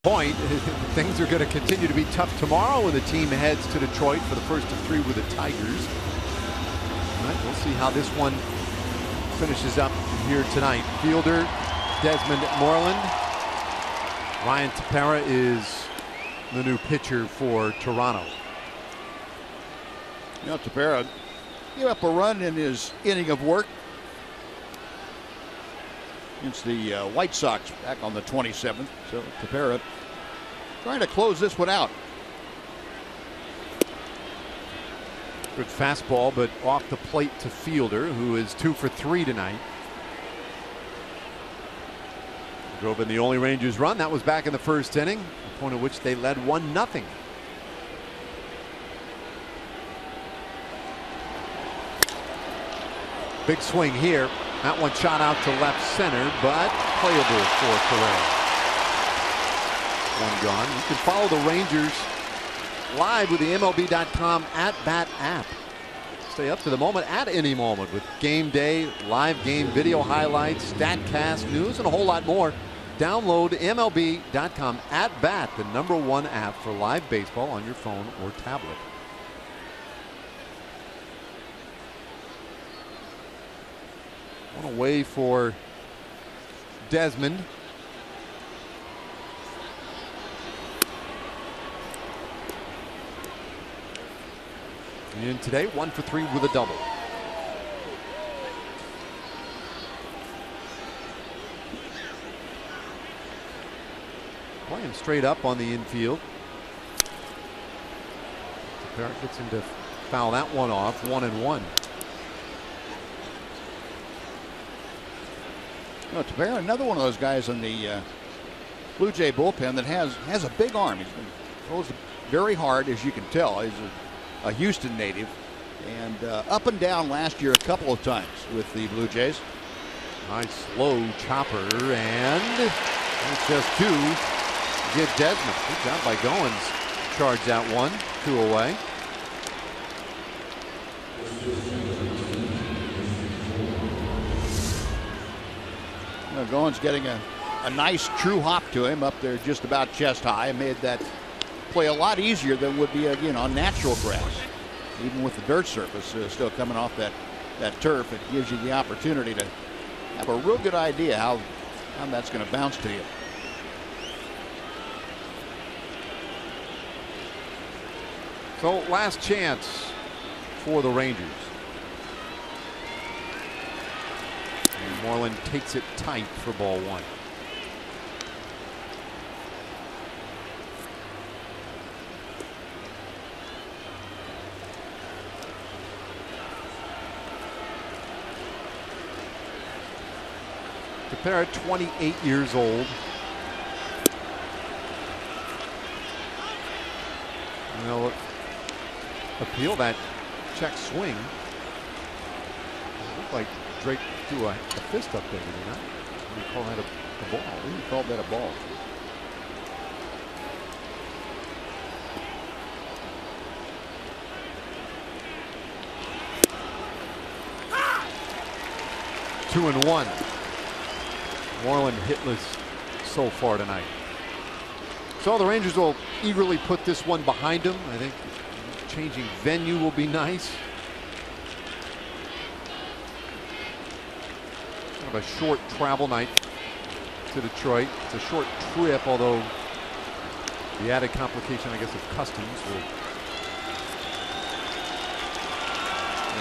Point. Things are going to continue to be tough tomorrow when the team heads to Detroit for the first of 3 with the Tigers. All right, we'll see how this one finishes up here tonight. Fielder, Desmond Moreland. Ryan Tepera is the new pitcher for Toronto. You know, Tepera gave up a run in his inning of work against the White Sox back on the 27th. So Tepera trying to close this one out. Good fastball, but off the plate to Fielder, who is 2 for 3 tonight. Drove in the only Rangers run. That was back in the first inning, a point at which they led 1-0. Big swing here. That one shot out to left center, but playable for Correa. One gone. You can follow the Rangers live with the MLB.com at-bat app. Stay up to the moment at any moment with game day, live game video highlights, StatCast news, and a whole lot more. Download MLB.com at-bat, the #1 app for live baseball on your phone or tablet. One away for Desmond. And today, 1 for 3 with a double. Playing straight up on the infield. Parrott gets him to foul that one off. 1-1. You know, Tepera, another one of those guys in the Blue Jay bullpen that has a big arm. He's been throws very hard, as you can tell. He's a Houston native, and up and down last year a couple of times with the Blue Jays. Nice slow chopper, and it's just 2. Get Desmond. Good job by Goins. Charge out 1, 2 away. Goins getting a nice true hop to him up there just about chest high, and made that play a lot easier than would be on natural grass. Even with the dirt surface still coming off that turf, it gives you the opportunity to have a real good idea how that's going to bounce to you. So last chance for the Rangers. And Moreland takes it tight for ball 1. Tepera, 28 years old. They'll appeal that check swing. It looked like Drake threw a fist up there, did he not? You call that a ball? I think he called that a ball. Two and 1. Moreland hitless so far tonight. So the Rangers will eagerly put this one behind them. I think changing venue will be nice. Kind of a short travel night to Detroit. It's a short trip, although the added complication, I guess, of customs will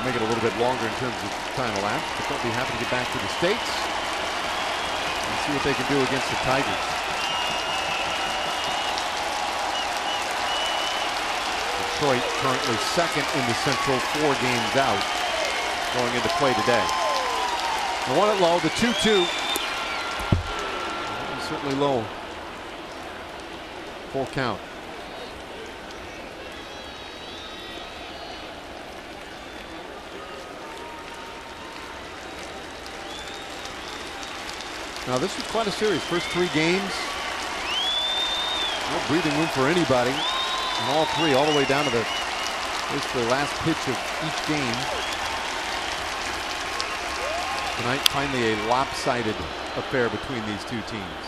make it a little bit longer in terms of time elapsed. But they'll be happy to get back to the States and see what they can do against the Tigers. Detroit currently second in the Central, 4 games out going into play today. The 1 at low, the 2-2. Certainly low. Full count. Now this was quite a series. First 3 games, no breathing room for anybody. And all 3, all the way down to the last pitch of each game. Tonight, finally a lopsided affair between these 2 teams.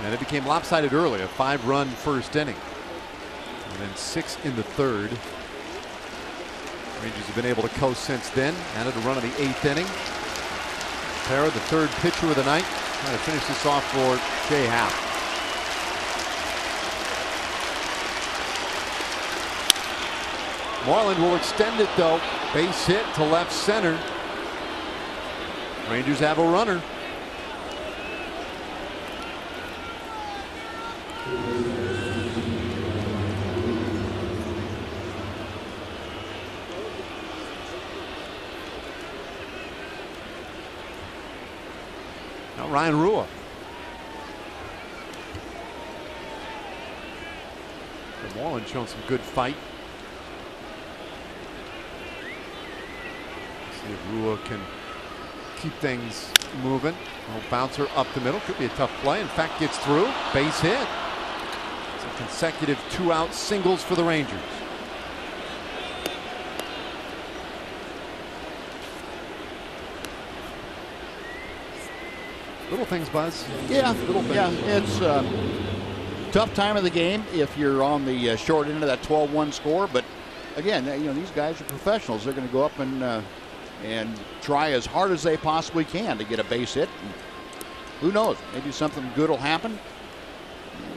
And it became lopsided early, a 5-run first inning. And then 6 in the 3rd. Rangers have been able to coast since then. Added a run in the 8th inning. Tepera, the 3rd pitcher of the night, trying to finish this off for Jay Happ. Moreland will extend it though. Base hit to left center. Rangers have a runner. Now Ryan Rua. Moreland showing some good fight. See if Rua can keep things moving. Bouncer up the middle. Could be a tough play. In fact, gets through. Base hit. Some consecutive 2-out singles for the Rangers. Little things, Buzz. Yeah, little things. Yeah, it's a tough time of the game if you're on the short end of that 12-1 score. But again, these guys are professionals. They're going to go up and try as hard as they possibly can to get a base hit. And who knows? Maybe something good will happen.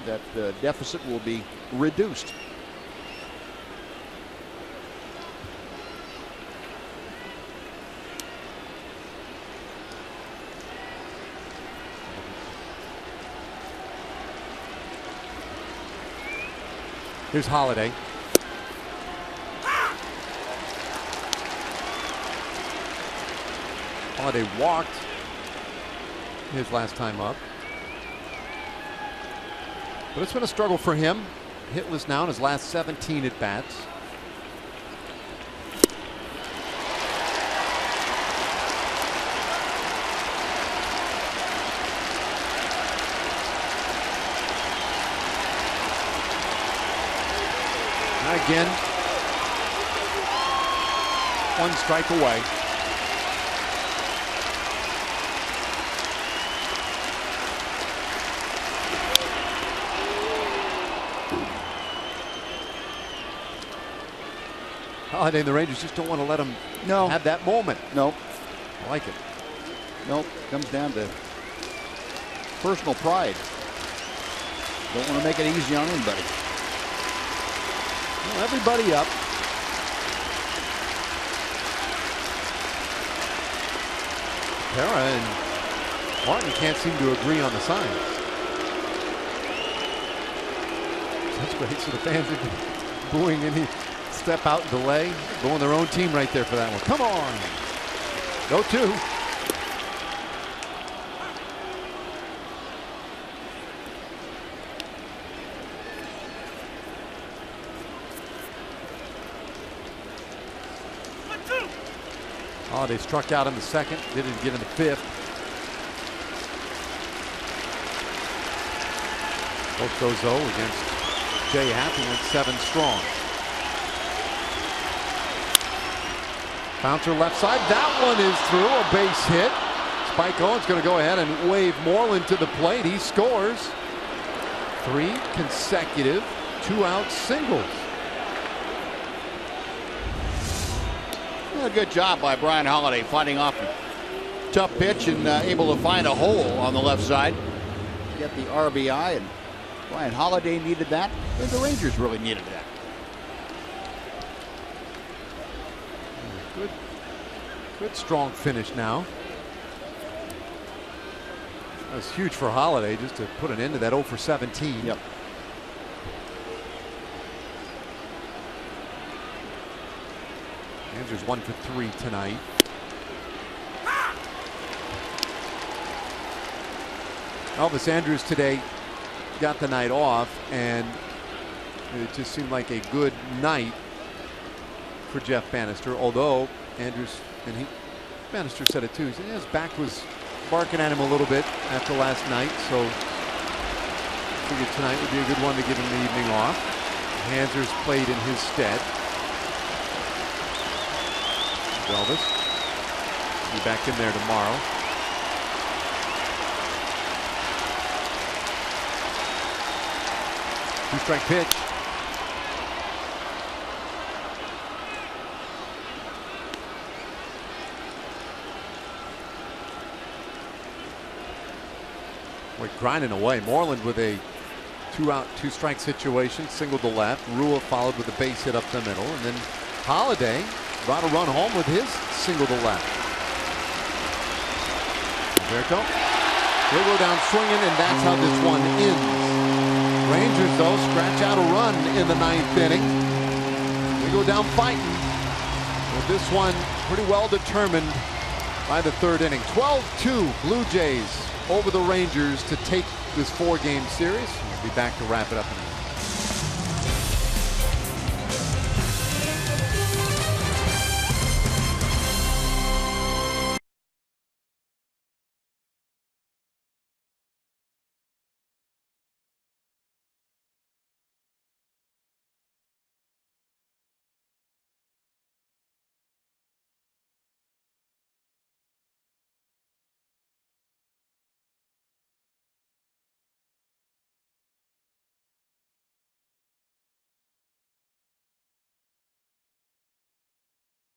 That deficit will be reduced. Here's Holiday. Holiday walked his last time up. But it's been a struggle for him. Hitless now in his last 17 at bats. Again, 1 strike away. Holliday and the Rangers just don't want to let him have that moment. Nope. I like it. Nope. Comes down to personal pride. Don't want to make it easy on anybody. Well, everybody up. Tara and Martin can't seem to agree on the signs. That's great. So the fans are booing any step out and delay. Going their own team right there for that one. Come on. 0-2. They struck out in the second, did it again in the fifth. Both those though against Jay Happ, who went 7 strong. Bouncer left side, that one is through, a base hit. Spike Owens going to go ahead and wave Moreland to the plate. He scores 3 consecutive 2-out singles. A good job by Brian Holliday fighting off a tough pitch and able to find a hole on the left side. Get the RBI, and Brian Holliday needed that, and the Rangers really needed that. Good strong finish now. That was huge for Holliday just to put an end to that 0 for 17. Yep. Rangers 1 for 3 tonight. Elvis Andrus today got the night off, and it just seemed like a good night for Jeff Bannister. Although Andrus and Bannister said it too. He said his back was barking at him a little bit after last night, so I figured tonight would be a good one to give him the evening off. Hansers played in his stead. Elvis be back in there tomorrow. Two-strike pitch. We're grinding away. Moreland with a 2-out, 2-strike situation, single to left. Rua followed with a base hit up the middle, and then Holliday brought a run home with his single to left. Alberto, he'll go down swinging, and that's how this one ends. Rangers, though, scratch out a run in the 9th inning. They go down fighting. With this one pretty well determined by the 3rd inning. 12-2 Blue Jays over the Rangers to take this 4-game series. We'll be back to wrap it up in a minute.